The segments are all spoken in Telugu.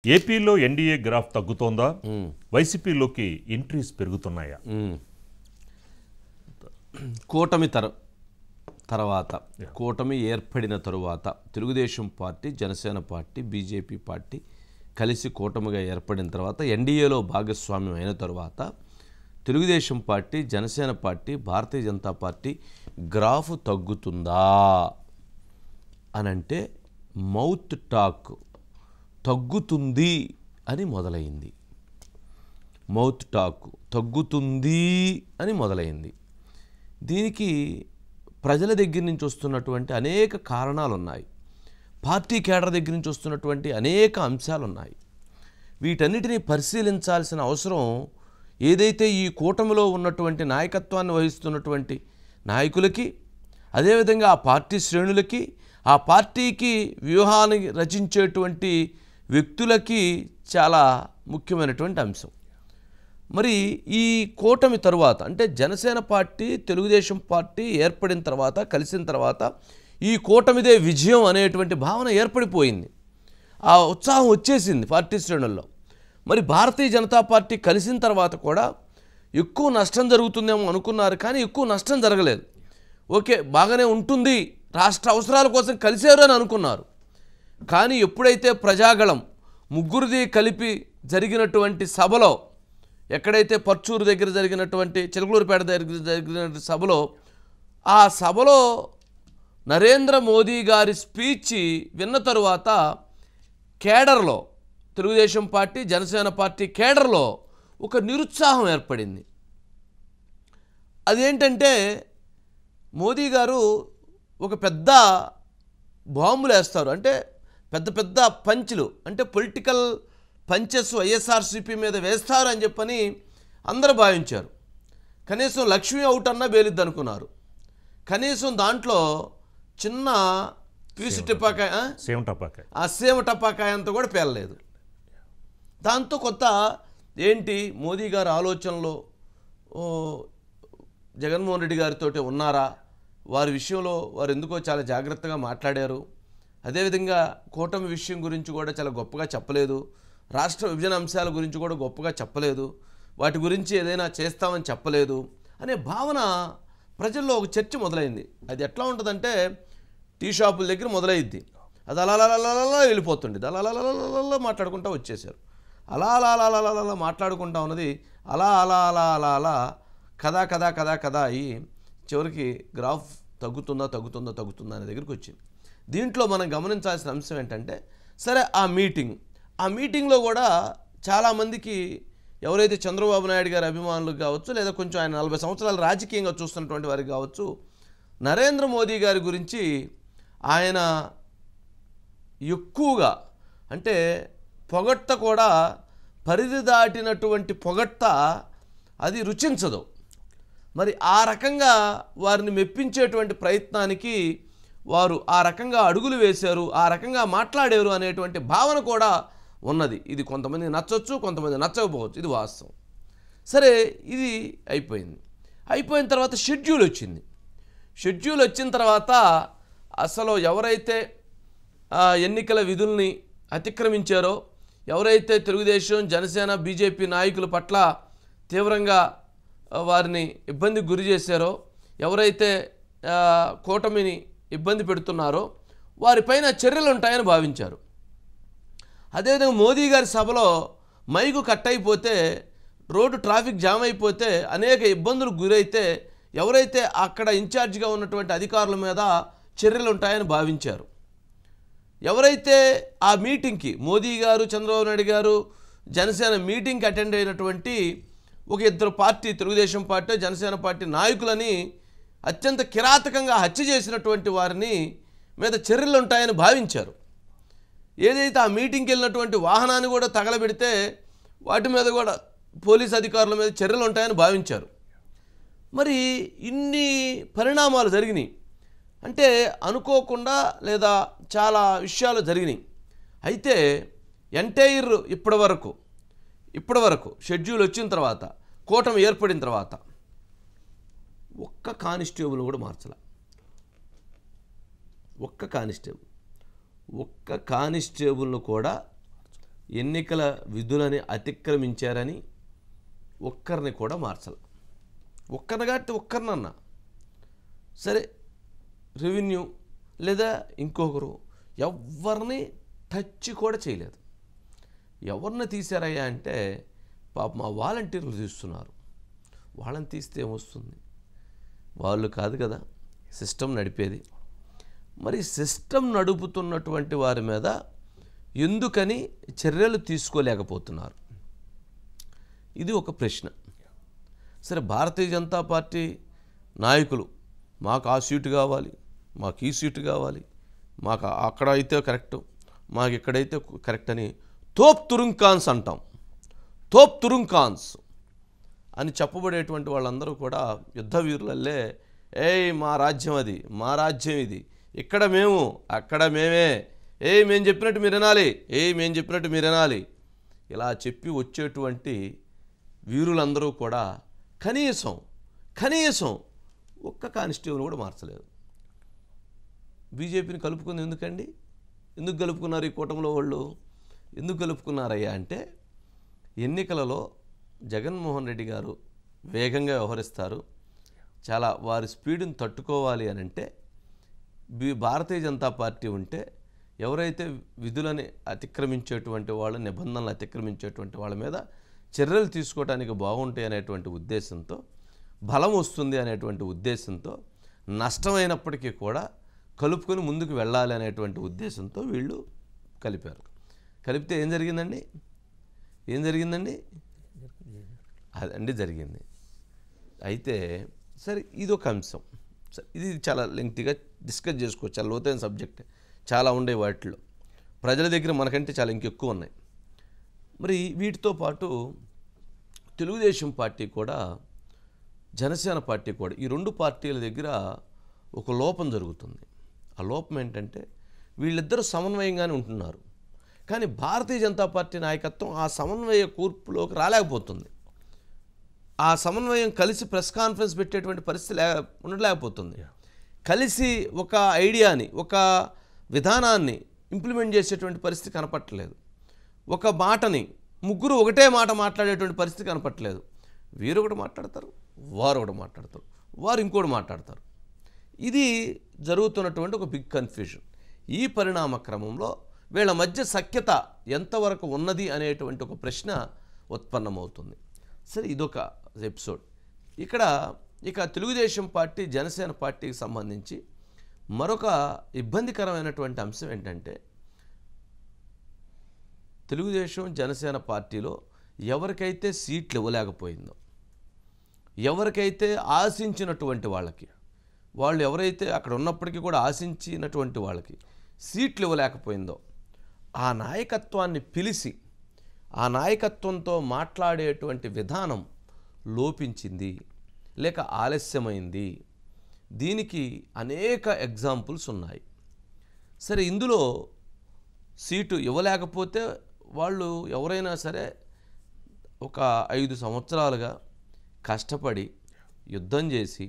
ఏపీలో ఎన్డీఏ గ్రాఫ్ తగ్గుతోందా? వైసీపీలోకి ఎంట్రీస్ పెరుగుతున్నాయా? కూటమి తర్వాత కూటమి ఏర్పడిన తరువాత Telugu Desam party, Janasena party, BJP party కలిసి కూటమిగా ఏర్పడిన తర్వాత ఎన్డీఏలో భాగస్వామ్యం అయిన తర్వాత Telugu Desam party, Janasena party, Bharatiya Janata party graph తగ్గుతుందా అనంటే మౌత్ టాక్ తగ్గుతుంది అని మొదలైంది. మౌత్ టాక్ తగ్గుతుంది అని మొదలైంది. దీనికి ప్రజల దగ్గర నుంచి వస్తున్నటువంటి అనేక కారణాలు ఉన్నాయి. పార్టీ కేడర్ దగ్గర నుంచి వస్తున్నటువంటి అనేక అంశాలు ఉన్నాయి. వీటన్నిటినీ పరిశీలించాల్సిన అవసరం ఏదైతే ఈ కూటమిలో ఉన్నటువంటి నాయకత్వాన్ని వహిస్తున్నటువంటి నాయకులకి, అదేవిధంగా ఆ పార్టీ శ్రేణులకి, ఆ పార్టీకి వ్యూహాన్ని రచించేటువంటి వ్యక్తులకి చాలా ముఖ్యమైనటువంటి అంశం. మరి ఈ కూటమి తరువాత అంటే జనసేన పార్టీ, తెలుగుదేశం పార్టీ ఏర్పడిన తర్వాత, కలిసిన తర్వాత ఈ కూటమిదే విజయం అనేటువంటి భావన ఏర్పడిపోయింది. ఆ ఉత్సాహం వచ్చేసింది పార్టీ శ్రేణుల్లో. మరి భారతీయ జనతా పార్టీ కలిసిన తర్వాత కూడా ఎక్కువ నష్టం జరుగుతుందేమో అనుకున్నారు, కానీ ఎక్కువ నష్టం జరగలేదు. ఓకే, బాగానే ఉంటుంది, రాష్ట్ర అవసరాల కోసం కలిశారు అని అనుకున్నారు. కానీ ఎప్పుడైతే ప్రజాగళం ముగ్గురిది కలిపి జరిగినటువంటి సభలో, ఎక్కడైతే పర్చూరు దగ్గర జరిగినటువంటి, చిలకలూరుపేట దగ్గర జరిగినటువంటి సభలో, ఆ సభలో నరేంద్ర మోదీ గారి స్పీచ్ విన్న తరువాత కేడర్లో, తెలుగుదేశం పార్టీ, జనసేన పార్టీ కేడర్లో ఒక నిరుత్సాహం ఏర్పడింది. అదేంటంటే మోదీ గారు ఒక పెద్ద బాంబులు వేస్తారు, అంటే పెద్ద పెద్ద పంచులు, అంటే పొలిటికల్ పంచెస్ వైఎస్ఆర్సీపీ మీద వేస్తారు అని చెప్పని అందరూ భావించారు. కనీసం లక్ష్మీ అవుట్ అన్నా బేలిద్ది అనుకున్నారు. కనీసం దాంట్లో చిన్న పీసు టపాకాయ, సేమ టపాకాయ అంతా కూడా పేలలేదు. దాంతో కొత్త ఏంటి మోదీ గారి ఆలోచనలో జగన్మోహన్ రెడ్డి గారితో ఉన్నారా, వారి విషయంలో వారు ఎందుకో చాలా జాగ్రత్తగా మాట్లాడారు. అదేవిధంగా కూటమి విషయం గురించి కూడా చాలా గొప్పగా చెప్పలేదు, రాష్ట్ర విభజన అంశాల గురించి కూడా గొప్పగా చెప్పలేదు, వాటి గురించి ఏదైనా చేస్తామని చెప్పలేదు అనే భావన ప్రజల్లో ఒక చర్చ మొదలైంది. అది ఎట్లా ఉంటుందంటే టీ షాపుల దగ్గర మొదలైద్ది, అది అలా వెళ్ళిపోతుండేది, అలా మాట్లాడుకుంటూ వచ్చేసారు. అలా మాట్లాడుకుంటా ఉన్నది అలా కథ అయ్యి చివరికి గ్రాఫ్ తగ్గుతుందా అనే దగ్గరికి వచ్చింది. దీంట్లో మనం గమనించాల్సిన అంశం ఏంటంటే, సరే ఆ మీటింగ్లో కూడా చాలామందికి ఎవరైతే చంద్రబాబు నాయుడు గారి అభిమానులు కావచ్చు, లేదా కొంచెం ఆయన 40 సంవత్సరాలు రాజకీయంగా చూస్తున్నటువంటి వారికి కావచ్చు, నరేంద్ర మోదీ గారి గురించి ఆయన ఎక్కువగా అంటే పొగడ్త కూడా పరిధి దాటినటువంటి పొగడ్త అది రుచించదు. మరి ఆ రకంగా వారిని మెప్పించేటువంటి ప్రయత్నానికి వారు ఆ రకంగా అడుగులు వేశారు, ఆ రకంగా మాట్లాడారు అనేటువంటి భావన కూడా ఉన్నది. ఇది కొంతమంది నచ్చవచ్చు, కొంతమంది నచ్చకపోవచ్చు, ఇది వాస్తవం. సరే, ఇది అయిపోయిన తర్వాత షెడ్యూల్ వచ్చిన తర్వాత అసలు ఎవరైతే ఎన్నికల విధుల్ని అతిక్రమించారో, ఎవరైతే తెలుగుదేశం, జనసేన, బీజేపీ నాయకుల పట్ల తీవ్రంగా వారిని ఇబ్బందికి గురి చేశారో, ఎవరైతే కూటమిని ఇబ్బంది పెడుతున్నారో వారిపైన చర్యలు ఉంటాయని భావించారు. అదేవిధంగా మోదీ గారి సభలో మైకు కట్ అయిపోతే, రోడ్డు ట్రాఫిక్ జామ్ అయిపోతే, అనేక ఇబ్బందులకు గురైతే ఎవరైతే అక్కడ ఇన్ఛార్జిగా ఉన్నటువంటి అధికారుల మీద చర్యలు ఉంటాయని భావించారు. ఎవరైతే ఆ మీటింగ్కి మోదీ గారు, చంద్రబాబు నాయుడు గారు, జనసేన మీటింగ్కి అటెండ్ అయినటువంటి ఒక ఇద్దరు party, Telugu Desam party, Janasena party నాయకులని అత్యంత కిరాతకంగా హత్య చేసినటువంటి వారిని మీద చర్యలు ఉంటాయని భావించారు. ఏదైతే ఆ మీటింగ్కి వెళ్ళినటువంటి వాహనాన్ని కూడా తగలబెడితే వాటి మీద కూడా పోలీస్ అధికారుల మీద చర్యలు ఉంటాయని భావించారు. మరి ఇన్ని పరిణామాలు జరిగినాయి అంటే అనుకోకుండా, లేదా చాలా విషయాలు జరిగినాయి. అయితే ఎంటైర్ ఇప్పటివరకు షెడ్యూల్ వచ్చిన తర్వాత, కూటమి ఏర్పడిన తర్వాత ఒక్క కానిస్టేబుల్ కూడా మార్చలే. ఒక్క కానిస్టేబుల్ను కూడా ఎన్నికల విధులని అతిక్రమించారని ఒక్కరిని కూడా మార్చాలి. ఒక్కరిని కాబట్టి ఒక్కరినన్నా సరే, రెవెన్యూ లేదా ఇంకొకరు ఎవరిని టచ్ కూడా చేయలేదు. ఎవరిని తీశారయ్యా అంటే పాప మా వాలంటీర్లు తీస్తున్నారు. వాళ్ళని తీస్తే ఏమొస్తుంది? వాళ్ళు కాదు కదా సిస్టమ్ నడిపేది. మరి సిస్టమ్ నడుపుతున్నటువంటి వారి మీద ఎందుకని చర్యలు తీసుకోలేకపోతున్నారు? ఇది ఒక ప్రశ్న. సరే, భారతీయ జనతా పార్టీ నాయకులు మాకు ఆ సీటు కావాలి, మాకు ఈ సీటు కావాలి, మాకు అక్కడ అయితే కరెక్టు, మాకు ఇక్కడైతే కరెక్ట్ అని తోప్ తురుంకాన్స్ అంటాం. తోప్ తురుంకాన్స్ అని చెప్పబడేటువంటి వాళ్ళందరూ కూడా యుద్ధ వీరులల్లే ఏయ్ మా రాజ్యం అది, మా రాజ్యం ఇది, ఇక్కడ మేము అక్కడ మేమే, మేము చెప్పినట్టు మీరు వినాలి, మేము చెప్పినట్టు మీరు వినాలి, ఇలా చెప్పి వచ్చేటువంటి వీరులందరూ కూడా కనీసం ఒక్క కానిస్టేబుల్ కూడా మార్చలేదు. బీజేపీని కలుపుకుంది ఎందుకండి? ఎందుకు కలుపుకున్నారు ఈ కూటమిలో వాళ్ళు? ఎందుకు కలుపుకున్నారయ్యా అంటే ఎన్నికలలో జగన్మోహన్ రెడ్డి గారు వేగంగా వ్యవహరిస్తారు. చాలా వారి స్పీడ్ని తట్టుకోవాలి అని అంటే భారతీయ జనతా పార్టీ ఉంటే ఎవరైతే విధులని అతిక్రమించేటువంటి వాళ్ళు, నిబంధనలు అతిక్రమించేటువంటి వాళ్ళ మీద చర్యలు తీసుకోవడానికి బాగుంటాయి అనేటువంటి ఉద్దేశంతో, బలం వస్తుంది అనేటువంటి ఉద్దేశంతో, నష్టమైనప్పటికీ కూడా కలుపుకొని ముందుకు వెళ్ళాలి అనేటువంటి ఉద్దేశంతో వీళ్ళు కలిపారు. కలిపితే ఏం జరిగిందండి? అదండి జరిగింది. అయితే సరే, ఇదొక అంశం. ఇది చాలా లెంగ్తీగా డిస్కస్ చేసుకోవచ్చు, చాలా లోతైన సబ్జెక్ట్, చాలా ఉండే వాటిలో. ప్రజల దగ్గర మనకంటే చాలా ఇంకెక్కువ ఉన్నాయి. మరి వీటితో పాటు తెలుగుదేశం పార్టీ కూడా, జనసేన పార్టీ కూడా, ఈ రెండు పార్టీల దగ్గర ఒక లోపం జరుగుతుంది. ఆ లోపం ఏంటంటే వీళ్ళిద్దరూ సమన్వయంగానే ఉంటున్నారు, కానీ భారతీయ జనతా పార్టీ నాయకత్వం ఆ సమన్వయ కూర్పులోకి రాలేకపోతుంది. ఆ సమన్వయం కలిసి ప్రెస్ కాన్ఫరెన్స్ పెట్టేటువంటి పరిస్థితి ఉండలేకపోతుంది. కలిసి ఒక ఐడియాని, ఒక విధానాన్ని ఇంప్లిమెంట్ చేసేటువంటి పరిస్థితి కనపట్టలేదు. ఒక మాటని ముగ్గురు ఒకటే మాట మాట్లాడేటువంటి పరిస్థితి కనపట్టలేదు. వీరు ఒకటి మాట్లాడతారు, వారు ఒకటి మాట్లాడతారు, వారు ఇంకోటి మాట్లాడతారు. ఇది జరుగుతున్నటువంటి ఒక బిగ్ కన్ఫ్యూజన్. ఈ పరిణామ క్రమంలో వీళ్ళ మధ్య సఖ్యత ఎంతవరకు ఉన్నది అనేటువంటి ఒక ప్రశ్న ఉత్పన్నమవుతుంది. సరే, ఇదొక ఎపిసోడ్. ఇక తెలుగుదేశం పార్టీ, జనసేన పార్టీకి సంబంధించి మరొక ఇబ్బందికరమైనటువంటి అంశం ఏంటంటే తెలుగుదేశం, జనసేన పార్టీలో ఎవరికైతే సీట్లు ఇవ్వలేకపోయిందో, ఎవరికైతే ఆశించినటువంటి వాళ్ళు ఎవరైతే అక్కడ ఉన్నప్పటికీ కూడా ఆశించినటువంటి వాళ్ళకి సీట్లు ఇవ్వలేకపోయిందో, ఆ నాయకత్వాన్ని పిలిచి ఆ నాయకత్వంతో మాట్లాడేటువంటి విధానం లోపించింది, లేక ఆలస్యమైంది. దీనికి అనేక ఎగ్జాంపుల్స్ ఉన్నాయి. సరే, ఇందులో సీటు ఇవ్వలేకపోతే వాళ్ళు ఎవరైనా సరే ఒక 5 సంవత్సరాలుగా కష్టపడి యుద్ధం చేసి,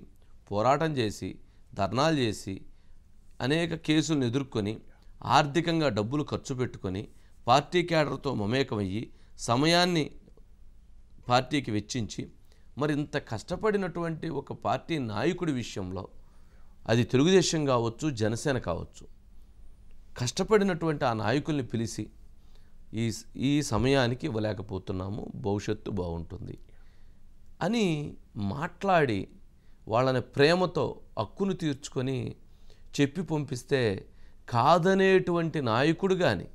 పోరాటం చేసి, ధర్నాలు చేసి, అనేక కేసులను ఎదుర్కొని, ఆర్థికంగా డబ్బులు ఖర్చు పెట్టుకొని, పార్టీ క్యాడర్తో మమేకమయ్యి, సమయాన్ని పార్టీకి వెచ్చించి, మరి ఇంత కష్టపడినటువంటి ఒక పార్టీ నాయకుడి విషయంలో, అది తెలుగుదేశం కావచ్చు, జనసేన కావచ్చు, కష్టపడినటువంటి ఆ నాయకుల్ని పిలిచి ఈ సమయానికి ఇవ్వలేకపోతున్నాము, భవిష్యత్తు బాగుంటుంది అని మాట్లాడి వాళ్ళని ప్రేమతో హక్కును తీర్చుకొని చెప్పి పంపిస్తే, కాదనేటువంటి నాయకుడు కానీ,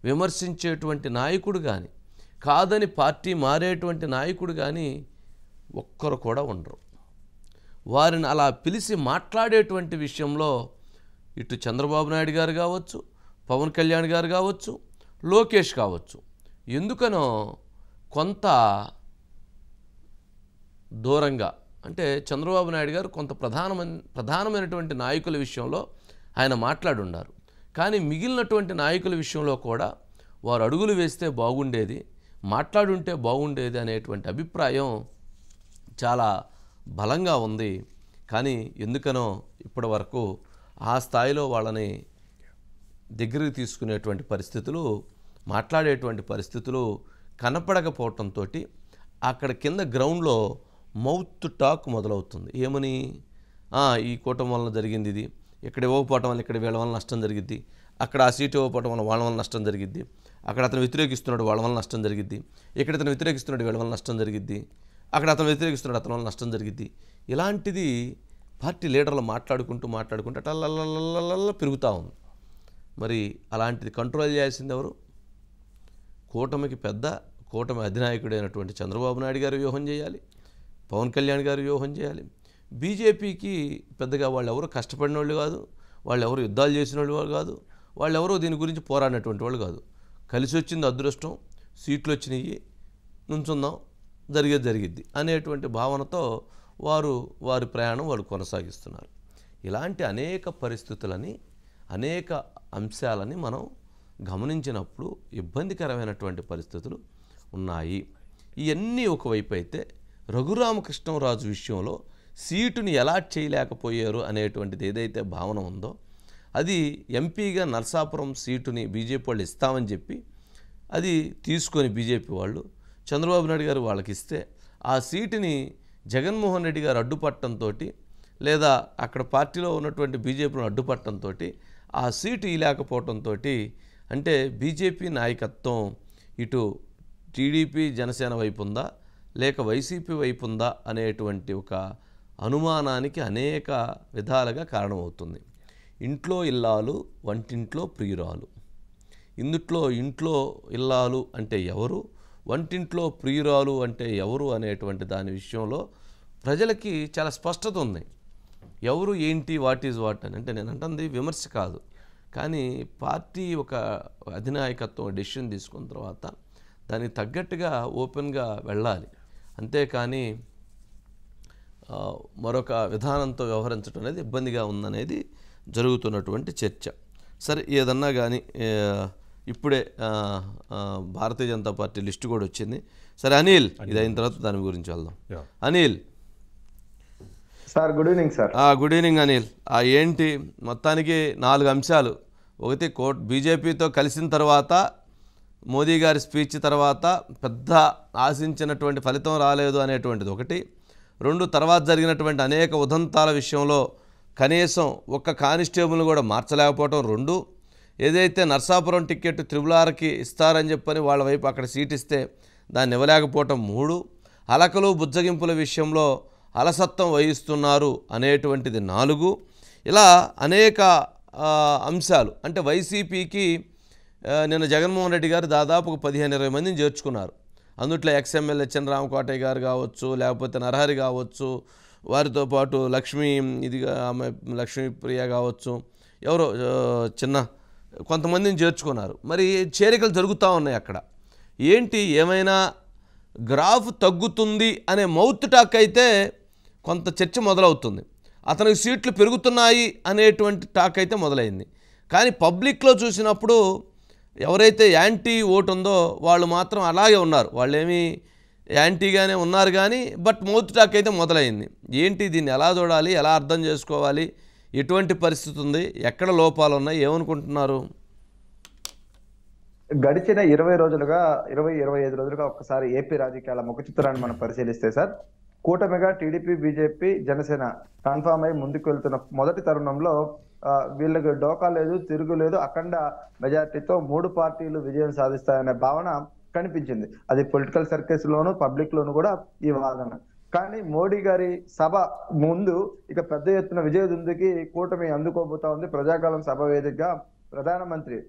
విమర్శించేటువంటి నాయకుడు కానీ, కాదని పార్టీ మారేటువంటి నాయకుడు కానీ ఒక్కరు కూడా ఉండరు. వారిని అలా పిలిచి మాట్లాడేటువంటి విషయంలో ఇటు చంద్రబాబు నాయుడు గారు కావచ్చు, పవన్ కళ్యాణ్ గారు కావచ్చు, లోకేష్ కావచ్చు, ఎందుకనో కొంత దూరంగా, అంటే చంద్రబాబు నాయుడు గారు కొంత ప్రధానమైనటువంటి నాయకుల విషయంలో ఆయన మాట్లాడున్నారు. కానీ మిగిలినటువంటి నాయకుల విషయంలో కూడా వారు అడుగులు వేస్తే బాగుండేది, మాట్లాడుంటే బాగుండేది అనేటువంటి అభిప్రాయం చాలా బలంగా ఉంది. కానీ ఎందుకనో ఇప్పటి వరకు ఆ స్థాయిలో వాళ్ళని దగ్గరికి తీసుకునేటువంటి పరిస్థితులు మాట్లాడేటువంటి పరిస్థితులు కనపడకపోవటంతో అక్కడ కింద గ్రౌండ్లో మౌత్ టాక్ మొదలవుతుంది. ఏమని, ఈ కూటమి వలన జరిగింది ఇది, ఇక్కడ ఇవ్వకపోవటం వల్ల ఇక్కడ వీళ్ళ వల్ల నష్టం జరిగిద్ది, అక్కడ ఆ సీటు ఇవ్వకపోవటం వల్ల వాళ్ళ వల్ల నష్టం జరిగిద్ది, అక్కడ అతను వ్యతిరేకిస్తున్నాడు వాళ్ళ వల్ల నష్టం జరిగిద్ది, ఇక్కడ అతను వ్యతిరేకిస్తున్నాడు వీళ్ళ వల్ల నష్టం జరిగిద్ది, అక్కడ అతను వ్యతిరేకిస్తున్నాడు అతని వల్ల నష్టం జరిగిద్ది. ఇలాంటిది పార్టీ లీడర్లు మాట్లాడుకుంటూ అట్లా పెరుగుతూ ఉంది. మరి అలాంటిది కంట్రోల్ చేయాల్సింది ఎవరు? కూటమికి కూటమి అధినాయకుడైనటువంటి చంద్రబాబు నాయుడు గారు వ్యూహం చేయాలి, పవన్ కళ్యాణ్ గారు వ్యూహం చేయాలి. బీజేపీకి పెద్దగా వాళ్ళెవరూ కష్టపడిన వాళ్ళు కాదు, వాళ్ళెవరూ యుద్ధాలు చేసిన వాళ్ళు కాదు, వాళ్ళెవరూ దీని గురించి పోరాడినటువంటి వాళ్ళు కాదు. కలిసి వచ్చింది అదృష్టం, సీట్లు వచ్చినాయి, నుంచుందాం, జరిగిద్ది అనేటువంటి భావనతో వారి ప్రయాణం వాళ్ళు కొనసాగిస్తున్నారు. ఇలాంటి అనేక పరిస్థితులని, అనేక అంశాలని మనం గమనించినప్పుడు ఇబ్బందికరమైనటువంటి పరిస్థితులు ఉన్నాయి. ఇవన్నీ ఒకవైపు అయితే రఘురామకృష్ణరాజు విషయంలో సీటుని ఎలా చేయలేకపోయారు అనేటువంటిది ఏదైతే భావన ఉందో, అది ఎంపీగా నరసాపురం సీటుని బీజేపీ వాళ్ళు ఇస్తామని చెప్పి అది తీసుకొని బీజేపీ వాళ్ళు చంద్రబాబు నాయుడు గారు వాళ్ళకి ఇస్తే ఆ సీటుని జగన్మోహన్ రెడ్డి గారు అడ్డుపట్టడంతో, లేదా అక్కడ పార్టీలో ఉన్నటువంటి బీజేపీని అడ్డుపట్టడంతో ఆ సీటు ఇవ్వలేకపోవడంతో, అంటే బీజేపీ నాయకత్వం ఇటు టీడీపీ జనసేన వైపు ఉందా లేక వైసీపీ వైపు ఉందా అనేటువంటి ఒక అనుమానానికి అనేక విధాలుగా కారణమవుతుంది. ఇంట్లో ఇల్లాలు, వంటింట్లో ప్రియురాలు. ఇంట్లో ఇల్లాలు అంటే ఎవరు, వంటింట్లో ప్రియురాలు అంటే ఎవరు అనేటువంటి దాని విషయంలో ప్రజలకి చాలా స్పష్టత ఉంది. ఎవరు ఏంటి, వాట్ ఈజ్ వాట్ అని. అంటే నేను అంటుంది విమర్శ కాదు, కానీ పార్టీ ఒక అధినాయకత్వం డెసిషన్ తీసుకున్న తర్వాత దానికి తగ్గట్టుగా ఓపెన్గా వెళ్ళాలి. అంతేకాని మరొక విధానంతో వ్యవహరించడం అనేది ఇబ్బందిగా ఉందనేది జరుగుతున్నటువంటి చర్చ. సరే, ఏదన్నా కానీ ఇప్పుడే భారతీయ జనతా పార్టీ లిస్టు కూడా వచ్చింది. సరే అనిల్, ఇది అయిన తర్వాత దాని గురించి వెళ్దాం. Anil sir, good evening sir. Good evening Anil. ఏంటి మొత్తానికి 4 అంశాలు. ఒకటి, బీజేపీతో కలిసిన తర్వాత మోదీ గారి స్పీచ్ తర్వాత పెద్ద ఆశించినటువంటి ఫలితం రాలేదు అనేటువంటిది ఒకటి. 2, తర్వాత జరిగినటువంటి అనేక ఉదంతాల విషయంలో కనీసం ఒక్క కానిస్టేబుల్ని కూడా మార్చలేకపోవటం 2. ఏదైతే నర్సాపురం టికెట్ త్రిబులార్కి ఇస్తారని చెప్పని వాళ్ళ వైపు అక్కడ సీట్ ఇస్తే దాన్ని ఇవ్వలేకపోవటం 3. అలకలు బుజ్జగింపుల విషయంలో అలసత్వం వహిస్తున్నారు అనేటువంటిది 4. ఇలా అనేక అంశాలు. అంటే వైసీపీకి నిన్న జగన్మోహన్ రెడ్డి గారు దాదాపు 15-20 మందిని చేర్చుకున్నారు. అందుట్లో ఎక్స్ఎమ్మెల్యే చినరామకోటయ్య గారు కావచ్చు, లేకపోతే నరహరి కావచ్చు, వారితో పాటు ఆమె లక్ష్మీప్రియ కావచ్చు, ఎవరో కొంతమందిని చేర్చుకున్నారు. మరి చేరికలు జరుగుతూ ఉన్నాయి అక్కడ. ఏమైనా గ్రాఫ్ తగ్గుతుంది అనే మౌత్ టాక్ అయితే కొంత చర్చ మొదలవుతుంది. అతనికి సీట్లు పెరుగుతున్నాయి అనేటువంటి టాక్ అయితే మొదలైంది. కానీ పబ్లిక్లో చూసినప్పుడు ఎవరైతే యాంటీ ఓటు ఉందో వాళ్ళు మాత్రం అలాగే ఉన్నారు. వాళ్ళేమీ యాంటీగానే ఉన్నారు కానీ బట్ మౌత్ టాక్ అయితే మొదలైంది. దీన్ని ఎలా చూడాలి, ఎలా అర్థం చేసుకోవాలి, ఎటువంటి పరిస్థితి ఉంది, ఎక్కడ లోపాలు ఉన్నాయి, ఏమనుకుంటున్నారు? గడిచిన 20-25 రోజులుగా ఒక్కసారి ఏపీ రాజకీయాల ముఖ చిత్రాన్ని మనం పరిశీలిస్తే సార్, కూటమిగా టీడీపీ, బీజేపీ, జనసేన కన్ఫామ్ అయి ముందుకు వెళ్తున్న మొదటి తరుణంలో వీళ్ళకి డోకా లేదు, తిరుగులేదు, అఖండ మెజార్టీతో 3 పార్టీలు విజయం సాధిస్తాయనే భావన కనిపించింది. అది పొలిటికల్ సర్కిల్స్ లోను, పబ్లిక్ లోను కూడా ఈ వాదన. కానీ మోడీ గారి సభ ముందు ఇక పెద్ద ఎత్తున విజయదుందుకి కూటమి అందుకోబోతా ఉంది. ప్రజాకాలం సభ వేదికగా ప్రధానమంత్రి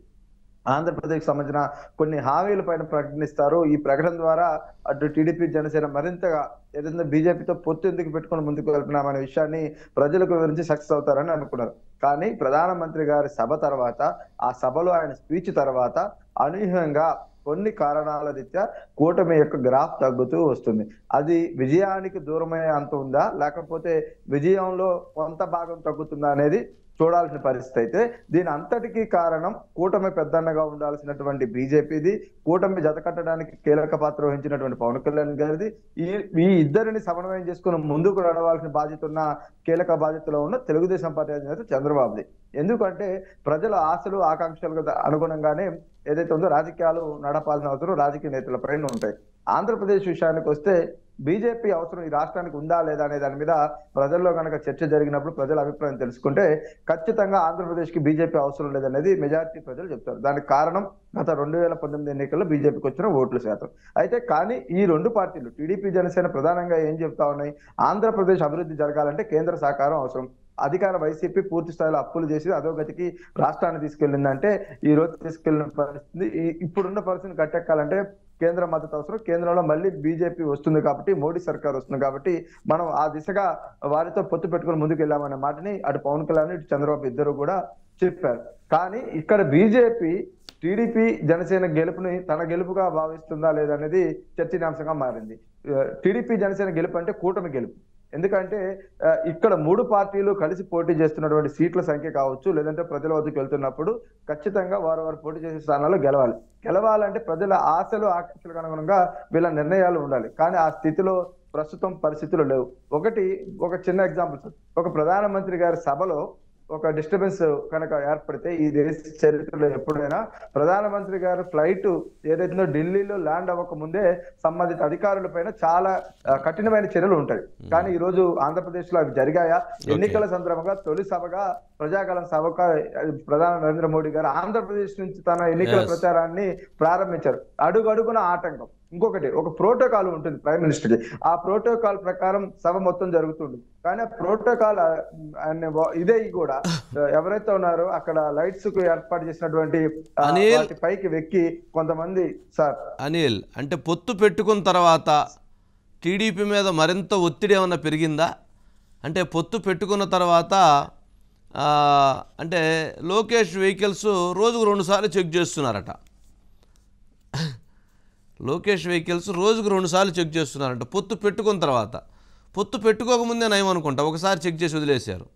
ఆంధ్రప్రదేశ్ సంబంధించిన కొన్ని హామీల పైన ప్రకటిస్తారు. ఈ ప్రకటన ద్వారా అటు టీడీపీ, జనసేన మరింతగా ఏదైనా బీజేపీతో పొత్తు ఎందుకు పెట్టుకుని ముందుకు వెళ్తున్నామనే విషయాన్ని ప్రజలకు వివరించి సక్సెస్ అవుతారని అనుకున్నారు. కానీ ప్రధానమంత్రి గారి సభ తర్వాత, ఆ సభలో ఆయన స్పీచ్ తర్వాత అనూహ్యంగా కొన్ని కారణాల రీత్యా కూటమి యొక్క గ్రాఫ్ తగ్గుతూ వస్తుంది. అది విజయానికి దూరమయ్యే అంత ఉందా, లేకపోతే విజయంలో కొంత భాగం తగ్గుతుందా అనేది చూడాల్సిన పరిస్థితి అయితే, దీని అంతటికీ కారణం కూటమి పెద్దన్నగా ఉండాల్సినటువంటి బీజేపీది, కూటమి జతకట్టడానికి కీలక పాత్ర వహించినటువంటి పవన్ కళ్యాణ్ గారిది, ఈ ఇద్దరిని సమన్వయం చేసుకుని ముందుకు నడవాల్సిన బాధ్యత ఉన్న కీలక బాధ్యతలో ఉన్న తెలుగుదేశం పార్టీ అధినేత చంద్రబాబుది. ఎందుకంటే ప్రజల ఆశలు ఆకాంక్షలకు అనుగుణంగానే ఏదైతే ఉందో రాజకీయాలు నడపాల్సిన అవసరం రాజకీయ నేతల పైన ఉంటాయి. ఆంధ్రప్రదేశ్ విషయానికి వస్తే బీజేపీ అవసరం ఈ రాష్ట్రానికి ఉందా లేదా అనే దాని మీద ప్రజల్లో కనుక చర్చ జరిగినప్పుడు ప్రజల అభిప్రాయం తెలుసుకుంటే ఖచ్చితంగా ఆంధ్రప్రదేశ్ కి బీజేపీ అవసరం లేదనేది మెజారిటీ ప్రజలు చెప్తారు. దానికి కారణం గత 2019 ఎన్నికల్లో బీజేపీకి వచ్చిన ఓట్ల శాతం. అయితే కానీ ఈ రెండు పార్టీలు టీడీపీ జనసేన ప్రధానంగా ఏం చెప్తా ఉన్నాయి, ఆంధ్రప్రదేశ్ అభివృద్ధి జరగాలంటే కేంద్ర సహకారం అవసరం. అధికార వైసీపీ పూర్తి స్థాయిలో అప్పులు చేసి అధోగతికి రాష్ట్రాన్ని తీసుకెళ్లిందంటే ఈ రోజు తీసుకెళ్లిన పరిస్థితి, ఇప్పుడున్న పరిస్థితిని గట్టెక్కాలంటే కేంద్ర మద్దతు అవసరం. కేంద్రంలో మళ్ళీ బీజేపీ వస్తుంది కాబట్టి, మోడీ సర్కార్ వస్తుంది కాబట్టి మనం ఆ దిశగా వారితో పొత్తు పెట్టుకుని ముందుకు వెళ్ళామనే మాటని అటు పవన్ కళ్యాణ్ ఇటు చంద్రబాబు ఇద్దరు కూడా చెప్పారు. కానీ ఇక్కడ బీజేపీ టీడీపీ జనసేన గెలుపుని తన గెలుపుగా భావిస్తుందా లేదనేది చర్చనీయాంశంగా మారింది. టీడీపీ జనసేన గెలుపు అంటే కూటమి గెలుపు. ఎందుకంటే ఇక్కడ మూడు పార్టీలు కలిసి పోటీ చేస్తున్నటువంటి సీట్ల సంఖ్య కావచ్చు, లేదంటే ప్రజల వద్దకు వెళ్తున్నప్పుడు ఖచ్చితంగా వారు పోటీ చేసే స్థానాల్లో గెలవాలంటే ప్రజల ఆశలు ఆకాంక్షలకు అనుగుణంగా వీళ్ళ నిర్ణయాలు ఉండాలి. కానీ ఆ స్థితిలో ప్రస్తుతం పరిస్థితులు లేవు. ఒక చిన్న ఎగ్జాంపుల్, ఒక ప్రధానమంత్రి గారి సభలో ఒక డిస్టర్బెన్స్ కనుక ఏర్పడితే ఈ దేశ చరిత్రలో ఎప్పుడైనా ప్రధానమంత్రి గారు ఫ్లైట్ ఏదైతుందో ఢిల్లీలో ల్యాండ్ అవ్వక ముందే సంబంధిత అధికారుల పైన చాలా కఠినమైన చర్యలు ఉంటాయి. కానీ ఈ రోజు ఆంధ్రప్రదేశ్ లో అవి జరిగాయా? ఎన్నికల సందర్భంగా తొలి సభగా ప్రజాకాలం సభగా ప్రధాని నరేంద్ర మోడీ గారు ఆంధ్రప్రదేశ్ నుంచి తన ఎన్నికల ప్రచారాన్ని ప్రారంభించారు. అడుగడుగున ఆటంకం. ఇంకొకటి, ఒక ప్రోటోకాల్ ఉంటుంది ప్రైమ్ మినిస్టర్ కి, ఆ ప్రోటోకాల్ ప్రకారం సభ మొత్తం జరుగుతుంది. కానీ ఆ ప్రోటోకాల్ ఇదే కూడా ఎవరైతే ఉన్నారో అక్కడ లైట్స్ కు ఏర్పాటు చేసినటువంటి పైకి వెక్కి కొంతమంది అనిల్ అంటే పొత్తు పెట్టుకున్న తర్వాత టీడీపీ మీద మరింత ఒత్తిడి ఏమన్నా పెరిగిందా? అంటే పొత్తు పెట్టుకున్న తర్వాత అంటే లోకేష్ వెహికల్స్ రోజుకు 2 సార్లు చెక్ చేస్తున్నారట. లోకేష్ వెహికల్స్ రోజుకు 2 సార్లు చెక్ చేస్తున్నారంట పొత్తు పెట్టుకున్న తర్వాత. పొత్తు పెట్టుకోకముందే నయం అనుకుంటా, ఒకసారి చెక్ చేసి వదిలేశారు.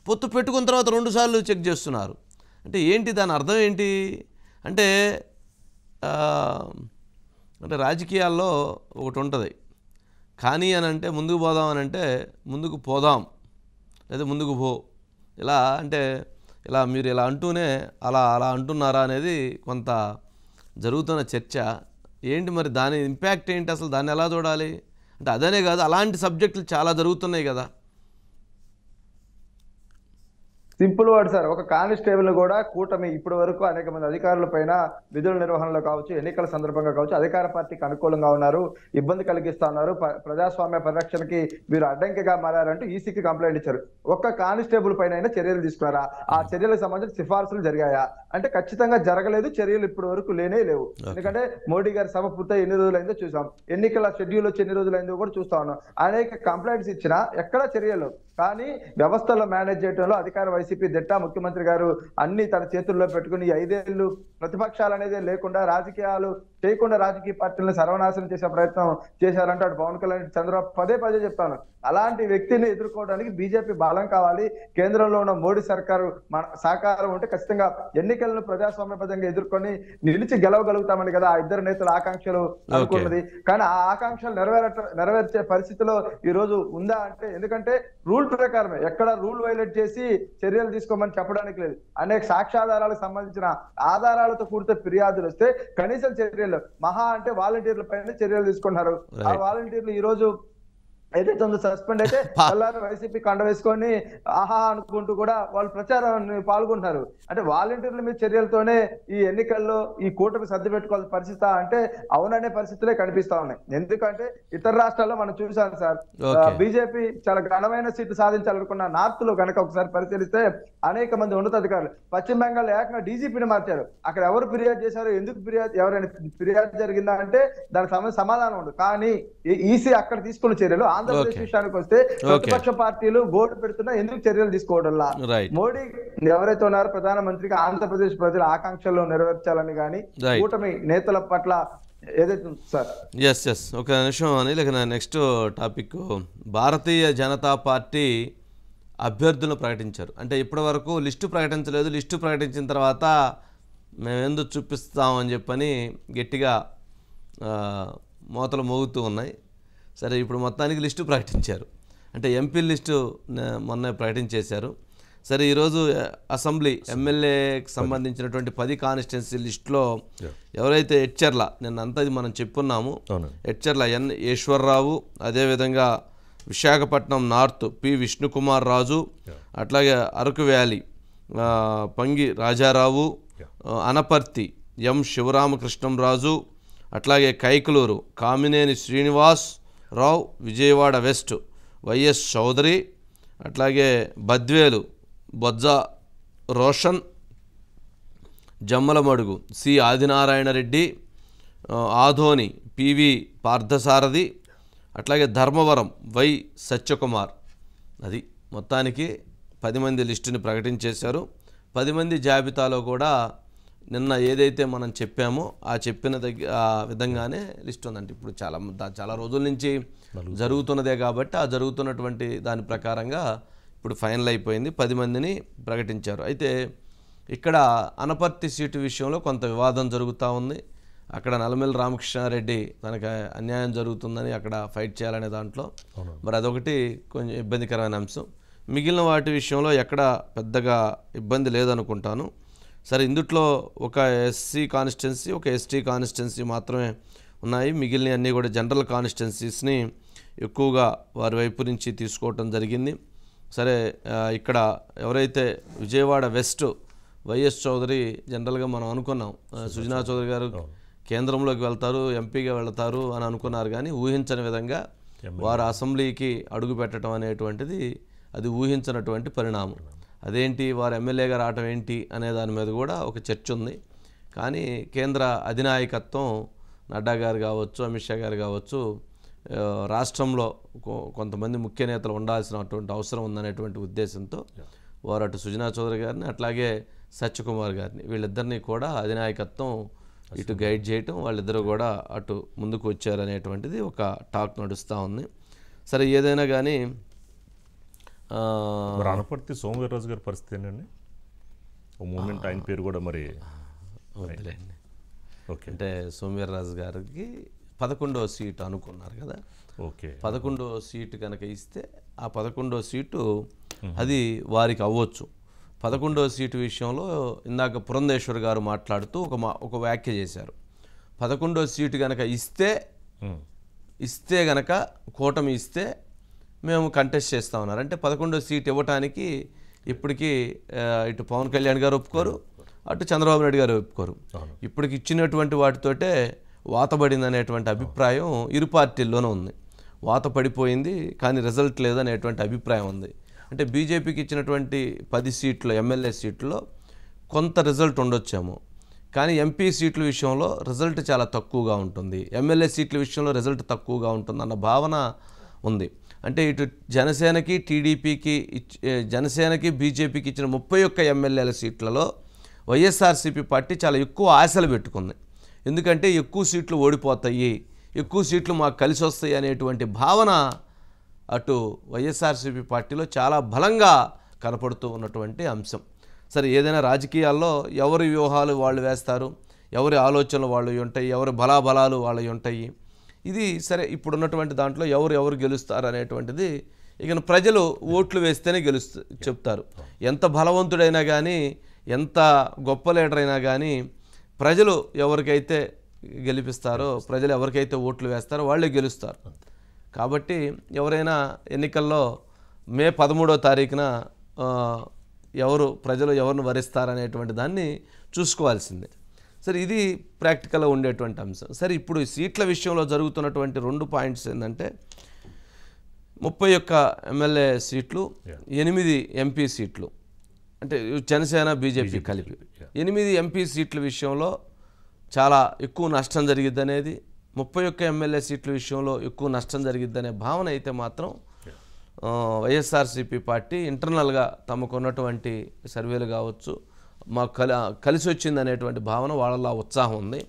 పొత్తు పెట్టుకున్న తర్వాత 2 సార్లు చెక్ చేస్తున్నారు. అంటే ఏంటి దాని అర్థం ఏంటి? అంటే రాజకీయాల్లో ఒకటి ఉంటుంది, కానీ అని అంటే ముందుకు పోదాం అని అంటే ముందుకు పోదాం, లేదా ముందుకు పో, ఇలా అంటే ఇలా మీరు ఇలా అంటూనే అలా అంటున్నారా అనేది కొంత జరుగుతున్న చర్చ. ఏంటి మరి దాని ఇంపాక్ట్ ఏంటి, అసలు దాన్ని ఎలా చూడాలి? అంటే అదనే కాదు, అలాంటి సబ్జెక్టులు చాలా జరుగుతున్నాయి కదా. సింపుల్ వర్డ్ సార్, ఒక కానిస్టేబుల్ కూడా కూటమి ఇప్పటి వరకు అనేక మంది అధికారుల పైన విధుల నిర్వహణలో కావచ్చు, ఎన్నికల సందర్భంగా కావచ్చు, అధికార పార్టీకి అనుకూలంగా ఉన్నారు, ఇబ్బంది కలిగిస్తా ఉన్నారు, ప్రజాస్వామ్య పరిరక్షణకి వీరు అడ్డంకిగా మారారంటూ ఈసీకి కంప్లైంట్ ఇచ్చారు. ఒక్క కానిస్టేబుల్ పైన చర్యలు తీసుకున్నారా? ఆ చర్యలకు సంబంధించిన సిఫార్సులు జరిగాయా అంటే ఖచ్చితంగా జరగలేదు. చర్యలు ఇప్పటి వరకు లేవు. ఎందుకంటే మోడీ గారి సభ పూర్తి ఎన్ని రోజులైందో చూసాం, ఎన్నికల షెడ్యూల్ వచ్చి ఎన్ని రోజులైందో కూడా చూస్తా ఉన్నాం. అనేక కంప్లైంట్స్ ఇచ్చినా ఎక్కడా చర్యలు. కానీ వ్యవస్థలో మేనేజ్ చేయడంలో అధికార వైసీపీ దిట్ట. ముఖ్యమంత్రి గారు అన్ని తన చేతుల్లో పెట్టుకుని 5 ఏళ్ళు ప్రతిపక్షాలు అనేది లేకుండా, రాజకీయాలు చేయకుండా రాజకీయ పార్టీలను సర్వనాశనం చేసే ప్రయత్నం చేశారంటే అటు పవన్ కళ్యాణ్ చంద్రబాబు పదే చెప్తాను. అలాంటి వ్యక్తిని ఎదుర్కోవడానికి బీజేపీ బలం కావాలి. కేంద్రంలో ఉన్న మోడీ సర్కారు సహకారం ఉంటే ఖచ్చితంగా ఎన్నికలను ప్రజాస్వామ్యబద్ధంగా ఎదుర్కొని నిలిచి గెలవగలుగుతామని కదా ఆ ఇద్దరు నేతల ఆకాంక్షలు అనుకున్నది. కానీ ఆ ఆకాంక్షలు నెరవేర్చే పరిస్థితిలో ఈ రోజు ఉందా అంటే, ఎందుకంటే రూల్ ప్రకారమే, ఎక్కడ రూల్ వైలేట్ చేసి చర్యలు తీసుకోమని చెప్పడానికి లేదు. అనేక సాక్ష్యాధారాలకు సంబంధించిన ఆధారాలతో కూడితే ఫిర్యాదులు వస్తే కనీసం చర్యలు మహా అంటే వాలంటీర్ల పైన చర్యలు తీసుకుంటున్నారు. ఆ వాలంటీర్లు ఈ రోజు ఏదైతే ఉందో సస్పెండ్ అయితే వాళ్ళని వైసీపీ కండ వేసుకొని ఆహా అనుకుంటూ కూడా వాళ్ళు ప్రచారాన్ని పాల్గొంటున్నారు. అంటే వాలంటీర్ల మీద చర్యలతోనే ఈ ఎన్నికల్లో ఈ కూటమి సర్ది పెట్టుకోవాల్సిన పరిస్థితి అంటే అవుననే పరిస్థితులే కనిపిస్తా ఉన్నాయి. ఎందుకంటే ఇతర రాష్ట్రాల్లో మనం చూసాం సార్, బీజేపీ చాలా ఘనమైన సీట్లు సాధించాలనుకున్న నార్త్ లో కనుక ఒకసారి పరిశీలిస్తే అనేక మంది ఉన్నతాధికారులు పశ్చిమ బెంగాల్ ఏకంగా డీజీపీని మార్చారు. అక్కడ ఎవరు ఫిర్యాదు చేశారు, ఎందుకు ఎవరైనా ఫిర్యాదు జరిగిందా అంటే దానికి సమాధానం ఉండదు. కానీ ఈసీ అక్కడ తీసుకున్న చర్యలు ఆంధ్రప్రదేశ్ విషయానికి వస్తే ప్రతిపక్ష పార్టీలు బోర్డు పెడుతున్నా ఎందుకు చర్యలు తీసుకోవడంలా? మోడీ ఎవరైతే ఉన్నారో ప్రధానమంత్రికి ఆంధ్రప్రదేశ్ ప్రజల ఆకాంక్షలు నెరవేర్చాలని కానీ కూటమి నేతల పట్ల ఏదైతే సార్. ఎస్ ఒక నిమిషం అని లేక next topic, Bharatiya Janata party అభ్యర్థులను ప్రకటించారు. అంటే ఇప్పటివరకు లిస్టు ప్రకటించలేదు, లిస్టు ప్రకటించిన తర్వాత మేము ఎందుకు చూపిస్తామని చెప్పని గట్టిగా మోతలు మోగుతూ ఉన్నాయి. సరే ఇప్పుడు మొత్తానికి లిస్టు ప్రకటించారు. అంటే ఎంపీ లిస్టు మొన్న ప్రకటించేశారు. సరే ఈరోజు అసెంబ్లీ ఎమ్మెల్యేకి సంబంధించినటువంటి 10 కాన్స్టిట్యున్సీ లిస్టులో ఎవరైతే ఎడ్చర్ల నిన్నంతా మనం చెప్పున్నాము, ఎడ్చర్ల ఎన్ ఈశ్వర్రావు, అదేవిధంగా విశాఖపట్నం నార్త్ పి విష్ణుకుమార్ రాజు, అట్లాగే అరకు వ్యాలీ పంగి రాజారావు, అనపర్తి ఎం శివరామకృష్ణంరాజు, అట్లాగే కైకలూరు కామినేని శ్రీనివాస్ రావు, విజయవాడ వెస్ట్ వైఎస్ చౌదరి, అట్లాగే బద్వేలు బొజ్జ రోషన్, జమ్మలమడుగు సి ఆదినారాయణ రెడ్డి, ఆధోని పివి పార్థసారథి, అట్లాగే ధర్మవరం వై సత్యకుమార్. అది మొత్తానికి 10 మంది లిస్టుని ప్రకటించేశారు. 10 మంది జాబితాలో కూడా నిన్న ఏదైతే మనం చెప్పామో ఆ చెప్పిన ఆ విధంగానే లిస్ట్ ఉందంటే ఇప్పుడు చాలా రోజుల నుంచి జరుగుతున్నదే కాబట్టి ఆ జరుగుతున్నటువంటి దాని ప్రకారంగా ఇప్పుడు ఫైనల్ అయిపోయింది. 10 మందిని ప్రకటించారు. అయితే ఇక్కడ అనపర్తి సీటు విషయంలో కొంత వివాదం జరుగుతూ ఉంది. అక్కడ నల్లమిల్లి రామకృష్ణారెడ్డి తనకు అన్యాయం జరుగుతుందని అక్కడ ఫైట్ చేయాలనే దాంట్లో మరి అదొకటి కొంచెం ఇబ్బందికరమైన అంశం. మిగిలిన వాటి విషయంలో ఎక్కడ పెద్దగా ఇబ్బంది లేదనుకుంటాను. సరే ఇందుట్లో ఒక ఎస్సీ కాన్స్టిట్యున్సీ ఒక ఎస్టీ కాన్స్టిట్యున్సీ మాత్రమే ఉన్నాయి. మిగిలిన అన్నీ కూడా జనరల్ కాన్స్టిట్యున్సీస్ని ఎక్కువగా వారి వైపు నుంచి తీసుకోవటం జరిగింది. సరే ఇక్కడ ఎవరైతే విజయవాడ వెస్ట్ వైఎస్ చౌదరి జనరల్గా మనం అనుకున్నాం సుజనా చౌదరి గారు కేంద్రంలోకి వెళ్తారు, ఎంపీగా వెళ్తారు అని అనుకున్నారు. కానీ ఊహించని విధంగా వారు అసెంబ్లీకి అడుగు పెట్టడం అనేటువంటిది అది ఊహించినటువంటి పరిణామం. అదేంటి వారు ఎమ్మెల్యేగా రావటం ఏంటి అనే దాని మీద కూడా ఒక చర్చ ఉంది. కానీ కేంద్ర అధినాయకత్వం నడ్డా గారు కావచ్చు, అమిత్ షా గారు కావచ్చు, రాష్ట్రంలో కొంతమంది ముఖ్య నేతలు ఉండాల్సినటువంటి అవసరం ఉందనేటువంటి ఉద్దేశంతో వారు అటు సుజనా చౌదరి గారిని అట్లాగే సత్యకుమార్ గారిని వీళ్ళిద్దరినీ కూడా అధినాయకత్వం ఇటు గైడ్ చేయటం, వాళ్ళిద్దరూ కూడా అటు ముందుకు వచ్చారనేటువంటిది ఒక టాక్ నడుస్తూ ఉంది. సరే ఏదైనా కానీ అనపర్తి సోమవీర్రాజు గారి పరిస్థితి ఏంటండి? ఓ మూమెంట్ ఆయన పేరు కూడా మరి వదిలేండి. ఓకే, అంటే సోమవీర్రాజు గారికి 11వ సీటు అనుకున్నారు కదా. ఓకే, 11వ సీటు కనుక ఇస్తే ఆ 11వ సీటు అది వారికి అవ్వచ్చు. 11వ సీటు విషయంలో ఇందాక పురంధేశ్వర్ గారు మాట్లాడుతూ ఒక వ్యాఖ్య చేశారు. 11వ సీటు కనుక ఇస్తే గనక కూటమి ఇస్తే మేము కంటెస్ట్ చేస్తా ఉన్నారు. అంటే 11వ సీటు ఇవ్వటానికి ఇప్పటికీ ఇటు పవన్ కళ్యాణ్ గారు ఒప్పుకోరు, అటు చంద్రబాబు నాయుడు గారు ఒప్పుకోరు. ఇప్పటికి ఇచ్చినటువంటి వాటితోటే వాతబడింది అనేటువంటి అభిప్రాయం ఇరు పార్టీల్లోనూ ఉంది. వాత పడిపోయింది కానీ రిజల్ట్ లేదనేటువంటి అభిప్రాయం ఉంది. అంటే బీజేపీకి ఇచ్చినటువంటి 10 సీట్లు ఎమ్మెల్యే సీట్లలో కొంత రిజల్ట్ ఉండొచ్చేమో, కానీ ఎంపీ సీట్ల విషయంలో రిజల్ట్ చాలా తక్కువగా ఉంటుంది, ఎమ్మెల్యే సీట్ల విషయంలో రిజల్ట్ తక్కువగా ఉంటుంది అన్న భావన ఉంది. అంటే ఇటు జనసేనకి టీడీపీకి జనసేనకి బీజేపీకి ఇచ్చిన 31 ఎమ్మెల్యేల సీట్లలో వైఎస్ఆర్సీపీ పార్టీ చాలా ఎక్కువ ఆశలు పెట్టుకుంది. ఎందుకంటే ఎక్కువ సీట్లు ఓడిపోతాయి, ఎక్కువ సీట్లు మాకు కలిసి వస్తాయి అనేటువంటి భావన అటు వైఎస్ఆర్సీపీ పార్టీలో చాలా బలంగా కనపడుతూ ఉన్నటువంటి అంశం. సరే ఏదైనా రాజకీయాల్లో ఎవరి వ్యూహాలు వాళ్ళు వేస్తారు, ఎవరి ఆలోచనలు వాళ్ళు ఉంటాయి, ఎవరి బలాబలాలు వాళ్ళు ఉంటాయి. ఇది సరే ఇప్పుడున్నటువంటి దాంట్లో ఎవరు గెలుస్తారు అనేటువంటిది ఇక ప్రజలు ఓట్లు వేస్తేనే చెప్తారు. ఎంత బలవంతుడైనా కానీ, ఎంత గొప్ప లీడర్ అయినా కానీ ప్రజలు ఎవరికైతే గెలిపిస్తారో, ప్రజలు ఎవరికైతే ఓట్లు వేస్తారో వాళ్ళే గెలుస్తారు. కాబట్టి ఎవరైనా ఎన్నికల్లో మే 13వ తారీఖున ప్రజలు ఎవరిని వరిస్తారనేటువంటి దాన్ని చూసుకోవాల్సిందే. సరే ఇది ప్రాక్టికల్గా ఉండేటువంటి అంశం. సరే ఇప్పుడు సీట్ల విషయంలో జరుగుతున్నటువంటి 2 పాయింట్స్ ఏంటంటే 31 ఎమ్మెల్యే సీట్లు, 8 ఎంపీ సీట్లు, అంటే జనసేన బీజేపీ కలిపి 8 ఎంపీ సీట్ల విషయంలో చాలా ఎక్కువ నష్టం జరిగిద్ది అనేది, 31 ఎమ్మెల్యే సీట్ల విషయంలో ఎక్కువ నష్టం జరిగిద్దనే భావన అయితే మాత్రం వైఎస్ఆర్సీపీ పార్టీ ఇంటర్నల్గా తమకు ఉన్నటువంటి సర్వేలు కావచ్చు మాకు కలిసి వచ్చింది అనేటువంటి భావన వాళ్ళలో ఉత్సాహం ఉంది.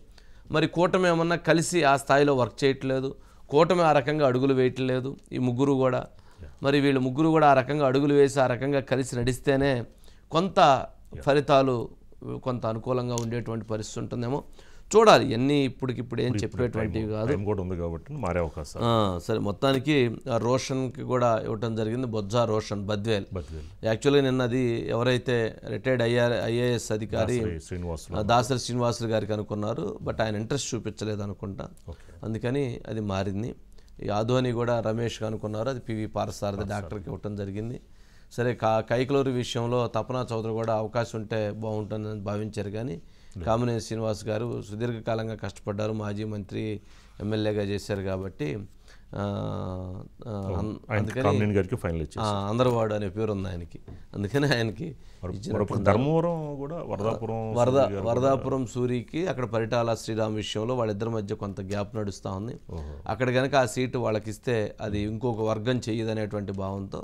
మరి కూటమి ఏమన్నా కలిసి ఆ స్థాయిలో వర్క్ చేయట్లేదు, కూటమి ఆ రకంగా అడుగులు వేయట్లేదు. ఈ ముగ్గురు కూడా మరి వీళ్ళు ముగ్గురు కూడా ఆ రకంగా అడుగులు వేసి ఆ రకంగా కలిసి నడిస్తేనే కొంత ఫలితాలు కొంత అనుకూలంగా ఉండేటువంటి పరిస్థితి ఉంటుందేమో చూడాలి. ఇవన్నీ ఇప్పటికిప్పుడు ఏం చెప్పేటువంటివి కాదు, టైం కూడా ఉంది కాబట్టి మారే అవకాశం. సరే, మొత్తానికి రోషన్కి కూడా ఇవ్వటం జరిగింది, బొజ్జా రోషన్ బద్వేల్. యాక్చువల్గా నిన్న అది ఎవరైతే రిటైర్డ్ ఐఏఎస్ అధికారి దాసరి శ్రీనివాసులు గారికి అనుకున్నారు, బట్ ఆయన ఇంట్రెస్ట్ చూపించలేదు అనుకుంటా, అందుకని అది మారింది. ఈ ఆధోని కూడా రమేష్కి అనుకున్నారు, అది పివి పారసారథి డాక్టర్కి ఇవ్వటం జరిగింది. సరే, కైకలూరు విషయంలో తపనా చౌదరి కూడా అవకాశం ఉంటే బాగుంటుందని భావించారు, కానీ కామినేని శ్రీనివాస్ గారు సుదీర్ఘకాలంగా కష్టపడ్డారు, మాజీ మంత్రి ఎమ్మెల్యేగా చేశారు కాబట్టి అందుకని అందరవాడు అనే పేరు ఉంది ఆయనకి, అందుకని ఆయనకి ధర్మవరం కూడా వరదాపురం సూరికి అక్కడ పరిటాల శ్రీరామ్ విషయంలో వాళ్ళిద్దరి మధ్య కొంత గ్యాప్ నడుస్తూ ఉంది. అక్కడ కనుక ఆ సీటు వాళ్ళకి ఇస్తే అది ఇంకొక వర్గం చెయ్యదనేటువంటి భావంతో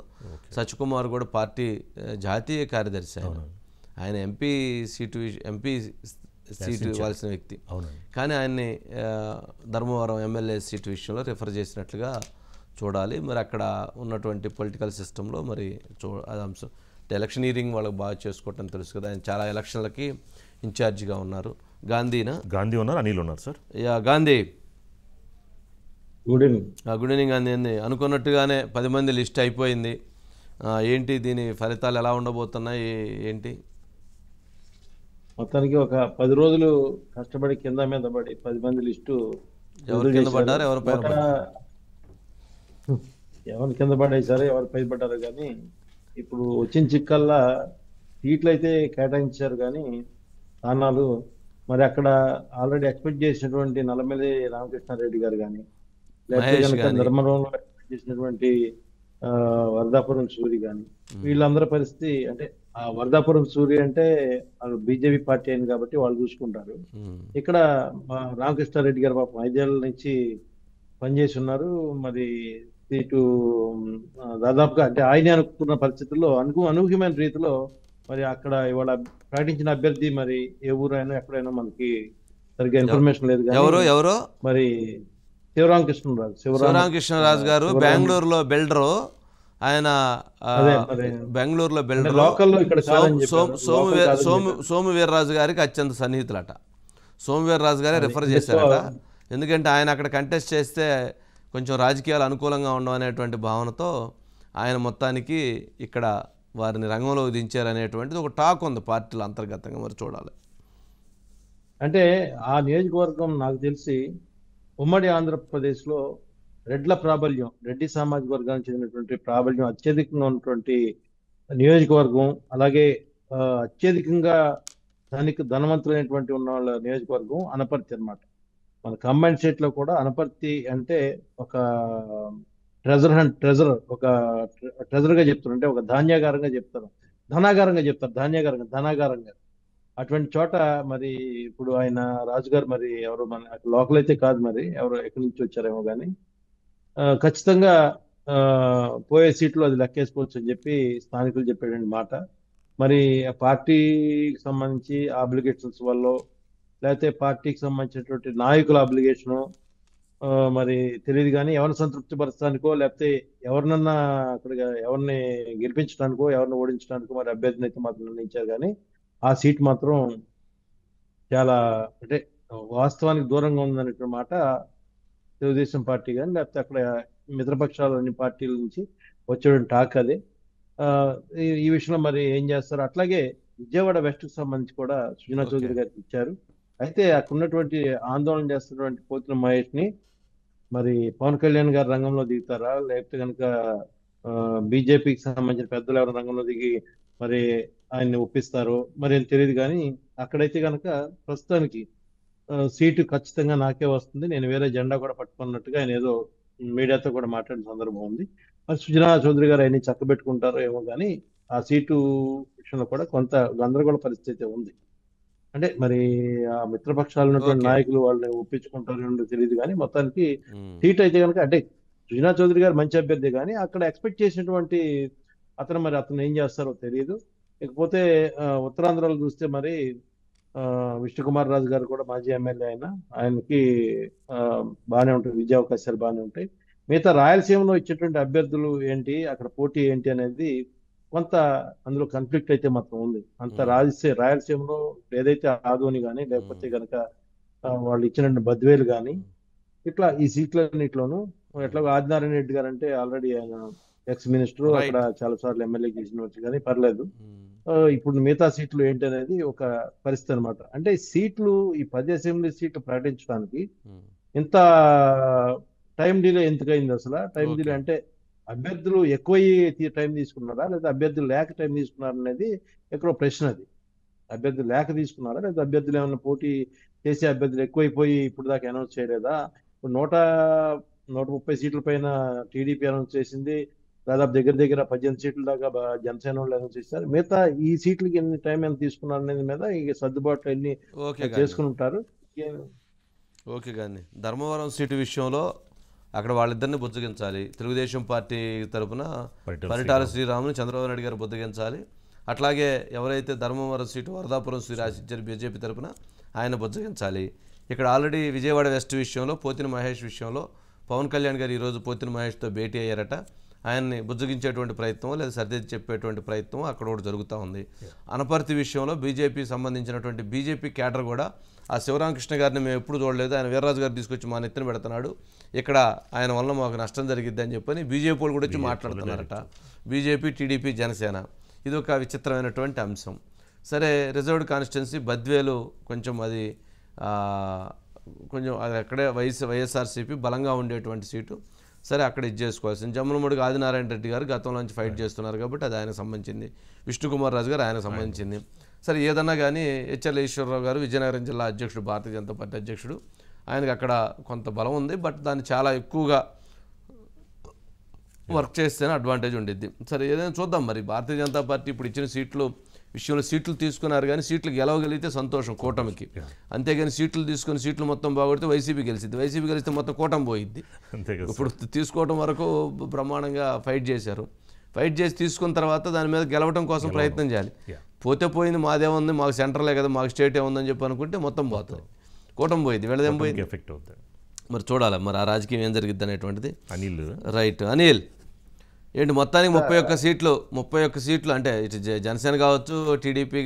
సత్యకుమార్ కూడా పార్టీ జాతీయ కార్యదర్శి, ఆయన ఎంపీ సీటు ఇవ్వాల్సిన వ్యక్తి, కానీ ఆయన్ని ధర్మవరం ఎమ్మెల్యే సీటు విషయంలో రిఫర్ చేసినట్లుగా చూడాలి. మరి అక్కడ ఉన్నటువంటి పొలిటికల్ సిస్టంలో మరి అది అంశం ఎలక్షనీరింగ్ వాళ్ళకి బాగా చేసుకోవటం తెలుసు కదా, ఆయన చాలా ఎలక్షన్లకి ఇన్ఛార్జిగా ఉన్నారు. గాంధీ ఉన్నారు, అనిల్ ఉన్నారు sir. Gandhi, good evening. Good evening. Gandhi, అనుకున్నట్టుగానే 10 మంది లిస్ట్ అయిపోయింది, ఏంటి దీని ఫలితాలు ఎలా ఉండబోతున్నాయి ఏంటి? మొత్తానికి ఒక 10 రోజులు కష్టపడి కింద మీద పడి 10 మంది లిస్టు ఎవరు కింద పడ్డారు, ఎవరు కింద పడేసారు, ఎవరు పై పడ్డారు. కానీ ఇప్పుడు వచ్చిన చిక్కల్లా సీట్లు అయితే కేటాయించారు, కానీ స్థానాలు మరి అక్కడ ఆల్రెడీ ఎక్స్పెక్ట్ చేసినటువంటి నల్లమల్లి రామకృష్ణారెడ్డి గారు కానీ, లేకపోతే కనుక ధర్మవరంలో ఎక్స్పెక్ట్ చేసినటువంటి వరదాపురం సూరి కానీ, వీళ్ళందరి పరిస్థితి అంటే ఆ వరదాపురం సూరి అంటే బీజేపీ పార్టీ అయింది కాబట్టి వాళ్ళు చూసుకుంటారు. ఇక్కడ రామకృష్ణారెడ్డి గారు పాపం 5 ఏళ్ల నుంచి పనిచేసి ఉన్నారు. మరి సీటు దాదాపుగా అంటే ఆయన అనుకున్న పరిస్థితుల్లో అనూహ్యమైన రీతిలో మరి అక్కడ ఇవాళ ప్రకటించిన అభ్యర్థి మరి ఏ ఊరైనా ఎక్కడైనా మనకి సరిగ్గా ఇన్ఫర్మేషన్ లేదు. ఎవరో మరి శివరామకృష్ణరాజు గారు బెంగళూరులో బిల్డరు, ఆయన బెంగళూరులో బిల్డర్, సోము వీర్రాజు గారికి అత్యంత సన్నిహితులట. సోము వీర్రాజు గారే రిఫర్ చేశారట, ఎందుకంటే ఆయన అక్కడ కంటెస్ట్ చేస్తే కొంచెం రాజకీయాలు అనుకూలంగా ఉండవు అనేటువంటి భావనతో ఆయన మొత్తానికి ఇక్కడ వారిని రంగంలో దించారనేటువంటిది ఒక టాక్ ఉంది పార్టీలో అంతర్గతంగా. మరి చూడాలి. అంటే ఆ నియోజకవర్గం నాకు తెలిసి ఉమ్మడి ఆంధ్రప్రదేశ్లో రెడ్ల ప్రాబల్యం, రెడ్డి సామాజిక వర్గానికి చెందినటువంటి ప్రాబల్యం అత్యధికంగా ఉన్నటువంటి నియోజకవర్గం, అలాగే అత్యధికంగా ధనవంతులైనటువంటి ఉన్న వాళ్ళ నియోజకవర్గం అనపర్తి అన్నమాట. మన కంబైన్ స్టేట్ లో కూడా అనపర్తి అంటే ఒక ట్రెజర్ ఒక ట్రెజర్ గా చెప్తారు, అంటే ఒక ధాన్యాగారంగా చెప్తారు, ధనాగారంగా అటువంటి చోట మరి ఇప్పుడు ఆయన రాజుగారు మరి ఎవరు మన లోకల్ అయితే కాదు, మరి ఎవరు ఎక్కడి నుంచి వచ్చారేమో కానీ ఖచ్చితంగా పోయే సీట్లు అది లెక్కేసుకోవచ్చు అని చెప్పి స్థానికులు చెప్పేటువంటి మాట. మరి పార్టీకి సంబంధించి ఆబ్లిగేషన్స్ వల్ల, లేకపోతే పార్టీకి సంబంధించినటువంటి నాయకుల అబ్లిగేషను మరి తెలియదు, కానీ ఎవరిని సంతృప్తి పరచడానికో లేకపోతే ఎవరినన్నా అక్కడ ఎవరిని గెలిపించడానికో ఎవరిని ఓడించడానికో మరి అభ్యర్థిని అయితే మాత్రం నిర్ణయించారు. కానీ ఆ సీట్ మాత్రం చాలా అంటే వాస్తవానికి దూరంగా ఉందనే మాట తెలుగుదేశం పార్టీ కానీ లేకపోతే అక్కడ మిత్రపక్షాలన్ని పార్టీల నుంచి వచ్చే టాక్ అదే. ఈ విషయంలో మరి ఏం చేస్తారు? అట్లాగే విజయవాడ వెస్ట్కి సంబంధించి కూడా సుజనా చౌదరి గారికి ఇచ్చారు. అయితే అక్కడ ఉన్నటువంటి ఆందోళన చేస్తున్నటువంటి పోతిన మహేష్ని మరి పవన్ కళ్యాణ్ గారు రంగంలో దిగుతారా, లేకపోతే కనుక బీజేపీకి సంబంధించిన పెద్దలు ఎవరు రంగంలో దిగి మరి ఆయన్ని ఒప్పిస్తారో మరి ఏం తెలియదు. కానీ అక్కడైతే కనుక ప్రస్తుతానికి సీటు ఖచ్చితంగా నాకే వస్తుంది, నేను వేరే జెండా కూడా పట్టుకున్నట్టుగా ఆయన ఏదో మీడియాతో కూడా మాట్లాడిన సందర్భం ఉంది. మరి సుజనా చౌదరి గారు ఆయన్ని చక్కబెట్టుకుంటారో ఏమో, కానీ ఆ సీటు విషయంలో కూడా కొంత గందరగోళ పరిస్థితి ఉంది. అంటే మరి ఆ మిత్రపక్షాలు ఉన్నటువంటి నాయకులు వాళ్ళని ఒప్పించుకుంటారో తెలియదు, కానీ మొత్తానికి సీట్ అయితే కనుక అంటే సుజనా చౌదరి గారు మంచి అభ్యర్థి, కానీ అక్కడ ఎక్స్పెక్ట్ చేసినటువంటి అతను ఏం చేస్తారో తెలియదు. ఇకపోతే ఉత్తరాంధ్రలో చూస్తే మరి విష్ణుకుమార్ రాజు గారు కూడా మాజీ ఎమ్మెల్యే, ఆయనకి బాగానే ఉంటుంది, విద్యా అవకాశాలు బాగానే ఉంటాయి. కానీ అక్కడ ఉన్నటువంటి నాయకులు వాళ్ళని ఒప్పించుకుంటారో తెలియదు, కానీ మొత్తానికి సీట్ అయితే కనుక అంటే సుజనా చౌదరి గారు మంచి అభ్యర్థి, కానీ అక్కడ ఎక్స్పెక్ట్ చేసినటువంటి అతను మరి అతను ఏం చేస్తారో తెలియదు. ఇకపోతే ఉత్తరాంధ్రలో చూస్తే మరి విష్ణుకుమార్ రాజు గారు కూడా మాజీ ఎమ్మెల్యే, ఆయనకి బాగానే ఉంటుంది, విద్యా అవకాశాలు బాగానే ఉంటాయి. మిగతా రాయలసీమలో ఇచ్చేటువంటి అభ్యర్థులు ఏంటి, అక్కడ పోటీ ఏంటి అనేది కొంత అందులో కన్ఫ్లిక్ట్ అయితే మాత్రం ఉంది. అంత రాయలసీమలో ఏదైతే ఆదోని కానీ లేకపోతే కనుక వాళ్ళు ఇచ్చినటువంటి బద్వేలు కానీ ఇట్లా ఈ సీట్లన్నిట్లోనూ ఎట్లా ఆదినారాయణ రెడ్డి గారు అంటే ఆల్రెడీ ఆయన ఎక్స్ మినిస్టర్, అక్కడ చాలా సార్లు ఎమ్మెల్యే గెలిచినవచ్చు కానీ పర్లేదు. ఇప్పుడు మిగతా సీట్లు ఏంటి అనేది ఒక పరిస్థితి అనమాట. అంటే సీట్లు ఈ 10 అసెంబ్లీ సీట్లు ప్రకటించడానికి ఇంత టైం డిలే ఎందుకైంది అసలు? టైం డిలే అంటే అభ్యర్థులు ఎక్కువ టైం తీసుకున్నారా లేదా అభ్యర్థులు లేక టైం తీసుకున్నారా అనేది ఎక్కడో ప్రశ్న. అది అభ్యర్థులు లేక తీసుకున్నారా లేదా అభ్యర్థులు ఏమైనా పోటీ చేసే అభ్యర్థులు ఎక్కువైపోయి ఇప్పుడు దాకా అనౌన్స్ చేయలేదా? ఇప్పుడు 130 సీట్ల పైన టీడీపీ అనౌన్స్ చేసింది, దాదాపు దగ్గర 18 సీట్ల దాకా జనసేన వాళ్ళు అనౌన్స్ చేస్తారు. మిగతా ఈ సీట్లకి ఎన్ని టైం ఎంత తీసుకున్నారు అనేది మీద ఇక సర్దుబాట్లు ఎన్ని చేసుకుని ఉంటారు. ఓకే కానీ ధర్మవరం సీటు విషయంలో అక్కడ వాళ్ళిద్దరిని బుజ్జగించాలి. తెలుగుదేశం పార్టీ తరఫున పరిటాల శ్రీరాముని చంద్రబాబు నాయుడు గారు బుజ్జగించాలి. అట్లాగే ఎవరైతే ధర్మవరం సీటు వరదాపురం శ్రీ రాసిచ్చారు బీజేపీ తరఫున ఆయన బుజ్జగించాలి. ఇక్కడ ఆల్రెడీ విజయవాడ వెస్ట్ విషయంలో పోతిన మహేష్ విషయంలో పవన్ కళ్యాణ్ గారు ఈరోజు పోతిన మహేష్తో భేటీ అయ్యారట. ఆయన్ని బుజ్జగించేటువంటి ప్రయత్నం లేదా సర్దిద్ది చెప్పేటువంటి ప్రయత్నం అక్కడ కూడా జరుగుతూ ఉంది. అనపర్తి విషయంలో బీజేపీ సంబంధించినటువంటి బీజేపీ క్యాడర్ కూడా ఆ శివరామకృష్ణ గారిని మేము ఎప్పుడు చూడలేదు, ఆయన వీర్రాజు గారు తీసుకొచ్చి మా నెత్తిన పెడుతున్నాడు, ఇక్కడ ఆయన వల్ల మాకు నష్టం జరిగిద్ది అని చెప్పని బీజేపీ వాళ్ళు కూడా వచ్చి మాట్లాడుతున్నారట. బీజేపీ, టీడీపీ, జనసేన ఇది ఒక విచిత్రమైనటువంటి అంశం. సరే, రిజర్వ్డ్ కాన్స్టిట్యున్సీ బద్వేలు కొంచెం అది అక్కడే వైఎస్ఆర్సీపీ బలంగా ఉండేటువంటి సీటు. సరే, అక్కడ ఇది చేసుకోవాల్సింది. జమ్మలమడుగు ఆదినారాయణ రెడ్డి గారు గతంలో నుంచి ఫైట్ చేస్తున్నారు కాబట్టి అది ఆయనకు సంబంధించింది. విష్ణుకుమార్ రాజు గారు ఆయనకు సంబంధించింది. సరే, ఏదన్నా కానీ హెచ్ఎల్ ఈశ్వరరావు గారు విజయనగరం జిల్లా అధ్యక్షుడు, భారతీయ జనతా పార్టీ అధ్యక్షుడు, ఆయనకు అక్కడ కొంత బలం ఉంది. బట్ దాన్ని చాలా ఎక్కువగా వర్క్ చేస్తేనే అడ్వాంటేజ్ ఉండిద్ది. సరే, ఏదైనా చూద్దాం. మరి భారతీయ జనతా పార్టీ ఇప్పుడు ఇచ్చిన సీట్లు విషయంలో సీట్లు తీసుకున్నారు కానీ సీట్లు గెలవగలిగితే సంతోషం కూటమికి. అంతేగాని సీట్లు తీసుకుని సీట్లు మొత్తం బాగొడితే వైసీపీ గెలిచింది, వైసీపీ గెలిస్తే మొత్తం కూటమి పోయిద్ది. ఇప్పుడు తీసుకోవడం వరకు బ్రహ్మాండంగా ఫైట్ చేశారు. ఫైట్ చేసి తీసుకున్న తర్వాత దాని మీద గెలవడం కోసం ప్రయత్నం చేయాలి. పోతే పోయింది, మాదేముంది, మాకు సెంట్రలే కదా, మాకు స్టేట్ ఏముందని చెప్పి అనుకుంటే మొత్తం పోతుంది, కూటమి పోయింది, వీళ్ళదేం పోయింది, ఎఫెక్ట్ అవుతుంది. మరి చూడాలి మరి ఆ రాజకీయం ఏం జరిగిద్ది అనేటువంటిది. అనిల్ రైట్, అనిల్ ఏంటి మొత్తానికి 31 సీట్లు అంటే ఇటు జనసేన కావచ్చు, టీడీపీ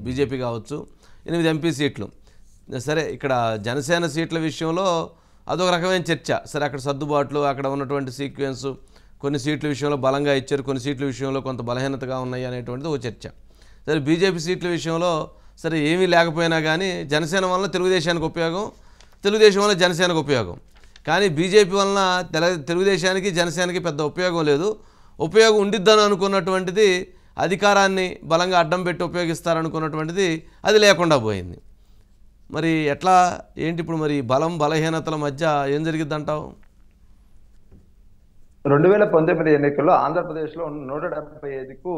బీజేపీ కావచ్చు, 8 ఎంపీ సీట్లు. సరే, ఇక్కడ జనసేన సీట్ల విషయంలో అదొక రకమైన చర్చ. సరే, అక్కడ సర్దుబాట్లు, అక్కడ ఉన్నటువంటి సీక్వెన్స్, కొన్ని సీట్ల విషయంలో బలంగా ఇచ్చారు, కొన్ని సీట్ల విషయంలో కొంత బలహీనతగా ఉన్నాయి అనేటువంటిది ఒక చర్చ. సరే, బీజేపీ సీట్ల విషయంలో సరే ఏమీ లేకపోయినా కానీ జనసేన వలన తెలుగుదేశానికి ఉపయోగం, తెలుగుదేశం వల్ల జనసేనకు ఉపయోగం. కానీ బీజేపీ వలన తెలుగుదేశానికి జనసేనకి పెద్ద ఉపయోగం లేదు. ఉపయోగం ఉండిద్దని అనుకున్నటువంటిది, అధికారాన్ని బలంగా అడ్డం పెట్టి ఉపయోగిస్తారనుకున్నటువంటిది అది లేకుండా పోయింది. మరి ఎట్లా ఏంటి ఇప్పుడు మరి బలం బలహీనతల మధ్య ఏం జరిగిద్దంటావు? 2019 ఎన్నికల్లో ఆంధ్రప్రదేశ్లో 175కు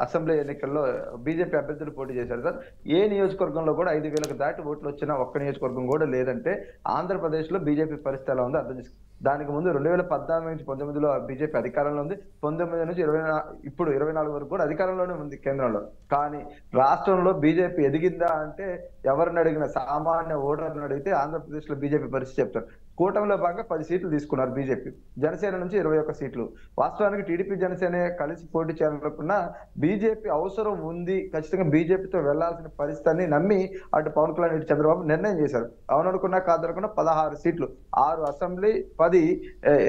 అసెంబ్లీ ఎన్నికల్లో బీజేపీ అభ్యర్థులు పోటీ చేశారు సార్. ఏ నియోజకవర్గంలో కూడా 5,000కు దాటి ఓట్లు వచ్చిన ఒక్క నియోజకవర్గం కూడా లేదంటే ఆంధ్రప్రదేశ్లో బీజేపీ పరిస్థితి ఎలా ఉందో అర్థం చేసుకోండి. దానికి ముందు 2014 నుంచి 19లో బీజేపీ అధికారంలో ఉంది, 19 నుంచి 24 వరకు కూడా అధికారంలోనే ఉంది కేంద్రంలో. కానీ రాష్ట్రంలో బీజేపీ ఎదిగిందా అంటే ఎవరిని అడిగిన సామాన్య ఓటర్ని అడిగితే ఆంధ్రప్రదేశ్లో బీజేపీ పరిస్థితి చెప్తారు. కూటమిలో భాగంగా 10 సీట్లు తీసుకున్నారు బీజేపీ, జనసేన నుంచి 21 సీట్లు. వాస్తవానికి టీడీపీ జనసేన కలిసి పోటీ చేయాలనుకున్న బీజేపీ అవసరం ఉంది, ఖచ్చితంగా బీజేపీతో వెళ్లాల్సిన పరిస్థితిని నమ్మి అటు పవన్ కళ్యాణ్ ఇటు చంద్రబాబు నిర్ణయం చేశారు. అవుననుకున్నా కాదనుకున్నా 16 సీట్లు, 6 అసెంబ్లీ, 10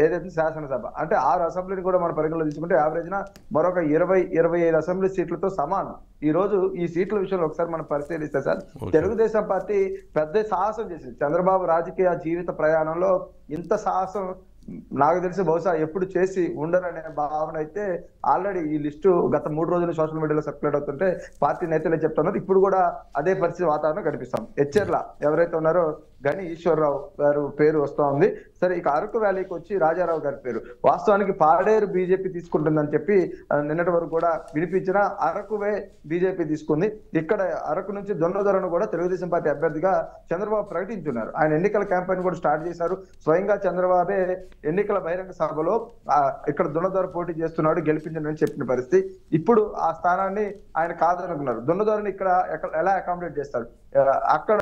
ఏదైతే శాసనసభ, అంటే 6 అసెంబ్లీని కూడా మన పరిగణలో తీసుకుంటే యావరేజ్ మరొక 20-25 అసెంబ్లీ సీట్లతో సమానం. ఈ రోజు ఈ సీట్ల విషయంలో ఒకసారి మనం పరిశీలిస్తే సార్, తెలుగుదేశం పార్టీ పెద్ద సాహసం చేసింది. చంద్రబాబు రాజకీయ జీవిత ప్రయాణంలో ఇంత సాహసం నాకు తెలిసి బహుశా ఎప్పుడు చేసి ఉండరనే భావన అయితే ఆల్రెడీ ఈ లిస్టు గత 3 రోజులు సోషల్ మీడియాలో సర్క్యులేట్ అవుతుంటే పార్టీ నేతలే చెప్తున్నారు. ఇప్పుడు కూడా అదే పరిస్థితి వాతావరణం కనిపిస్తాం. హెచ్ఎర్ల ఎవరైతే ఉన్నారో గని ఈశ్వరరావు గారు పేరు వస్తూ ఉంది. సరే, ఇక అరకు వ్యాలీకి వచ్చి రాజారావు గారి పేరు. వాస్తవానికి పాడేరు బీజేపీ తీసుకుంటుందని చెప్పి నిన్నటి వరకు కూడా వినిపించిన అరకువే బీజేపీ తీసుకుంది. ఇక్కడ అరకు నుంచి దొన్నదొరను కూడా తెలుగుదేశం పార్టీ అభ్యర్థిగా చంద్రబాబు ప్రకటించున్నారు. ఆయన ఎన్నికల క్యాంపెయిన్ కూడా స్టార్ట్ చేశారు. స్వయంగా చంద్రబాబే ఎన్నికల బహిరంగ సభలో ఇక్కడ దున్నదొర పోటీ చేస్తున్నాడు గెలిపించండి అని చెప్పిన పరిస్థితి. ఇప్పుడు ఆ స్థానాన్ని ఆయన కాదనుకున్నారు. దున్నదొరని ఇక్కడ ఎలా అకామిడేట్ చేస్తాడు? అక్కడ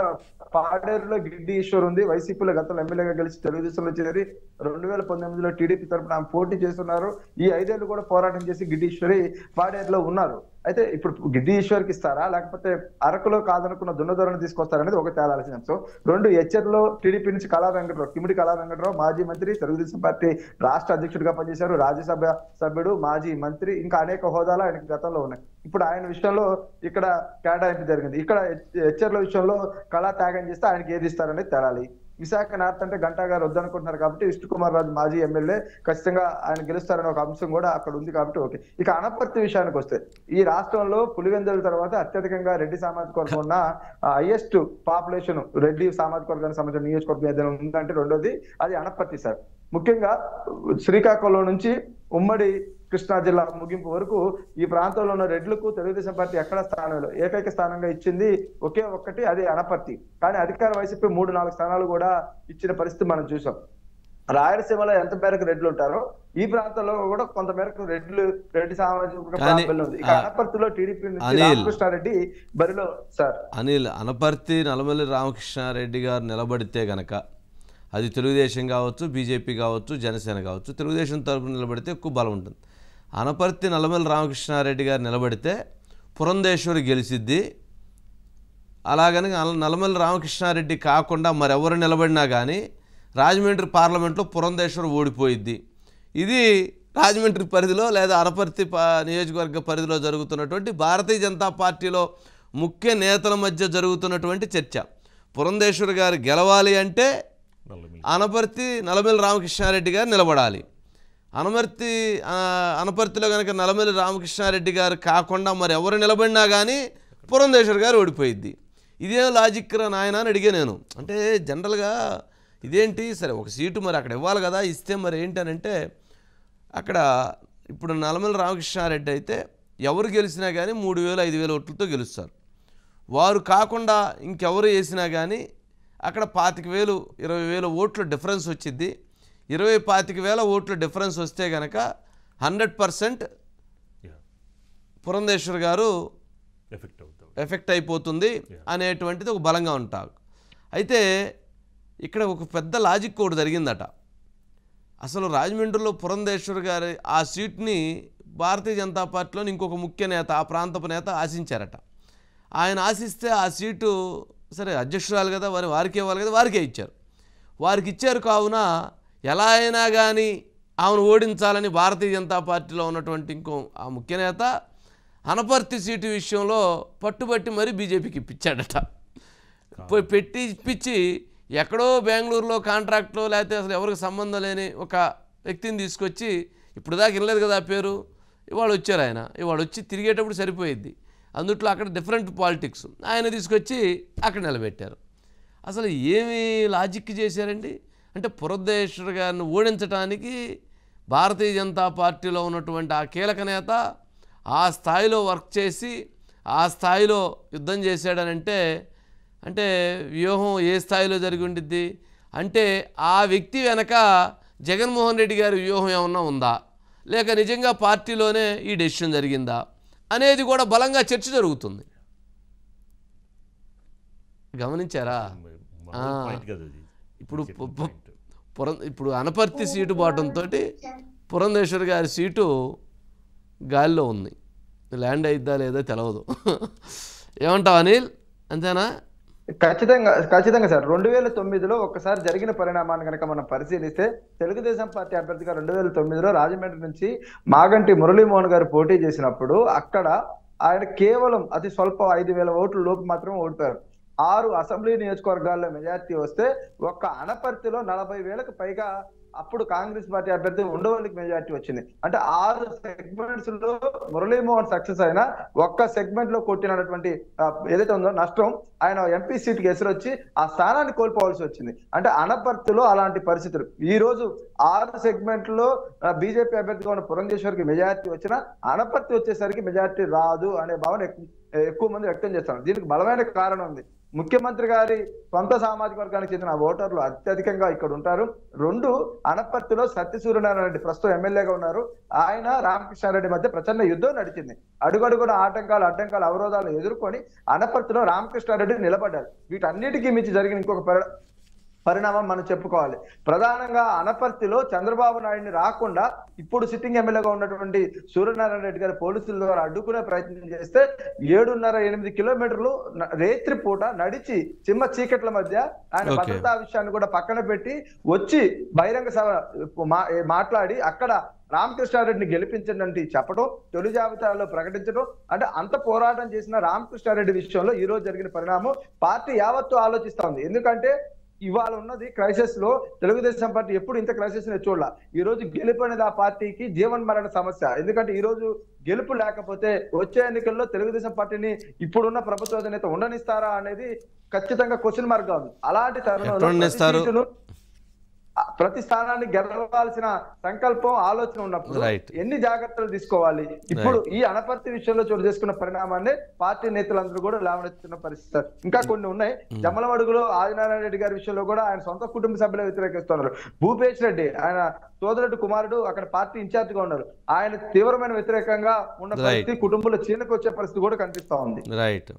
పాడేరులో గిడ్డి ఈశ్వర్ ఉంది, వైసీపీలో గతంలో ఎమ్మెల్యేగా గెలిచి తెలుగుదేశంలో చేరి 2019లో టీడీపీ తరఫున ఆమె పోటీ చేస్తున్నారు. ఈ 5 ఏళ్ళు కూడా పోరాటం చేసి గిడ్డి ఈశ్వరి పాడేరులో ఉన్నారు. అయితే ఇప్పుడు గిడ్డి ఈశ్వర్కి ఇస్తారా, లేకపోతే అరకులో కాదనుకున్న దున్నదొరను తీసుకొస్తారనేది ఒక తేలాల్సిన అంశం. 2 హెచ్చర్లో టీడీపీ నుంచి కళా వెంకటరావు, కిమిడి కళా వెంకటరావు మాజీ మంత్రి, తెలుగుదేశం పార్టీ రాష్ట్ర అధ్యక్షుడిగా పనిచేశారు, రాజ్యసభ సభ్యుడు, మాజీ మంత్రి, ఇంకా అనేక హోదాలు ఆయనకి గతంలో ఉన్నాయి. ఇప్పుడు ఆయన విషయంలో ఇక్కడ కేటాయింపు జరిగింది. ఇక్కడ హెచ్చర్ల విషయంలో కళా త్యాగం చేస్తే ఆయనకి ఏది ఇస్తారనేది తేలాలి. విశాఖ నార్త్ అంటే గంటా గారు వద్దనుకుంటున్నారు కాబట్టి విష్ణుకుమార్ రాజు మాజీ ఎమ్మెల్యే ఖచ్చితంగా ఆయన గెలుస్తారనే ఒక అంశం కూడా అక్కడ ఉంది కాబట్టి ఓకే. ఇక అనపర్తి విషయానికి వస్తే ఈ రాష్ట్రంలో పులివెందుల తర్వాత అత్యధికంగా రెడ్డి సామాజిక వర్గం ఉన్న హైయెస్ట్ పాపులేషన్ రెడ్డి సామాజిక వర్గానికి సంబంధించిన నియోజకవర్గం ఏదైనా ఉందంటే రెండోది అది అనపర్తి సార్. ముఖ్యంగా శ్రీకాకుళం నుంచి ఉమ్మడి కృష్ణా జిల్లా ముగింపు వరకు ఈ ప్రాంతంలో ఉన్న రెడ్లకు తెలుగుదేశం పార్టీ ఎక్కడ స్థానంలో ఏకైక స్థానంగా ఇచ్చింది ఒకే ఒక్కటి, అది అనపర్తి. కానీ అధికార వైసీపీ 3-4 స్థానాలు కూడా ఇచ్చిన పరిస్థితి మనం చూసాం. రాయలసీమలో ఎంత మేరకు రెడ్లు ఉంటారో ఈ ప్రాంతంలో కూడా కొంత మేరకు రెడ్డి సామాజిక ప్రాంతంలో ఉంది. ఇక అనపర్తిలో టీడీపీ నుంచి రామకృష్ణారెడ్డి బరిలో సార్. అనిల్, అనపర్తి నల్లమల్లి రామకృష్ణారెడ్డి గారు నిలబడితే గనక అది తెలుగుదేశం కావచ్చు, బీజేపీ కావచ్చు, జనసేన కావచ్చు, తెలుగుదేశం తరపున నిలబడితే ఎక్కువ బలం ఉంటుంది. అనపర్తి నల్లమల్లి రామకృష్ణారెడ్డి గారు నిలబడితే పురంధేశ్వరి గెలిచిద్ది. అలాగని నల్లమల్లి రామకృష్ణారెడ్డి కాకుండా మరెవరు నిలబడినా కానీ రాజమండ్రి పార్లమెంట్లో పురంధేశ్వరి ఓడిపోయిద్ది. ఇది రాజమండ్రి పరిధిలో లేదా అనపర్తి నియోజకవర్గ పరిధిలో జరుగుతున్నటువంటి భారతీయ జనతా పార్టీలో ముఖ్య నేతల మధ్య జరుగుతున్నటువంటి చర్చ. పురంధేశ్వరి గారు గెలవాలి అంటే అనపర్తి నల్లమల్లి రామకృష్ణారెడ్డి గారు నిలబడాలి. అనపర్తిలో కనుక నల్లమల్లి రామకృష్ణారెడ్డి గారు కాకుండా మరి ఎవరు నిలబడినా కానీ పురంధేశ్వరి గారు ఓడిపోయిద్ది. ఇదేం లాజిక్ రా నాయన అని అడిగా నేను. అంటే జనరల్గా ఇదేంటి, సరే ఒక సీటు మరి అక్కడ ఇవ్వాలి కదా, ఇస్తే మరి ఏంటనంటే అక్కడ ఇప్పుడు నల్లమల్లి రామకృష్ణారెడ్డి అయితే ఎవరు గెలిచినా కానీ 3,000-5,000 ఓట్లతో గెలుస్తారు. వారు కాకుండా ఇంకెవరు వేసినా కానీ అక్కడ 25,000-20,000 ఓట్ల డిఫరెన్స్ వచ్చింది. 20,000-25,000 ఓట్ల డిఫరెన్స్ వస్తే కనుక 100% పురంధేశ్వర్ గారు ఎఫెక్ట్ అయిపోతుంది అనేటువంటిది ఒక బలంగా ఉంటారు. అయితే ఇక్కడ ఒక పెద్ద లాజిక్ ఒకటి జరిగిందట. అసలు రాజమండ్రిలో పురంధేశ్వర్ గారి ఆ సీట్ని భారతీయ జనతా పార్టీలోని ఇంకొక ముఖ్య నేత, ఆ ప్రాంతపు నేత ఆశించారట. ఆయన ఆశిస్తే ఆ సీటు సరే అధ్యక్షురాలు కదా, వారికి ఇవ్వాలి కదా, వారికే ఇచ్చారు. వారికి ఇచ్చారు కావున ఎలా అయినా కానీ ఆమెను ఓడించాలని భారతీయ జనతా పార్టీలో ఉన్నటువంటి ఇంకో ఆ ముఖ్య నేత అనపర్తి సీటు విషయంలో పట్టుబట్టి మరీ బీజేపీకి ఇప్పించాడట. పెట్టి ఇప్పించి ఎక్కడో బెంగళూరులో కాంట్రాక్ట్లో లేకపోతే అసలు ఎవరికి సంబంధం లేని ఒక వ్యక్తిని తీసుకొచ్చి, ఇప్పుడు దాకా వినలేదు కదా ఆ పేరు, ఇవాళ వచ్చారు ఆయన. ఇవాళ వచ్చి తిరిగేటప్పుడు సరిపోయిద్ది. అందుట్లో అక్కడ డిఫరెంట్ పాలిటిక్స్, ఆయన తీసుకొచ్చి అక్కడ నిలబెట్టారు. అసలు ఏమి లాజిక్ చేశారండి అంటే పురంధేశ్వర్ గారిని ఓడించడానికి భారతీయ జనతా పార్టీలో ఉన్నటువంటి ఆ కీలక నేత ఆ స్థాయిలో వర్క్ చేసి ఆ స్థాయిలో యుద్ధం చేశాడనంటే అంటే వ్యూహం ఏ స్థాయిలో జరిగి ఉండిద్ది అంటే ఆ వ్యక్తి వెనక జగన్మోహన్ రెడ్డి గారి వ్యూహం ఏమన్నా ఉందా, లేక నిజంగా పార్టీలోనే ఈ డెసిషన్ జరిగిందా అనేది కూడా బలంగా చర్చ జరుగుతుంది. గమనించారా? ఇప్పుడు అనపర్తి సీటు బాటంతో పురంధేశ్వర్ గారి సీటు గాలిలో ఉంది. ల్యాండ్ అయిద్దా లేదా తెలియదు. ఏమంటావు అనిల్, అంతేనా? ఖచ్చితంగా సార్. 2009లో ఒక్కసారి జరిగిన పరిణామాన్ని కనుక మనం పరిశీలిస్తే తెలుగుదేశం పార్టీ అభ్యర్థిగా 2009లో రాజమండ్రి నుంచి మాగంటి మురళీమోహన్ గారు పోటీ చేసినప్పుడు అక్కడ ఆయన కేవలం అతి స్వల్ప 5,000 ఓట్ల లోపు మాత్రమే ఓడిపోయారు. 6 అసెంబ్లీ నియోజకవర్గాల్లో మెజార్టీ వస్తే ఒక్క అనపర్తిలో 40,000కు పైగా అప్పుడు కాంగ్రెస్ పార్టీ అభ్యర్థి ఉండవల్లికి మెజార్టీ వచ్చింది. అంటే 6 సెగ్మెంట్స్ లో మురళీమోహన్ సక్సెస్ అయినా ఒక్క సెగ్మెంట్ లో కొట్టినటువంటి ఏదైతే ఉందో నష్టం ఆయన ఎంపీ సీట్కి ఎసురొచ్చి ఆ స్థానాన్ని కోల్పోవాల్సి వచ్చింది. అంటే అనపర్తిలో అలాంటి పరిస్థితులు. ఈ రోజు 6 సెగ్మెంట్ లో బీజేపీ అభ్యర్థిగా ఉన్న పురంధేశ్వరికి మెజార్టీ వచ్చినా అనపర్తి వచ్చేసరికి మెజార్టీ రాదు అనే భావన ఎక్కువ మంది వ్యక్తం చేస్తారు. దీనికి బలమైన కారణం ఉంది. ముఖ్యమంత్రి గారి సొంత సామాజిక వర్గానికి చెందిన ఓటర్లు అత్యధికంగా ఇక్కడ ఉంటారు. 2, అనపర్తిలో సత్యసూర్యనారాయణ రెడ్డి ప్రస్తుతం ఎమ్మెల్యేగా ఉన్నారు. ఆయన రామకృష్ణారెడ్డి మధ్య ప్రచండ యుద్ధం నడిచింది. అడుగడుగున అడ్డంకాలు అవరోధాలు ఎదుర్కొని అనపర్తిలో రామకృష్ణారెడ్డి నిలబడ్డారు. వీటన్నిటికీ మించి జరిగిన ఇంకొక పరిణామం మనం చెప్పుకోవాలి. ప్రధానంగా అనపర్తిలో చంద్రబాబు నాయుడిని రాకుండా ఇప్పుడు సిట్టింగ్ ఎమ్మెల్యేగా ఉన్నటువంటి సూర్యనారాయణ రెడ్డి గారి పోలీసుల ద్వారా అడ్డుకునే ప్రయత్నం చేస్తే 7.5-8 కిలోమీటర్లు రేత్రి పూట నడిచి చిమ్మ చీకట్ల మధ్య ఆయన భద్రతా విషయాన్ని కూడా పక్కన పెట్టి వచ్చి బహిరంగ సభ మాట్లాడి అక్కడ రామకృష్ణారెడ్డిని గెలిపించండి చెప్పడం, తొలి జాబితాలో ప్రకటించడం, అంటే అంత పోరాటం చేసిన రామకృష్ణారెడ్డి విషయంలో ఈ రోజు జరిగిన పరిణామం పార్టీ యావత్తు ఆలోచిస్తా ఉంది. ఎందుకంటే ఇవాళ ఉన్నది క్రైసిస్ లో తెలుగుదేశం పార్టీ ఎప్పుడు ఇంత క్రైసిస్ ని చూడాల. ఈ రోజు గెలుపు అనేది ఆ పార్టీకి జీవన్ మరణ సమస్య. ఎందుకంటే ఈ రోజు గెలుపు లేకపోతే వచ్చే ఎన్నికల్లో తెలుగుదేశం పార్టీని ఇప్పుడున్న ప్రభుత్వ అధినేత ఉండనిస్తారా అనేది ఖచ్చితంగా క్వశ్చన్ మార్క్ గా ఉంది. అలాంటి తరుణంలో ప్రతి స్థానాన్ని గెలవాల్సిన సంకల్పం ఆలోచన ఉన్నప్పుడు ఎన్ని జాగ్రత్తలు తీసుకోవాలి. ఇప్పుడు ఈ అనపర్తి విషయంలో చోటు చేసుకున్న పరిణామాన్ని పార్టీ నేతలందరూ కూడా లేవనెత్తున్న పరిస్థితి. ఇంకా కొన్ని ఉన్నాయి. జమ్మలమడుగులో ఆదినారాయణ రెడ్డి గారి విషయంలో కూడా ఆయన సొంత కుటుంబ సభ్యులు వ్యతిరేకిస్తున్నారు. భూపేష్ రెడ్డి ఆయన సోదరుడు కుమారుడు అక్కడ పార్టీ ఇన్ఛార్జ్ గా ఉన్నారు. ఆయన తీవ్రమైన వ్యతిరేకంగా ఉన్న పరిస్థితి, కుటుంబంలో చీనకు వచ్చే పరిస్థితి కూడా కనిపిస్తా ఉంది. రైట్,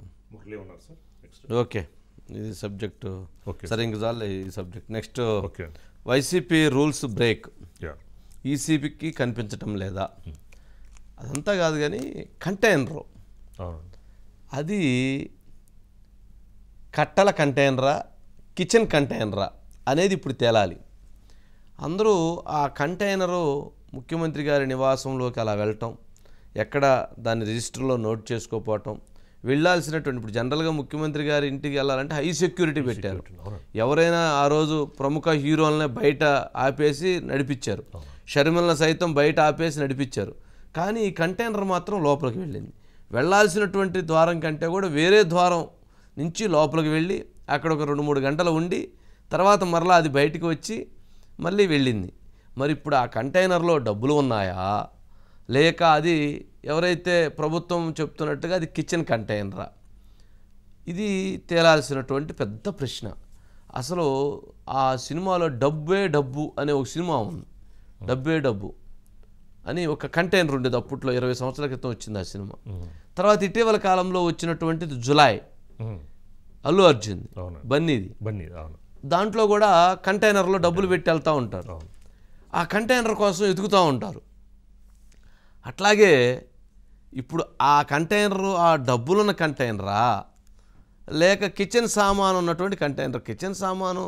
ఓకే, ఇది సబ్జెక్టు సరే, ఇంక చాలు ఈ subject. Next, YCP rules break ఈసీపీకి కనిపించటం లేదా? అదంతా కాదు కానీ కంటైనరు అది కట్టల కంటైనరా కిచెన్ కంటైనరా అనేది ఇప్పుడు తేలాలి. అందరూ ఆ కంటైనరు ముఖ్యమంత్రి గారి నివాసంలోకి అలా వెళ్ళటం, ఎక్కడ దాన్ని రిజిస్టర్లో నోట్ చేసుకోపోవటం, వెళ్ళాల్సినటువంటి ఇప్పుడు జనరల్గా ముఖ్యమంత్రి గారి ఇంటికి వెళ్ళాలంటే హై సెక్యూరిటీ పెట్టారు. ఎవరైనా ఆ రోజు ప్రముఖ హీరోలనే బయట ఆపేసి నడిపించారు, షర్మిలను సైతం బయట ఆపేసి నడిపించారు. కానీ ఈ కంటైనర్ మాత్రం లోపలికి వెళ్ళింది. వెళ్ళాల్సినటువంటి ద్వారం కంటే కూడా వేరే ద్వారం నుంచి లోపలికి వెళ్ళి అక్కడ ఒక 2-3 గంటలు ఉండి తర్వాత మరలా అది బయటికి వచ్చి మళ్ళీ వెళ్ళింది. మరి ఇప్పుడు ఆ కంటైనర్లో డబ్బులు ఉన్నాయా, లేక అది ఎవరైతే ప్రభుత్వం చెప్తున్నట్టుగా అది కిచెన్ కంటైనరా? ఇది తేలాల్సినటువంటి పెద్ద ప్రశ్న. అసలు ఆ సినిమాలో డబ్బే డబ్బు అనే ఒక సినిమా ఉంది. డబ్బే డబ్బు అని ఒక కంటైనర్ ఉండేది. అప్పట్లో 20 సంవత్సరాల క్రితం వచ్చింది ఆ సినిమా. తర్వాత ఇటీవల కాలంలో వచ్చినటువంటిది జులాయ్, అల్లు అర్జున్, బన్నీది. దాంట్లో కూడా కంటైనర్లో డబ్బులు పెట్టి వెళ్తూ ఉంటారు. ఆ కంటైనర్ కోసం ఎదుగుతూ ఉంటారు. అట్లాగే ఇప్పుడు ఆ కంటైనరు ఆ డబ్బులున్న కంటైనరా, లేక కిచెన్ సామాను ఉన్నటువంటి కంటైనర్? కిచెన్ సామాను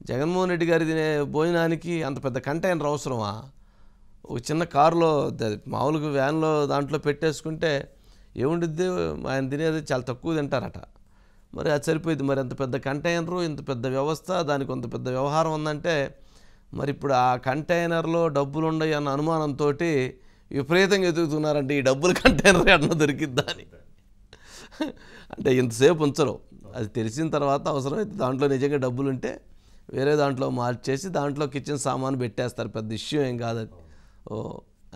జగన్మోహన్ రెడ్డి గారి తినే భోజనానికి అంత పెద్ద కంటైనర్ అవసరమా? ఒక చిన్న కారులో మామూలుగా వ్యాన్లో దాంట్లో పెట్టేసుకుంటే ఏముండిద్ది, ఆయన తినేది చాలా తక్కువ తింటారట. మరి అది సరిపోయింది. మరి అంత పెద్ద కంటైనరు, ఇంత పెద్ద వ్యవస్థ, దానికి కొంత పెద్ద వ్యవహారం ఉందంటే మరి ఇప్పుడు ఆ కంటైనర్లో డబ్బులు ఉన్నాయి అన్న అనుమానంతో విపరీతంగా ఎదుగుతున్నారంటే ఈ డబ్బుల కంటైనర్ ఎట్లా దొరికిద్దా అని. అంటే ఇంతసేపు ఉంచరు. అది తెలిసిన తర్వాత అవసరమైతే దాంట్లో నిజంగా డబ్బులు ఉంటే వేరే దాంట్లో మార్చేసి దాంట్లో కిచెన్ సామాను పెట్టేస్తారు. పెద్ద ఇష్యూ ఏం కాదు అది.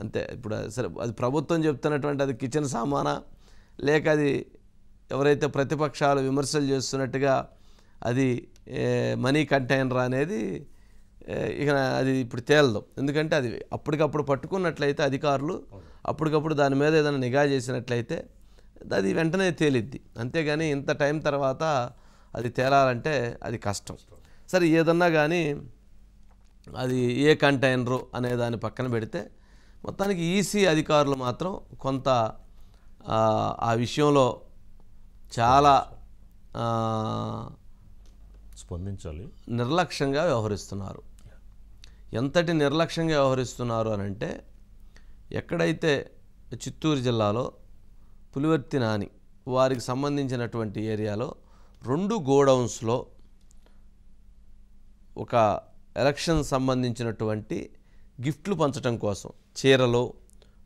అంతే. ఇప్పుడు సరే, అది ప్రభుత్వం చెప్తున్నటువంటి అది కిచెన్ సామానా, లేక అది ఎవరైతే ప్రతిపక్షాలు విమర్శలు చేస్తున్నట్టుగా అది మనీ కంటైనర్ అనేది ఇక అది ఇప్పుడు తేలదు. ఎందుకంటే అది అప్పటికప్పుడు పట్టుకున్నట్లయితే అధికారులు అప్పటికప్పుడు దాని మీద ఏదైనా నిఘా చేసినట్లయితే అది వెంటనే తేలిద్ది. అంతేగాని ఇంత టైం తర్వాత అది తేలాలంటే అది కష్టం. సరే, ఏదన్నా కానీ అది ఏ కంటైనరు అనే దాన్ని పక్కన పెడితే మొత్తానికి ఈసీ అధికారులు మాత్రం కొంత ఆ విషయంలో చాలా స్పందించాలి, నిర్లక్ష్యంగా వ్యవహరిస్తున్నారు. ఎంతటి నిర్లక్ష్యంగా వ్యవహరిస్తున్నారు అని అంటే, ఎక్కడైతే చిత్తూరు జిల్లాలో పులివర్తి నాని వారికి సంబంధించినటువంటి ఏరియాలో 2 గోడౌన్స్లో ఒక ఎలక్షన్ సంబంధించినటువంటి గిఫ్ట్లు పంచడం కోసం చీరలు,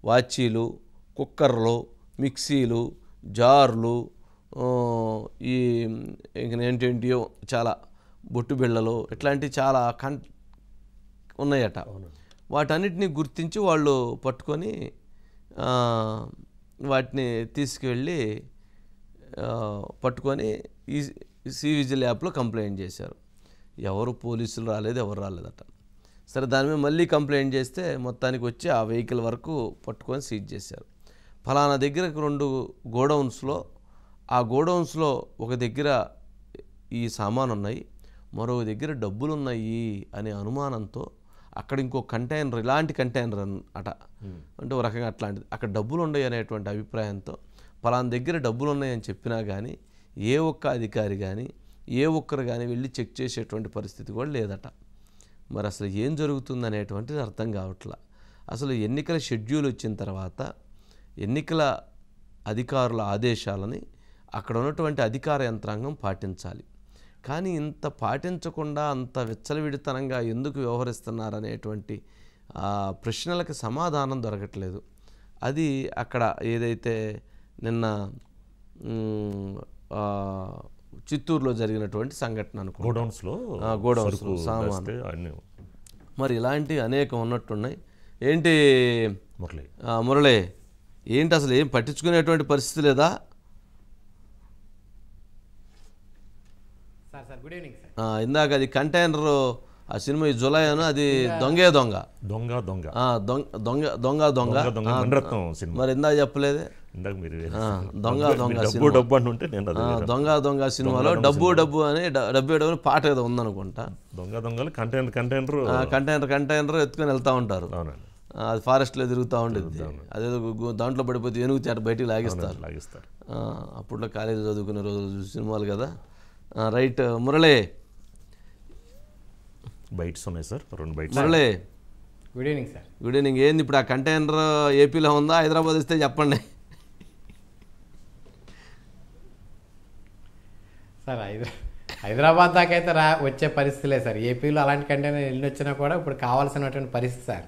వాచీలు, కుక్కర్లు, మిక్సీలు, జార్లు, ఈ ఏంటేంటియో చాలా బొట్టు బిళ్ళలు, ఇట్లాంటివి చాలా ఉన్నాయట. వాటన్నిటిని గుర్తించి వాళ్ళు పట్టుకొని వాటిని తీసుకువెళ్ళి పట్టుకొని సి విజిల్ యాప్లో కంప్లైంట్ చేశారు. ఎవరు పోలీసులు రాలేదు, ఎవరు రాలేదట. సరే దాని మీద మళ్ళీ కంప్లైంట్ చేస్తే మొత్తానికి వచ్చి ఆ వెహికల్ వరకు పట్టుకొని సీజ్ చేశారు. ఫలానా దగ్గర 2 గోడౌన్స్లో, ఆ గోడౌన్స్లో ఒక దగ్గర ఈ సామాను ఉన్నాయి, మరో దగ్గర డబ్బులు ఉన్నాయి అనే అనుమానంతో అక్కడ ఇంకో కంటైనర్, ఇలాంటి కంటైనర్ అట, అంటే ఒక రకంగా అట్లాంటిది, అక్కడ డబ్బులు ఉన్నాయి అనేటువంటి అభిప్రాయంతో ఫలానా దగ్గర డబ్బులు ఉన్నాయని చెప్పినా కానీ ఏ ఒక్క అధికారి కానీ ఏ ఒక్కరు కానీ వెళ్ళి చెక్ చేసేటువంటి పరిస్థితి కూడా లేదట. మరి అసలు ఏం జరుగుతుంది అనేటువంటిది అర్థం కావట్లా. అసలు ఎన్నికల షెడ్యూల్ వచ్చిన తర్వాత ఎన్నికల అధికారుల ఆదేశాలని అక్కడ ఉన్నటువంటి అధికార యంత్రాంగం పాటించాలి. కానీ ఇంత పాటించకుండా అంత విచ్చలవిడితనంగా ఎందుకు వ్యవహరిస్తున్నారనేటువంటి ప్రశ్నలకు సమాధానం దొరకట్లేదు. అది అక్కడ ఏదైతే నిన్న చిత్తూరులో జరిగినటువంటి సంఘటన అనుకో, గోడౌన్స్లో సామాను. మరి ఇలాంటి అనేకం ఉన్నట్టున్నాయి. ఏంటి మురళి, ఏంటి అసలు ఏం పట్టించుకునేటువంటి పరిస్థితి లేదా? Good evening sir. ఇందాక అది కంటైనర్, ఆ సినిమా జులై అని, అది దొంగ మరి ఇందాక చెప్పలేదే. దొంగ సినిమాలో డబ్బు అని డబ్బు పాట ఏదో ఉందనుకుంటా. కంటైనర్ ఎత్తుకొని వెళ్తా ఉంటారు, అది ఫారెస్ట్లో తిరుగుతూ ఉండేది. అదేదో దాంట్లో పడిపోతే ఏనుగు బయటికి లాగిస్తారు. అప్పట్లో కాలేజీ చదువుకునే రోజులు సినిమాలు కదా. రైట్ మురళి, బైట్స్ ఉన్నాయి sir, 2 bytes. Murali good evening sir. Good evening. ఏంది ఇప్పుడు ఆ కంటైనర్ ఏపీలో ఉందా, హైదరాబాద్ వస్తే చెప్పండి సార్. హైదరాబాద్ దాకా అయితే వచ్చే పరిస్థితి లేదు సార్. ఏపీలో అలాంటి కంటైనర్ వెళ్ళి వచ్చినా కూడా ఇప్పుడు కావాల్సినటువంటి పరిస్థితి సార్,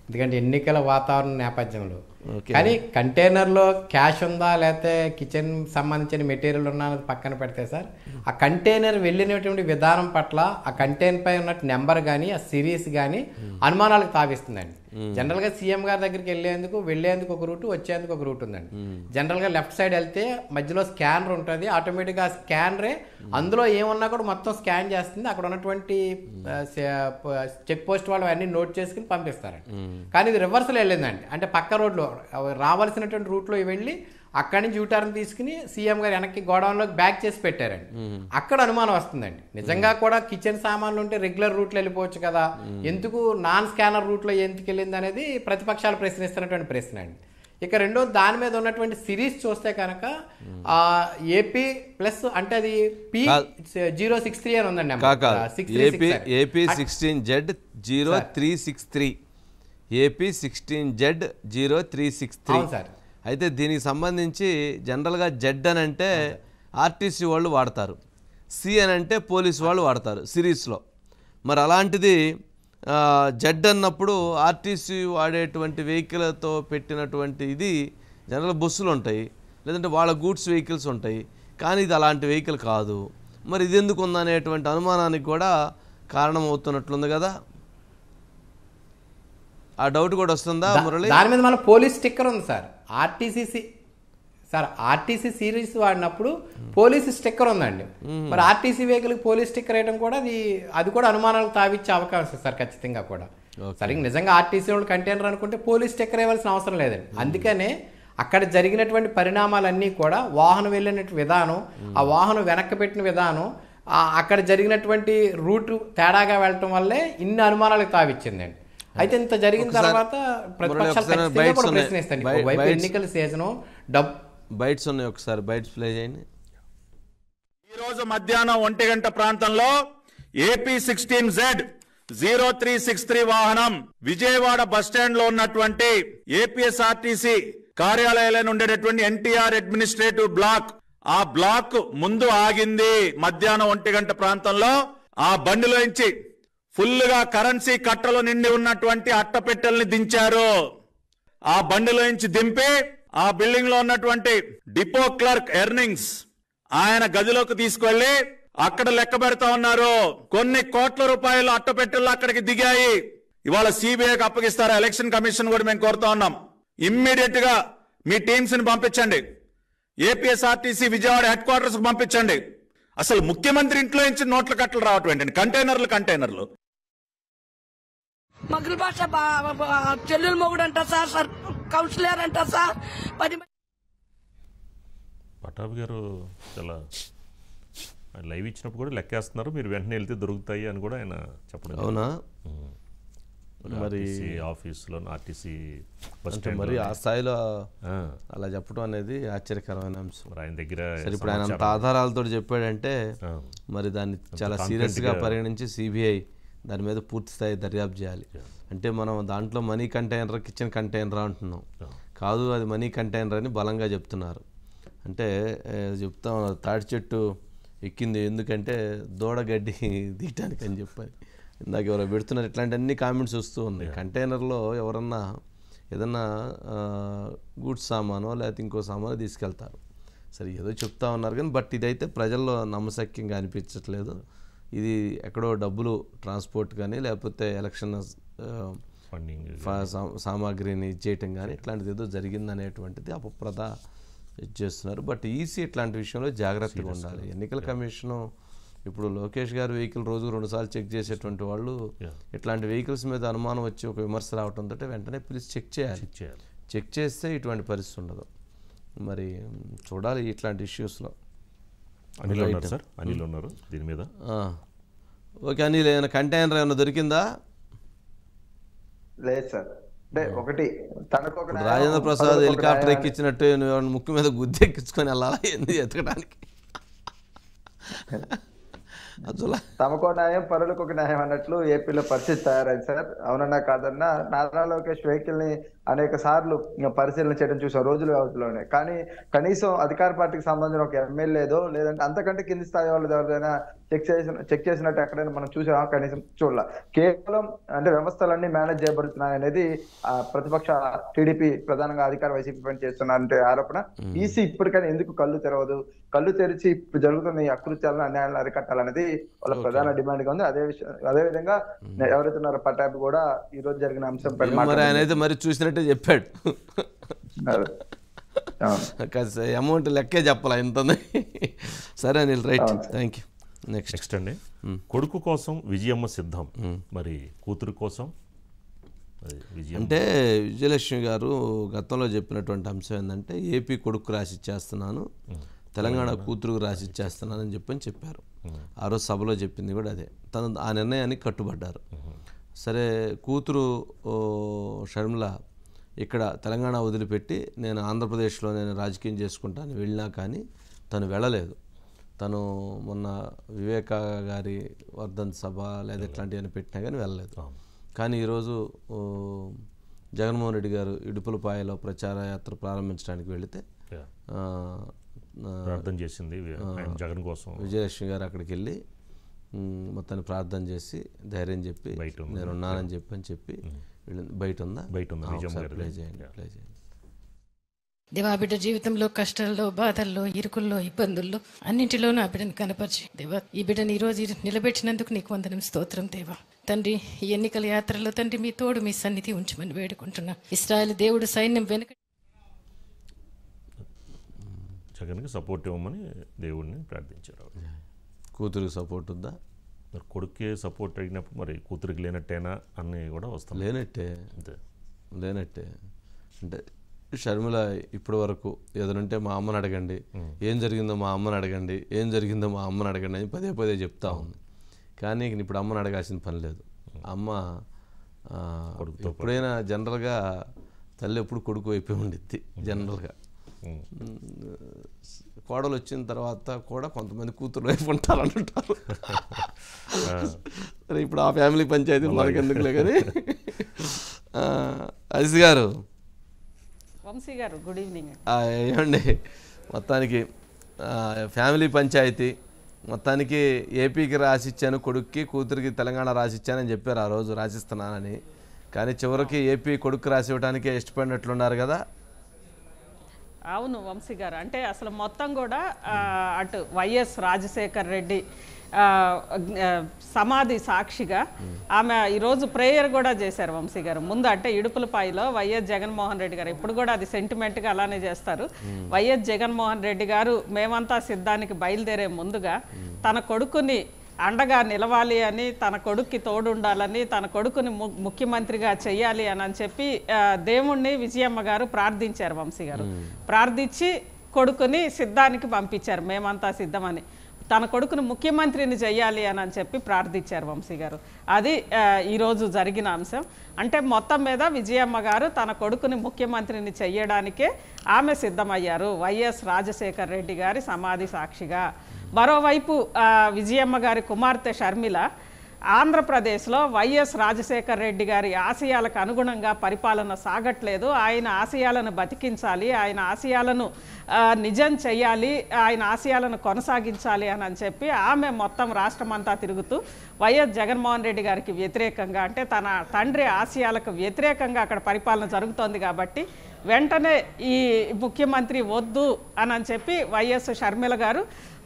ఎందుకంటే ఎన్నికల వాతావరణం నేపథ్యంలో. కానీ కంటైనర్లో క్యాష్ ఉందా లేకపోతే కిచెన్ సంబంధించిన మెటీరియల్ ఉన్నా అనేది పక్కన పెడితే సార్, ఆ కంటైనర్ వెళ్ళినటువంటి విధానం పట్ల ఆ కంటైనర్ పై ఉన్న నెంబర్ కానీ ఆ సిరీస్ కానీ అనుమానాలకు తావిస్తుందండి. జనరల్గా సీఎం గారి దగ్గరికి వెళ్ళేందుకు ఒక రూట్, వచ్చేందుకు ఒక రూట్ ఉందండి. జనరల్గా లెఫ్ట్ సైడ్ వెళ్తే మధ్యలో స్కానర్ ఉంటుంది, ఆటోమేటిక్గా ఆ స్కానరే అందులో ఏమున్నా కూడా మొత్తం స్కాన్ చేస్తుంది. అక్కడ ఉన్నటువంటి చెక్ పోస్ట్ వాళ్ళు అన్ని నోట్ చేసుకుని పంపిస్తారండి. కానీ ఇది రివర్స్లో వెళ్ళిందండి, అంటే పక్క రోడ్లో రావాల్సినటువంటి రూట్లో వెళ్ళి అక్కడి నుంచి యూటర్న్ తీసుకుని సీఎం గారు వెనక్కి గోడౌన్లోకి బ్యాక్ చేసి పెట్టారండి. అక్కడ అనుమానం వస్తుందండి. నిజంగా కూడా కిచెన్ సామాన్లు ఉంటే రెగ్యులర్ రూట్లో వెళ్ళిపోవచ్చు కదా, ఎందుకు నాన్ స్కానర్ రూట్లో ఎందుకు వెళ్ళింది అనేది ప్రతిపక్షాలు ప్రశ్నిస్తున్నటువంటి ప్రశ్న అండి. ఇక రెండో దాని మీద ఉన్నటువంటి సిరీస్ చూస్తే కనుక ఏపీ ప్లస్ అంటే అది P063 అని ఉందండి. AP 16Z0363 AP 16Z0363 sir. అయితే దీనికి సంబంధించి జనరల్గా జెడ్ అని అంటే ఆర్టీసీ వాళ్ళు వాడతారు, సి అని అంటే పోలీసు వాళ్ళు వాడతారు సిరీస్లో. మరి అలాంటిది జెడ్ అన్నప్పుడు ఆర్టీసీ వాడేటువంటి వెహికల్తో పెట్టినటువంటి ఇది జనరల్ బస్సులు ఉంటాయి, లేదంటే వాళ్ళ గూడ్స్ వెహికల్స్ ఉంటాయి, కానీ ఇది అలాంటి వెహికల్ కాదు. మరి ఇది ఎందుకు ఉందనేటువంటి అనుమానానికి కూడా కారణమవుతున్నట్లుంది కదా. ఆ డౌట్ కూడా వస్తుందా మురళి? దాని మీద మన పోలీస్ స్టిక్కర్ ఉంది సార్. ఆర్టీసీ సిరీస్ వాడినప్పుడు పోలీస్ స్టిక్కర్ ఉందండి. మరి ఆర్టీసీ వెహికల్ పోలీస్ స్టిక్కర్ వేయడం కూడా అది కూడా అనుమానాలకు తావిచ్చే అవకాశం సార్ ఖచ్చితంగా కూడా. సరే నిజంగా ఆర్టీసీ వాళ్ళు కంటైనర్ అనుకుంటే పోలీస్ స్టిక్కర్ వేయాల్సిన అవసరం లేదండి. అందుకనే అక్కడ జరిగినటువంటి పరిణామాలన్నీ కూడా వాహనం వెళ్ళిన విధానం, ఆ వాహనం వెనక్కి పెట్టిన విధానం, అక్కడ జరిగినటువంటి రూట్ తేడాగా వెళ్ళటం వల్లే ఇన్ని అనుమానాలకు తావిచ్చిందండి. అయితే ఇంత జరిగిన తర్వాత ప్రతిపక్షాలు ఎన్నికల సీజను బైట్స్ ఉన్నాయి, ఒకసారి బైట్స్ ప్లే చేయండి. ఈరోజు మధ్యాహ్నం 1 గంట ప్రాంతంలో ఏపీ 16Z0363 వాహనం విజయవాడ బస్టాండ్ లో ఉన్నటువంటి ఏపీఎస్ఆర్టీసీ కార్యాలయాలను ఉండేటటువంటి ఎన్టీఆర్ అడ్మినిస్ట్రేటివ్ బ్లాక్, ఆ బ్లాక్ ముందు ఆగింది. మధ్యాహ్నం 1 గంట ప్రాంతంలో ఆ బండిలోంచి ఫుల్ గా కరెన్సీ కట్టలు నిండి ఉన్నటువంటి అట్టపెట్టెల్ని దించారు. ఆ బండిలోంచి దింపి ఆ బిల్డింగ్ లో ఉన్నటువంటి డిపో క్లర్క్ ఎర్నింగ్స్ ఆయన గదిలోకి తీసుకెళ్లి అక్కడ లెక్క పెడతా ఉన్నారు. కొన్ని కోట్ల రూపాయలు అట్టపెట్టెలు అక్కడికి దిగాయి. ఇవాళ సిబిఐకి అప్పగిస్తారా? ఎలక్షన్ కమిషన్ కూడా మేము కోరుతా ఉన్నాం, ఇమ్మీడియట్ గా మీ టీమ్స్ ని పంపించండి, ఏపీఎస్ఆర్టీసీ విజయవాడ హెడ్ క్వార్టర్స్ కు పంపించండి. అసలు ముఖ్యమంత్రి ఇంట్లో నుంచి నోట్ల కట్టలు రావటం ఏంటండి? కంటైనర్లు మగల భాష చెల్లెలు మొగుడు అంట సార్ కౌన్సిలర్ అంట సార్. పట్టాభి గారు చాలా లైవ్ ఇచ్చినప్పుడు కూడా లెక్కేస్తున్నారు, మీరు వెంటనే వెళ్తే దొరుకుతాయి అని కూడా ఆయన చెప్పడం. అవునా? మరి ఆఫీస్లో ఆర్టీసీ బస్ అంటే మరి ఆ స్థాయిలో అలా చెప్పడం అనేది ఆశ్చర్యకరమైన అంశం. ఆయన దగ్గర ఇప్పుడు ఆయన అంత ఆధారాలతో చెప్పాడంటే మరి దాన్ని చాలా సీరియస్గా పరిగణించి సిబిఐ దాని మీద పూర్తి స్థాయి దర్యాప్తు చేయాలి. అంటే మనం దాంట్లో మనీ కంటైనర్, కిచెన్ కంటైనర్ అంటున్నాం, కాదు అది మనీ కంటైనర్ అని బలంగా చెప్తున్నారు. అంటే చెప్తాం తాటి చెట్టు ఎక్కింది ఎందుకంటే దూడగడ్డి తీయటానికి అని చెప్పని ఇందాక ఎవరో పెడుతున్నారు. ఇట్లాంటి అన్ని కామెంట్స్ వస్తూ ఉన్నాయి. కంటైనర్లో ఎవరన్నా ఏదన్నా గూడ్స్ సామానో లేకపోతే ఇంకో సామానో తీసుకెళ్తారు. సరే ఏదో చెప్తా ఉన్నారు కానీ బట్ ఇదైతే ప్రజల్లో నమ్మశక్యంగా అనిపించట్లేదు. ఇది ఎక్కడో డబ్బులు ట్రాన్స్పోర్ట్ కానీ లేకపోతే ఎలక్షన్ సామాగ్రిని ఇచ్చేయటం కానీ ఇట్లాంటిది ఏదో జరిగిందనేటువంటిది అపప్రద చేస్తున్నారు. బట్ ఈసీ ఇట్లాంటి విషయంలో జాగ్రత్తగా ఉండాలి. ఎన్నికల కమిషను ఇప్పుడు లోకేష్ గారు వెహికల్ రోజు 2 సార్లు చెక్ చేసేటువంటి వాళ్ళు ఇట్లాంటి వెహికల్స్ మీద అనుమానం వచ్చి ఒక విమర్శ రావడంతో వెంటనే పిలిచి చెక్ చేయాలి. చెక్ చేస్తే ఇటువంటి పరిస్థితి ఉండదు. మరి చూడాలి ఇట్లాంటి ఇష్యూస్లో. అనిల్ ఉన్నారు సార్, అనిల్ ఉన్నారు దీని మీద. ఓకే అనిల్, ఏమైనా కంటైనర్ ఏమైనా దొరికిందా? లేదు సార్. అంటే ఒకటి తనకు రాజేంద్ర ప్రసాద్ హెలికాప్టర్ ఎక్కించినట్టు ముక్కు మీద గుద్ది ఎక్కించుకొని వెళ్ళాలా ఏంది ఎతకడానికి? తమకో న్యాయం పరులకు ఒక న్యాయం అన్నట్లు ఏపీలో పరిస్థితి తయారైంది సార్. అవునన్నా కాదన్నా నారా లోకేష్ వెహికల్ ని అనేక సార్లు పరిశీలన చేయడం చూసాం రోజుల వ్యవధిలోనే. కానీ కనీసం అధికార పార్టీకి సంబంధించిన ఒక ఎమ్మెల్యేదో లేదంటే అంతకంటే కింది స్థాయి వాళ్ళు ఎవరైనా చెక్ చేసినట్టు ఎక్కడైనా మనం చూసామా? కనీసం చూడాల. కేవలం అంటే వ్యవస్థలన్నీ మేనేజ్ చేయబడుతున్నాయి అనేది ప్రతిపక్ష టీడీపీ ప్రధానంగా అధికార వైసీపీ పని చేస్తున్నారంటే ఆరోపణ. ఈసీ ఇప్పటికైనా ఎందుకు కళ్ళు తెరవదు? కళ్ళు తెరిచి ఇప్పుడు జరుగుతున్న ఈ అకృత్యాలను అన్యాయాలను అరికట్టాలనేది వాళ్ళ ప్రధాన డిమాండ్ గా ఉంది. అదే విధంగా ఎవరైతే ఉన్నారో పట్టాభి కూడా ఈ రోజు జరిగిన అంశం పైన మరి చూసినట్టే చెప్పాడు. అమౌంట్ లెక్కే చెప్పాలా ఇంత. సరే Anil, right, thank you. Next అండి, కొడుకు కోసం విజయమ్మ సిద్ధం, మరి కూతురు కోసం అంటే విజయలక్ష్మి గారు గతంలో చెప్పినటువంటి అంశం ఏంటంటే ఏపీ కొడుకు రాసి ఇచ్చేస్తున్నాను, తెలంగాణ కూతురుకు రాసి ఇచ్చేస్తున్నానని చెప్పారు. ఆ రోజు సభలో చెప్పింది కూడా అదే. తను ఆ నిర్ణయానికి కట్టుబడ్డారు. సరే కూతురు షర్మిల ఇక్కడ తెలంగాణ వదిలిపెట్టి నేను ఆంధ్రప్రదేశ్లో నేను రాజకీయం చేసుకుంటాను వెళ్ళినా కానీ తను వెళ్ళలేదు. తను మొన్న వివేక గారి వర్ధంతి సభ లేదా ఇట్లాంటివన్నీ పెట్టినా కానీ వెళ్ళలేదు. కానీ ఈరోజు జగన్మోహన్ రెడ్డి గారు ఇడుపులపాయలో ప్రచార యాత్ర ప్రారంభించడానికి వెళితే ప్రార్థన చేసింది జగన్ కోసం. విజయలక్ష్మి గారు అక్కడికి వెళ్ళి మొత్తాన్ని ప్రార్థన చేసి ధైర్యం చెప్పి నేను ఉన్నానని చెప్పి బయట ఉందా? ప్లే చేయండి. దేవా బిడ్డ జీవితంలో కష్టాల్లో, బాధల్లో, ఇరుకుల్లో, ఇబ్బందుల్లో అన్నింటిలోనూ ఆ బిడ్డను కనపరిచి దేవా ఈ బిడ్డను ఈరోజు నిలబెట్టినందుకు నీకు వందనం, స్తోత్రం దేవా. తండ్రి ఈ ఎన్నికల యాత్రలో తండ్రి మీ తోడు మీ సన్నిధి ఉంచమని వేడుకుంటున్నా. ఇశ్రాయేలు దేవుడు సైన్యం వెనుక జగన్కి సపోర్ట్ ఇవ్వమని దేవుడిని ప్రార్థించారు. కూతురికి సపోర్ట్ ఉందా? మరి కొడుకే సపోర్ట్ అడిగినప్పుడు మరి కూతురికి లేనట్టేనా అని కూడా వస్తాం. లేనట్టే అంటే షర్మిల ఇప్పటి వరకు ఏదనంటే మా అమ్మని అడగండి, ఏం జరిగిందో మా అమ్మని అడగండి, ఏం జరిగిందో మా అమ్మని అడగండి అని పదే చెప్తా ఉంది. కానీ ఇప్పుడు అమ్మని అడగాల్సిన పని లేదు. అమ్మ ఎప్పుడైనా జనరల్గా తల్లి ఎప్పుడు కొడుకు అయిపోయి ఉండిద్ది. జనరల్గా కోడలు వచ్చిన తర్వాత కూడా కొంతమంది కూతురు వైపు ఉంటారు అంటుంటారు. ఇప్పుడు ఆ ఫ్యామిలీ పంచాయతీ మనకి ఎందుకులే. కానీ అజిత్ గారు, వంశీ గారు, గుడ్ ఈవినింగ్. ఏమండి, మొత్తానికి ఫ్యామిలీ పంచాయతీ మొత్తానికి ఏపీకి రాసిచ్చాను కొడుక్కి, కూతురికి తెలంగాణ రాసిచ్చానని చెప్పారు ఆ రోజు రాసిస్తున్నానని. కానీ చివరికి ఏపీ కొడుకు రాసి ఇవ్వడానికే ఇష్టపడినట్లున్నారు కదా? అవును వంశీ గారు, అంటే అసలు మొత్తం కూడా అటు వైఎస్ రాజశేఖర్ రెడ్డి సమాధి సాక్షిగా ఆమె ఈరోజు ప్రేయర్ కూడా చేశారు వంశీ గారు. ముందు అంటే ఇడుపులపాయలో వైఎస్ జగన్మోహన్ రెడ్డి గారు ఇప్పుడు కూడా అది సెంటిమెంట్గా అలానే చేస్తారు. వైఎస్ జగన్మోహన్ రెడ్డి గారు మేమంతా సిద్ధానికి బయలుదేరే ముందుగా తన కొడుకుని అండగా నిలవాలి అని, తన కొడుక్కి తోడుండాలని, తన కొడుకుని ముఖ్యమంత్రిగా చెయ్యాలి అని చెప్పి దేవుణ్ణి విజయమ్మ గారు ప్రార్థించారు వంశీ గారు. ప్రార్థించి కొడుకుని సిద్ధానికి పంపించారు, మేమంతా సిద్ధమని. తన కొడుకును ముఖ్యమంత్రిని చెయ్యాలి అని చెప్పి ప్రార్థించారు వంశీ గారు. అది ఈరోజు జరిగిన అంశం. అంటే మొత్తం మీద విజయమ్మ గారు తన కొడుకుని ముఖ్యమంత్రిని చెయ్యడానికే ఆమె సిద్ధమయ్యారు, వైఎస్ రాజశేఖర రెడ్డి గారి సమాధి సాక్షిగా. మరోవైపు విజయమ్మ గారి కుమార్తె షర్మిల ఆంధ్రప్రదేశ్లో వైఎస్ రాజశేఖర రెడ్డి గారి ఆశయాలకు అనుగుణంగా పరిపాలన సాగట్లేదు, ఆయన ఆశయాలను బతికించాలి, ఆయన ఆశయాలను నిజం చేయాలి, ఆయన ఆశయాలను కొనసాగించాలి అని చెప్పి ఆమె మొత్తం రాష్ట్రమంతా తిరుగుతూ వైఎస్ జగన్మోహన్ రెడ్డి గారికి వ్యతిరేకంగా, అంటే తన తండ్రి ఆశయాలకు వ్యతిరేకంగా అక్కడ పరిపాలన జరుగుతోంది కాబట్టి వెంటనే ఈ ముఖ్యమంత్రి వద్దు అని చెప్పి వైఎస్ షర్మిల గారు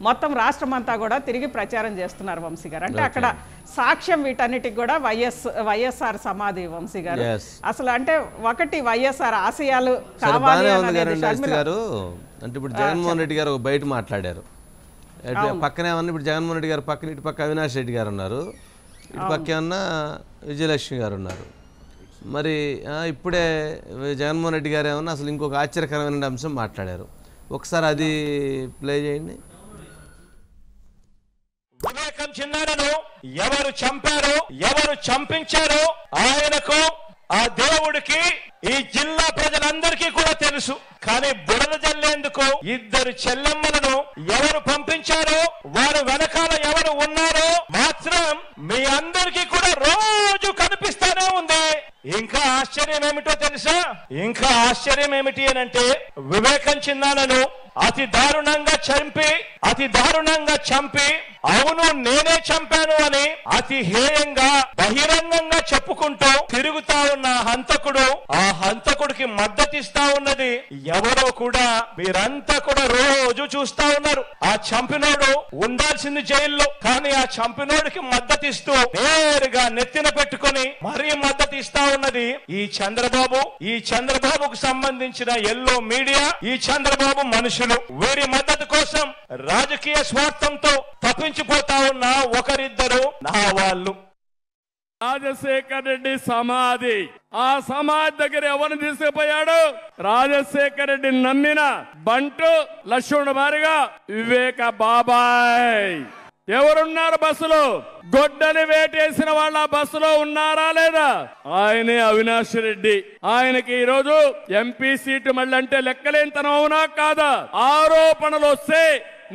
మొత్తం రాష్ట్రమంతా కూడా తిరిగి ప్రచారం చేస్తున్నారు వంశీ గారు. అంటే అక్కడ సాక్ష్యం వీటన్నిటికి కూడా వైఎస్ఆర్ సమాధి వంశీ గారు. అసలు అంటే ఒకటి వైఎస్ఆర్ ఆశయాలు కావాలి గారు. అంటే ఇప్పుడు జగన్మోహన్ రెడ్డి గారు బయట మాట్లాడారు, పక్కనే ఏమన్నా ఇప్పుడు జగన్మోహన్ రెడ్డి గారు పక్కన, ఇటు పక్క అవినాష్ రెడ్డి గారు ఉన్నారు, ఇటు పక్క ఏమన్నా విజయలక్ష్మి గారు ఉన్నారు. మరి ఇప్పుడే జగన్మోహన్ రెడ్డి గారు ఏమన్నా అసలు ఇంకొక ఆశ్చర్యకరమైన అంశం మాట్లాడారు. ఒకసారి అది ప్లే చేయండి. వివేకం చిన్నారను ఎవరు చంపారో, ఎవరు చంపించారో ఆయనకు, ఆ దేవుడికి, ఈ జిల్లా ప్రజలందరికీ కూడా తెలుసు. కానీ బురద జల్లేందుకు ఇద్దరు చెల్లెమ్మలను ఎవరు పంపించారో, వారు వెనకాల ఎవరు ఉన్నారో మాత్రం మీ అందరికీ కూడా రోజు కనిపిస్తానే ఉంది. ఇంకా ఆశ్చర్యం ఏమిటో తెలుసా? ఇంకా ఆశ్చర్యం ఏమిటి అని అంటే, వివేకం చిన్నాలను అతి దారుణంగా చంపి అవును నేనే చంపాను అని అతి హేయంగా బహిరంగంగా చెప్పుకుంటూ తిరుగుతా ఉన్న హంతకుడు, ఆ హంతకుడికి మద్దతిస్తా ఉన్నది ఎవరో కూడా మీరంతా కూడా రోజు చూస్తా ఉన్నారు. ఆ చంపినోడు ఉండాల్సింది జైల్లో, కానీ ఆ చంపినోడికి మద్దతిస్తూ నేరుగా నెత్తిన పెట్టుకొని మరీ మద్దతిస్తా ఉన్నది ఈ చంద్రబాబుకు సంబంధించిన ఎల్లో మీడియా, ఈ చంద్రబాబు మనుషులు. వీరి మద్దతు కోసం రాజకీయ స్వార్థంతో తప్పించిపోతా ఉన్న ఒకరిద్దరు నా వాళ్ళు. రాజశేఖర రెడ్డి సమాధి, ఆ సమాధి దగ్గర ఎవరిని తీసుకుపోయాడు? రాజశేఖర రెడ్డి నమ్మిన బంటు లక్ష్మణ మారిగా వివేక బాబాయ్. ఎవరున్నారు బస్సులో? గొడ్డలి వేటేసిన వాళ్ళ బస్సులో ఉన్నారా లేదా? ఆయనే అవినాష్ రెడ్డి. ఆయనకి ఈరోజు ఎంపీ సీటు మళ్ళీ అంటే లెక్కలేనితనం అవునా కాదా? ఆరోపణలు వస్తే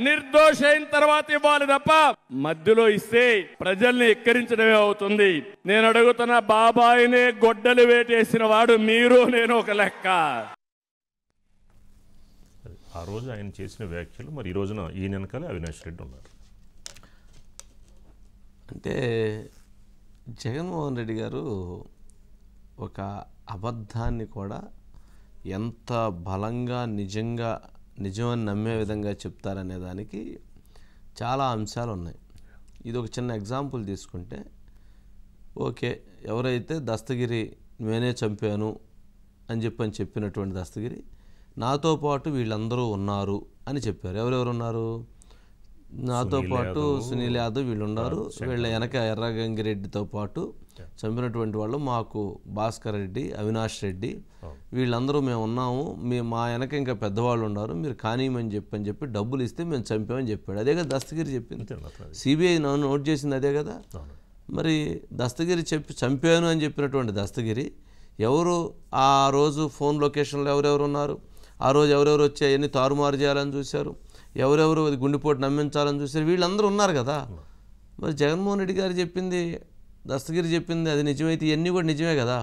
నిర్దోష అయిన తర్వాత ఇవ్వాలి తప్ప మధ్యలో ఇస్తే ప్రజల్ని ఎక్కిరించడమే అవుతుంది. నేను అడుగుతున్న, బాబాయినే గొడ్డలి వేటేసిన వాడు మీరు, నేను ఒక లెక్క. ఆ రోజు ఆయన చేసిన వ్యాఖ్యలు మరి ఈ రోజున ఈయన వెనకాలే అవినాష్ రెడ్డి ఉన్నారు. అంటే జగన్మోహన్ రెడ్డి గారు ఒక అబద్ధాన్ని కూడా ఎంత బలంగా నిజమని నమ్మే విధంగా చెప్తారనే దానికి చాలా అంశాలు ఉన్నాయి. ఇది ఒక చిన్న ఎగ్జాంపుల్ తీసుకుంటే, ఓకే, ఎవరైతే దస్తగిరి నేనే చంపాను అని చెప్పినటువంటి దస్తగిరి నాతో పాటు వీళ్ళందరూ ఉన్నారు అని చెప్పారు. ఎవరెవరు ఉన్నారు? నాతో పాటు సునీల్ యాదవ్ వీళ్ళు ఉన్నారు, వీళ్ళ వెనక ఎర్రగంగిరెడ్డితో పాటు చంపినటువంటి వాళ్ళు మాకు భాస్కర్ రెడ్డి, అవినాష్ రెడ్డి, వీళ్ళందరూ మేము ఉన్నాము, మా వెనక ఇంకా పెద్దవాళ్ళు ఉన్నారు, మీరు కానీయమని చెప్పి డబ్బులు ఇస్తే మేము చంపామని చెప్పాడు. అదే కదా దస్తగిరి చెప్పింది. సిబిఐ నోట్ చేసింది అదే కదా. మరి దస్తగిరి చంపాను అని చెప్పినటువంటి దస్తగిరి ఎవరు? ఆ రోజు ఫోన్ లొకేషన్లో ఎవరెవరు ఉన్నారు, ఆ రోజు ఎవరెవరు వచ్చి అవన్నీ తారుమారు చేయాలని చూశారు, ఎవరెవరు అది గుండెపోటు నమ్మించాలని చూశారు, వీళ్ళందరూ ఉన్నారు కదా. మరి జగన్మోహన్ రెడ్డి గారు చెప్పింది, దస్తగిరి చెప్పింది అది నిజమైతే ఇవన్నీ కూడా నిజమే కదా.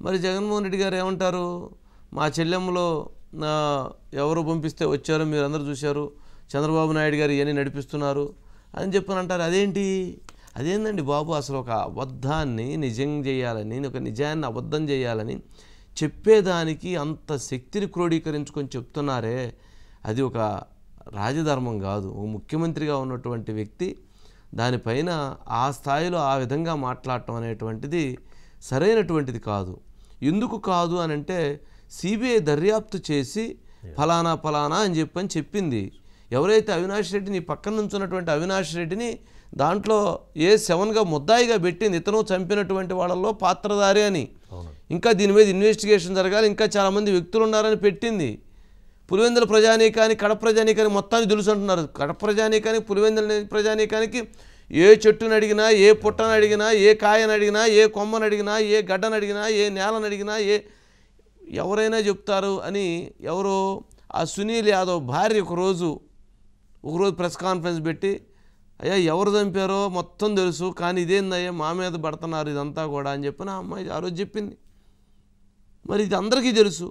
మరి జగన్మోహన్ రెడ్డి గారు ఏమంటారు? మా చెల్లెమ్మలో ఎవరు పంపిస్తే వచ్చారో మీరు అందరూ చూశారు, చంద్రబాబు నాయుడు గారు ఇవన్నీ నడిపిస్తున్నారు అని చెప్పని అంటారు. అదేందండి బాబు? అసలు ఒక అబద్ధాన్ని నిజం చేయాలని, ఒక నిజాన్ని అబద్ధం చేయాలని చెప్పేదానికి అంత శక్తిని క్రోడీకరించుకొని చెప్తున్నారే, అది ఒక రాజధర్మం కాదు. ఒక ముఖ్యమంత్రిగా ఉన్నటువంటి వ్యక్తి దానిపైన ఆ స్థాయిలో ఆ విధంగా మాట్లాడటం అనేటువంటిది సరైనటువంటిది కాదు. ఎందుకు కాదు అని అంటే సిబిఐ దర్యాప్తు చేసి ఫలానా ఫలానా అని చెప్పింది. ఎవరైతే అవినాష్ రెడ్డి నీ పక్కన నుంచున్నటువంటి అవినాష్ రెడ్డిని దాంట్లో A7గా ముద్దాయిగా పెట్టింది, ఇతను చంపినటువంటి వాళ్ళల్లో పాత్రధారి అని. ఇంకా దీని మీద ఇన్వెస్టిగేషన్ జరగాలి, ఇంకా చాలామంది వ్యక్తులు ఉన్నారని పెట్టింది. పులివెందుల ప్రజానీకానికి కడప ప్రజానీకానికి మొత్తాన్ని తెలుసు అంటున్నారు. కడప ప్రజానీకానికి పులివెందుల ప్రజానీకానికి ఏ చెట్టును అడిగినా, ఏ పుట్టను అడిగినా, ఏ కాయను అడిగినా, ఏ కొమ్మను అడిగినా, ఏ గడ్డను అడిగినా, ఏ నేలను అడిగినా ఎవరైనా చెప్తారు అని ఎవరో ఆ సునీల్ యాదవ్ భార్య ఒకరోజు ప్రెస్ కాన్ఫరెన్స్ పెట్టి అయ్యా ఎవరు చంపారో మొత్తం తెలుసు, కానీ ఇదేందయ్యా మా మీద పడుతున్నారు ఇదంతా కూడా అని చెప్పిన అమ్మాయి ఆ రోజు చెప్పింది. మరి ఇది అందరికీ తెలుసు.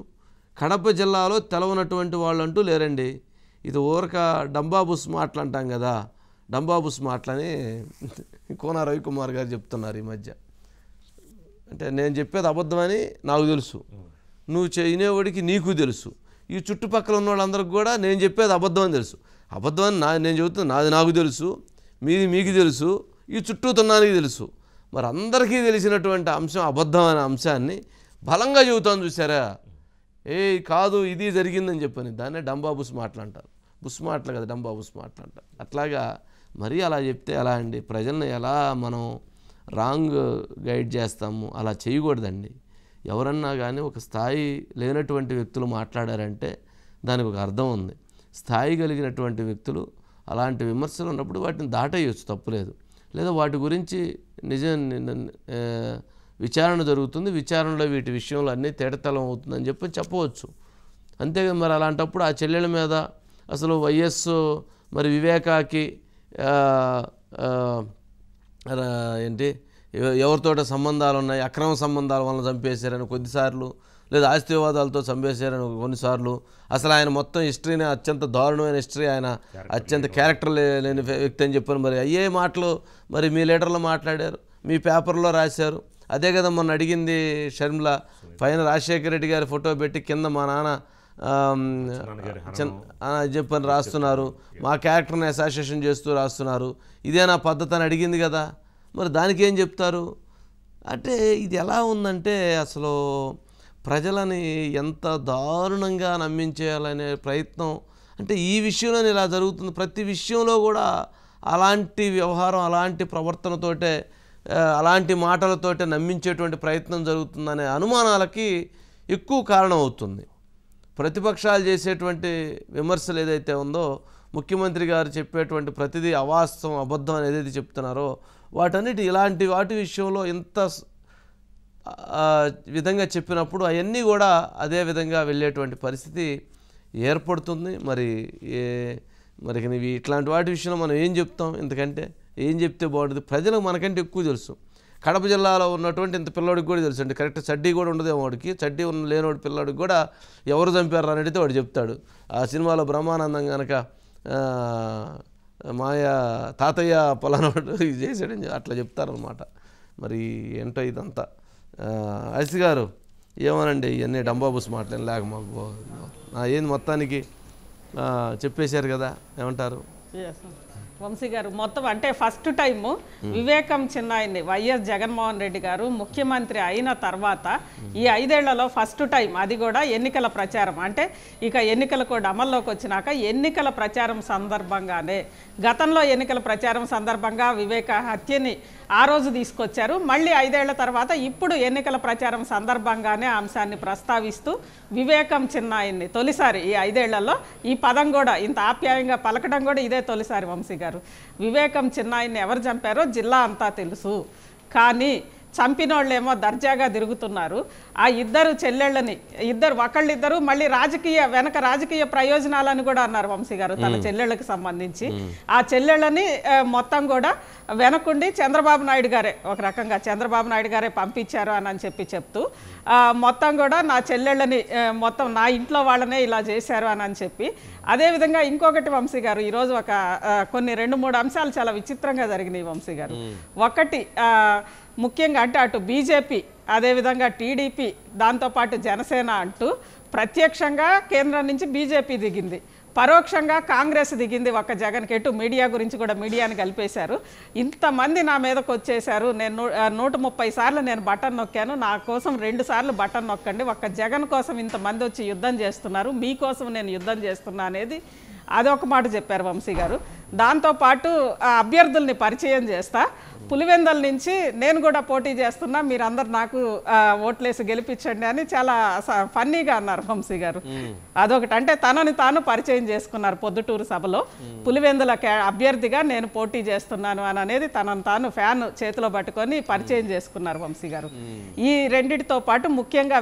కడప జిల్లాలో తెలవనటువంటి వాళ్ళు అంటూ లేరండి. ఇది ఊరక డంబాబుస్ మాటలు అంటాం కదా, డంబాబుస్ మాటలని కోన రవికుమార్ గారు చెప్తున్నారు ఈ మధ్య. అంటే నేను చెప్పేది అబద్ధమని నాకు తెలుసు, నువ్వు చేయనేవాడికి నీకు తెలుసు, ఈ చుట్టుపక్కల ఉన్న వాళ్ళందరికీ కూడా నేను చెప్పేది అబద్ధం అని తెలుసు. అబద్ధం అని నేను చెబుతున్నా, నాది నాకు తెలుసు, మీది మీకు తెలుసు, ఈ చుట్టూ తున్నానికి తెలుసు. మరి అందరికీ తెలిసినటువంటి అంశం అబద్ధం అనే అంశాన్ని బలంగా చెబుతాను చూసారా, కాదు ఇది జరిగిందని చెప్పని దాన్నే డంబాబుస్ మాటలు అంటారు. బుస్ మాటలు కదా, డంబాబుస్ మాటలు అంటారు. అట్లాగా మరీ అలా చెప్తే ఎలా అండి? ప్రజల్ని ఎలా మనం రాంగ్ గైడ్ చేస్తాము? అలా చేయకూడదండి. ఎవరన్నా కానీ ఒక స్థాయి లేనటువంటి వ్యక్తులు మాట్లాడారంటే దానికి ఒక అర్థం ఉంది. స్థాయి కలిగినటువంటి వ్యక్తులు అలాంటి విమర్శలు ఉన్నప్పుడు వాటిని దాటేయచ్చు, తప్పులేదు. లేదా వాటి గురించి విచారణ జరుగుతుంది, విచారణలో వీటి విషయంలో అన్నీ తేటతలం అవుతుందని చెప్పవచ్చు. అంతేగా మరి అలాంటప్పుడు ఆ చెల్లెల మీద అసలు వైఎస్ మరి వివేకాకి ఏంటి ఎవరితోట సంబంధాలు ఉన్నాయి, అక్రమ సంబంధాల వలన చంపేశారని కొద్దిసార్లు, లేదా ఆస్తి వివాదాలతో చంపేశారని కొన్నిసార్లు, అసలు ఆయన మొత్తం హిస్టరీని అత్యంత దారుణమైన హిస్టరీ, ఆయన అత్యంత క్యారెక్టర్ లేని వ్యక్తి అని చెప్పాను. మరి అయ్యే మాటలు మరి మీ లీడర్లో మాట్లాడారు, మీ పేపర్లో రాశారు. అదే కదా మొన్న అడిగింది షర్మిల, పైన రాజశేఖర రెడ్డి గారి ఫోటో పెట్టి కింద మా నాన్న చెప్పని రాస్తున్నారు, మా క్యారెక్టర్ని అసోసియేషన్ చేస్తూ రాస్తున్నారు, ఇదేనా పద్ధతి అని అడిగింది కదా. మరి దానికి ఏం చెప్తారు అంటే ఇది ఎలా ఉందంటే అసలు ప్రజలని ఎంత దారుణంగా నమ్మించేయాలనే ప్రయత్నం. అంటే ఈ విషయంలో ఇలా జరుగుతుంది, ప్రతి విషయంలో కూడా అలాంటి వ్యవహారం, అలాంటి ప్రవర్తనతోటే, అలాంటి మాటలతోటే నమ్మించేటువంటి ప్రయత్నం జరుగుతుందనే అనుమానాలకి ఎక్కువ కారణం అవుతుంది. ప్రతిపక్షాలు చేసేటువంటి విమర్శలు ఏదైతే ఉందో, ముఖ్యమంత్రి గారు చెప్పేటువంటి ప్రతిదీ అవాస్తవం, అబద్ధం అని ఏదైతే చెప్తున్నారో వాటన్నిటి ఇలాంటి వాటి విషయంలో ఇంత విధంగా చెప్పినప్పుడు అవన్నీ కూడా అదే విధంగా వెళ్ళేటువంటి పరిస్థితి ఏర్పడుతుంది. మరి ఇట్లాంటి వాటి విషయంలో మనం ఏం చెప్తాం? ఎందుకంటే ఏం చెప్తే బాగుంటుంది? ప్రజలకు మనకంటే ఎక్కువ తెలుసు. కడప జిల్లాలో ఉన్నటువంటి ఇంత పిల్లోడికి కూడా తెలుసు అండి. కరెక్ట్ చడ్డీ కూడా ఉండదేమో వాడికి, చడ్డీ లేనివాడి పిల్లోడికి కూడా ఎవరు చంపారు అని అడిగితే వాడు చెప్తాడు. ఆ సినిమాలో బ్రహ్మానందం కనుక మాయా తాతయ్య పలానాడు ఇది చేసాడని అట్లా చెప్తారనమాట. మరి ఏంటో ఇదంతా. అసి గారు ఏమోనండి, ఇవన్నీ డంబాబుస్ మాటలు లేక మాకు ఏంది మొత్తానికి చెప్పేశారు కదా, ఏమంటారు? వంశీ గారు మొత్తం అంటే ఫస్ట్ టైము వివేకం చిన్నాయన్ని వైఎస్ జగన్మోహన్ రెడ్డి గారు ముఖ్యమంత్రి అయిన తర్వాత ఈ 5 ఏళ్లలో ఫస్ట్ టైం, అది కూడా ఎన్నికల ప్రచారం, అంటే ఇక ఎన్నికల కోడ్ అమల్లోకి వచ్చినాక ఎన్నికల ప్రచారం సందర్భంగానే, గతంలో ఎన్నికల ప్రచారం సందర్భంగా వివేక హత్యని ఆ రోజు తీసుకొచ్చారు. మళ్ళీ 5 ఏళ్ల తర్వాత ఇప్పుడు ఎన్నికల ప్రచారం సందర్భంగానే అంశాన్ని ప్రస్తావిస్తూ వివేకం చిన్నాయన్ని తొలిసారి ఈ 5 ఏళ్లలో ఈ పదం కూడా ఇంత ఆప్యాయంగా పలకడం కూడా ఇదే తొలిసారి. వంశీ గారు, వివేకం చిన్నాయన్ని ఎవరు చంపారో జిల్లా అంతా తెలుసు, కానీ చంపినోళ్ళేమో దర్జాగా తిరుగుతున్నారు. ఆ ఇద్దరు చెల్లెళ్ళని ఒకళ్ళిద్దరు మళ్ళీ వెనక రాజకీయ ప్రయోజనాలని కూడా అన్నారు వంశీ గారు తన చెల్లెళ్ళకి సంబంధించి. ఆ చెల్లెళ్ళని మొత్తం కూడా వెనకుండి చంద్రబాబు నాయుడు గారే, ఒక రకంగా చంద్రబాబు నాయుడు గారే పంపించారు అని చెప్తూ మొత్తం కూడా నా చెల్లెళ్ళని మొత్తం నా ఇంట్లో వాళ్ళనే ఇలా చేశారు అని చెప్పి. అదేవిధంగా ఇంకొకటి వంశీ గారు, ఈరోజు కొన్ని 2-3 అంశాలు చాలా విచిత్రంగా జరిగినాయి వంశీ గారు. ఒకటి ముఖ్యంగా అంటే అటు బీజేపీ, అదేవిధంగా టీడీపీ, దాంతోపాటు జనసేన అంటూ ప్రత్యక్షంగా కేంద్రం నుంచి బీజేపీ దిగింది, పరోక్షంగా కాంగ్రెస్ దిగింది ఒక్క జగన్కి. ఎటు మీడియా గురించి కూడా మీడియాని కలిపేశారు. ఇంతమంది నా మీదకి వచ్చేసారు, నేను 130 సార్లు నేను బటన్ నొక్కాను, నా కోసం 2 సార్లు బటన్ నొక్కండి, ఒక్క జగన్ కోసం ఇంతమంది వచ్చి యుద్ధం చేస్తున్నారు, మీకోసం నేను యుద్ధం చేస్తున్నా అనేది అదొక మాట చెప్పారు వంశీ గారు. దాంతోపాటు అభ్యర్థుల్ని పరిచయం చేస్తా, పులివెందల నుంచి నేను కూడా పోటీ చేస్తున్నా, మీరందరు నాకు ఓట్లేసి గెలిపించండి అని చాలా ఫన్నీగా అన్నారు వంశీ గారు. అదొకటి. అంటే తనని తాను పరిచయం చేసుకున్నారు పొద్దుటూరు సభలో. పులివెందుల అభ్యర్థిగా నేను పోటీ చేస్తున్నాను అని అనేది తనను తాను ఫ్యాన్ చేతిలో పట్టుకొని పరిచయం చేసుకున్నారు వంశీ గారు. ఈ రెండిటితో పాటు ముఖ్యంగా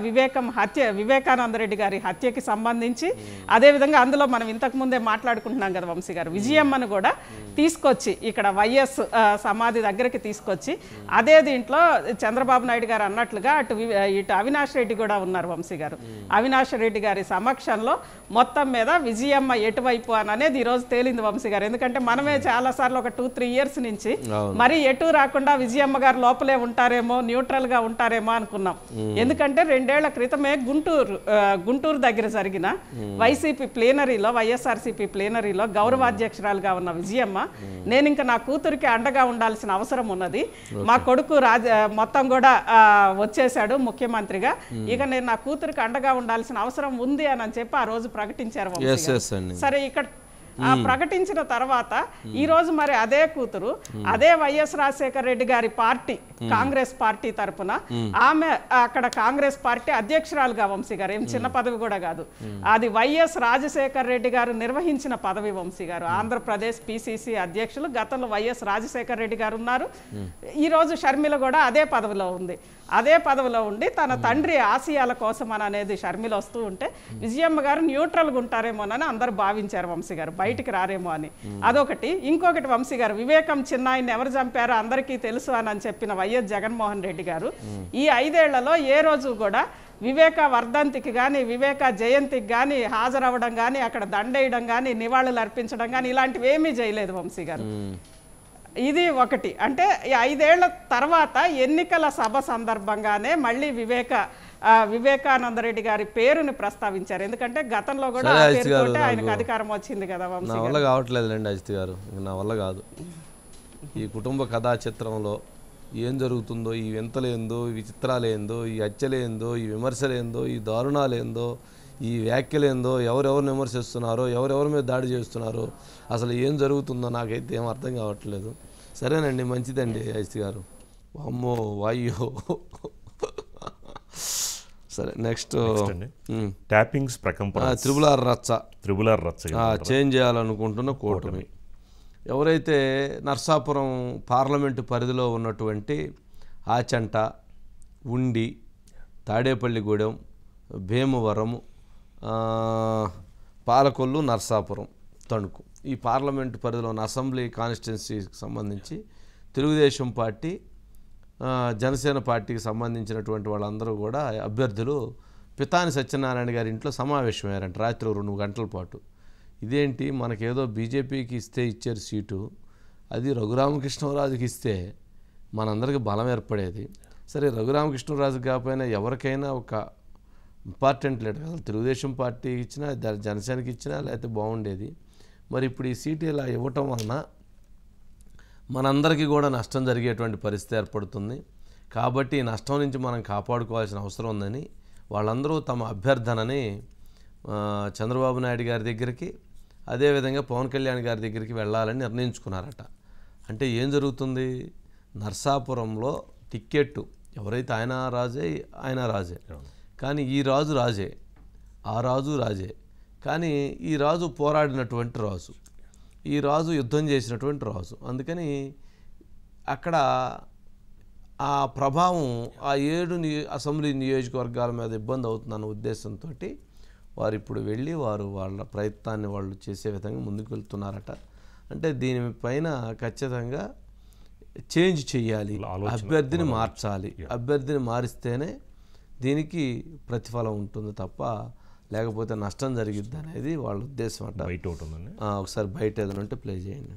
వివేకానంద రెడ్డి గారి హత్యకి సంబంధించి, అదేవిధంగా అందులో మనం ఇంతకుముందే మాట్లాడుకుంటున్నాం కదా వంశీ గారు, విజయమ్మను కూడా తీసుకొచ్చి ఇక్కడ వైఎస్ సమాధి దగ్గరికి తీసుకొచ్చి, అదే దీంట్లో చంద్రబాబు నాయుడు గారు అన్నట్లుగా ఇటు అవినాష్ రెడ్డి కూడా ఉన్నారు వంశీ గారు. అవినాష్ రెడ్డి గారి సమక్షంలో మొత్తం మీద విజయమ్మ ఎటువైపు అని అనేది ఈరోజు తేలింది వంశీ గారు. ఎందుకంటే మనమే చాలాసార్లు ఒక 2-3 ఇయర్స్ నుంచి మరి ఎటు రాకుండా విజయమ్మ గారు లోపలే ఉంటారేమో, న్యూట్రల్ గా ఉంటారేమో అనుకున్నాం. ఎందుకంటే 2 ఏళ్ల క్రితమే గుంటూరు దగ్గర జరిగిన వైసీపీ ప్లేనరీలో, వైఎస్ఆర్సీపీ ప్లేనరీలో గౌరవాధ్యక్షురాలుగా ఉన్న విజయమ్మ, నేను ఇంకా నా కూతురికి అండగా ఉండాల్సిన అవసరం ఉన్నది, మా కొడుకు మొత్తం కూడా వచ్చేసాడు ముఖ్యమంత్రిగా, ఇక నేను నా కూతురికి అండగా ఉండాల్సిన అవసరం ఉంది అని చెప్పి ఆ రోజు ప్రకటించారు. సరే, ఇక్కడ ప్రకటించిన తర్వాత ఈ రోజు మరి అదే కూతురు అదే వైఎస్ రాజశేఖర రెడ్డి గారి పార్టీ, కాంగ్రెస్ పార్టీ తరపున ఆమె అక్కడ కాంగ్రెస్ పార్టీ అధ్యక్షురాలుగా వంశీ గారు, ఏం చిన్న పదవి కూడా కాదు, అది వైఎస్ రాజశేఖర రెడ్డి గారు నిర్వహించిన పదవి వంశీ గారు. ఆంధ్రప్రదేశ్ పిసిసి అధ్యక్షులు గతంలో వైఎస్ రాజశేఖర రెడ్డి గారు ఉన్నారు. ఈ రోజు షర్మిల కూడా అదే పదవిలో ఉంది. అదే పదవిలో ఉండి తన తండ్రి ఆశయాల కోసం అని అనేది షర్మిల వస్తూ ఉంటే విజయమ్మ గారు న్యూట్రల్గా ఉంటారేమోనని అందరూ భావించారు వంశీ గారు, బయటికి రారేమో అని. అదొకటి. ఇంకొకటి వంశీ గారు, వివేకం చిన్నాయిని ఎవరు చంపారో అందరికీ తెలుసు అని చెప్పిన వైఎస్ జగన్మోహన్ రెడ్డి గారు ఈ 5 ఏళ్లలో ఏ రోజు కూడా వివేక వర్ధంతికి కానీ, వివేక జయంతికి కానీ హాజరవ్వడం కానీ, అక్కడ దండేయడం కానీ, నివాళులు అర్పించడం కానీ ఇలాంటివి ఏమీ చేయలేదు వంశీ గారు. ఇది ఒకటి. అంటే 5 ఏళ్ల తర్వాత ఎన్నికల సభ సందర్భంగానే మళ్ళీ వివేకానంద రెడ్డి గారి పేరుని ప్రస్తావించారు. ఎందుకంటే గతంలో కూడా ఆయనకు అధికారం వచ్చింది కదా వంశీ. నా వల్ల కావట్లేదులేండి అజిత్ గారు, నా వల్ల కాదు. ఈ కుటుంబ కథా చిత్రంలో ఏం జరుగుతుందో, ఈ వింతలేందో, ఈ విచిత్రాలేందో, ఈ హత్యలేందో, ఈ విమర్శలేందో, ఈ దారుణాలేందో, ఈ వ్యాఖ్యలేందో, ఎవరెవరిని విమర్శిస్తున్నారో, ఎవరెవరి మీద దాడి చేస్తున్నారో, అసలు ఏం జరుగుతుందో నాకైతే ఏం అర్థం కావట్లేదు. సరేనండి, మంచిదండి అజిత్ గారు. అమ్మో వాయ్యో. సరే, నెక్స్ట్ ట్యాపింగ్స్ ప్రకంపన, త్రిబుల్ ఆర్ రచ్చ చేంజ్ చేయాలనుకుంటున్న కూటమి. ఎవరైతే నర్సాపురం పార్లమెంటు పరిధిలో ఉన్నటువంటి ఆచంట, ఉండి, తాడేపల్లిగూడెం, భీమవరం, పాలకొల్లు, నర్సాపురం, తణుకు, ఈ పార్లమెంటు పరిధిలో ఉన్న అసెంబ్లీ కాన్స్టిట్యున్సీకి సంబంధించి తెలుగుదేశం పార్టీ, జనసేన పార్టీకి సంబంధించినటువంటి వాళ్ళందరూ కూడా అభ్యర్థులు పితాని సత్యనారాయణ గారి ఇంట్లో సమావేశమయ్యారంట రాత్రి 2 గంటల పాటు. ఇదేంటి, మనకేదో బీజేపీకి ఇచ్చారు సీటు, అది రఘురామకృష్ణరాజుకి ఇస్తే మనందరికీ బలం ఏర్పడేది. సరే, రఘురామకృష్ణరాజుకి కాకపోయినా ఎవరికైనా ఒక ఇంపార్టెంట్ లీడర్, తెలుగుదేశం పార్టీకి ఇచ్చినా, జనసేనకి ఇచ్చినా లేకపోతే బాగుండేది. మరి ఇప్పుడు ఈ సీటు ఇలా ఇవ్వటం వలన మనందరికీ కూడా నష్టం జరిగేటువంటి పరిస్థితి ఏర్పడుతుంది. కాబట్టి ఈ నష్టం నుంచి మనం కాపాడుకోవాల్సిన అవసరం ఉందని వాళ్ళందరూ తమ అభ్యర్థనని చంద్రబాబు నాయుడు గారి దగ్గరికి, అదేవిధంగా పవన్ కళ్యాణ్ గారి దగ్గరికి వెళ్ళాలని నిర్ణయించుకున్నారట. అంటే ఏం జరుగుతుంది, నర్సాపురంలో టిక్కెట్టు ఎవరైతే ఆయన రాజే, కానీ ఈ రాజు రాజే, ఆ రాజు రాజే, కానీ ఈ రాజు పోరాడినటువంటి రాజు, ఈ రాజు యుద్ధం చేసినటువంటి రాజు. అందుకని అక్కడ ఆ ప్రభావం ఆ 7 అసెంబ్లీ నియోజకవర్గాల మీద ఇబ్బంది అవుతుందన్న ఉద్దేశంతో వారు ఇప్పుడు వెళ్ళి వాళ్ళ ప్రయత్నాన్ని వాళ్ళు చేసే విధంగా ముందుకు వెళ్తున్నారట. అంటే దీనిపైన ఖచ్చితంగా చేంజ్ చేయాలి, అభ్యర్థిని మార్చాలి, అభ్యర్థిని మారిస్తేనే దీనికి ప్రతిఫలం ఉంటుంది తప్ప లేకపోతే నష్టం జరిగిద్ది అనేది వాళ్ళ ఉద్దేశం అంట. బయట ఒకసారి బయట ఏదైనా ఉంటే ప్లే చేయండి.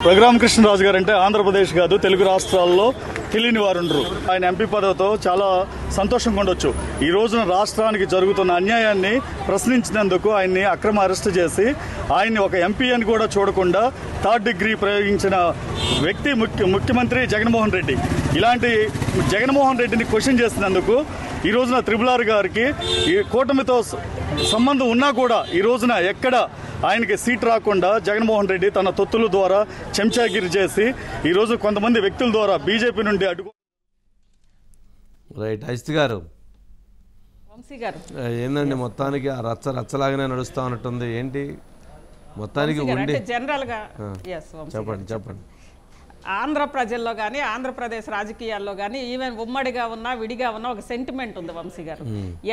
రఘురామకృష్ణరాజు గారు అంటే ఆంధ్రప్రదేశ్ కాదు తెలుగు రాష్ట్రాల్లో తెలియని వారు ఉండరు. ఆయన ఎంపీ పదవితో చాలా సంతోషంగా ఉండొచ్చు. ఈ రోజున రాష్ట్రానికి జరుగుతున్న అన్యాయాన్ని ప్రశ్నించినందుకు ఆయన్ని అక్రమ అరెస్టు చేసి ఆయన్ని ఒక ఎంపీ అని కూడా చూడకుండా 3rd డిగ్రీ ప్రయోగించిన వ్యక్తి ముఖ్యమంత్రి జగన్మోహన్ రెడ్డి. ఇలాంటి జగన్మోహన్ రెడ్డిని క్వశ్చన్ చేసినందుకు ఈ రోజున త్రిపుల్ గారికి ఈ కూటమితో సంబంధం ఉన్నా కూడా ఈ రోజున ఎక్కడ ఆయనకి సీట్ రాకుండా జగన్మోహన్ రెడ్డి తన తొత్తుల ద్వారా చెంచాగిరి చేసి ఈ రోజు కొంతమంది వ్యక్తుల ద్వారా బీజేపీ నుండి అడ్డు. రైట్ అజిత్ గారు, వంశీ గారు ఏందండి మొత్తానికి ఆ రచ్చలాగానే నడుస్తా ఉన్నట్టుంది ఏంటి మొత్తానికి ఉండి జనరల్గా చెప్పండి. ఆంధ్ర ప్రజల్లో కానీ ఆంధ్రప్రదేశ్ రాజకీయాల్లో కానీ ఈవెన్ ఉమ్మడిగా ఉన్నా విడిగా ఉన్నా ఒక సెంటిమెంట్ ఉంది వంశీ గారు.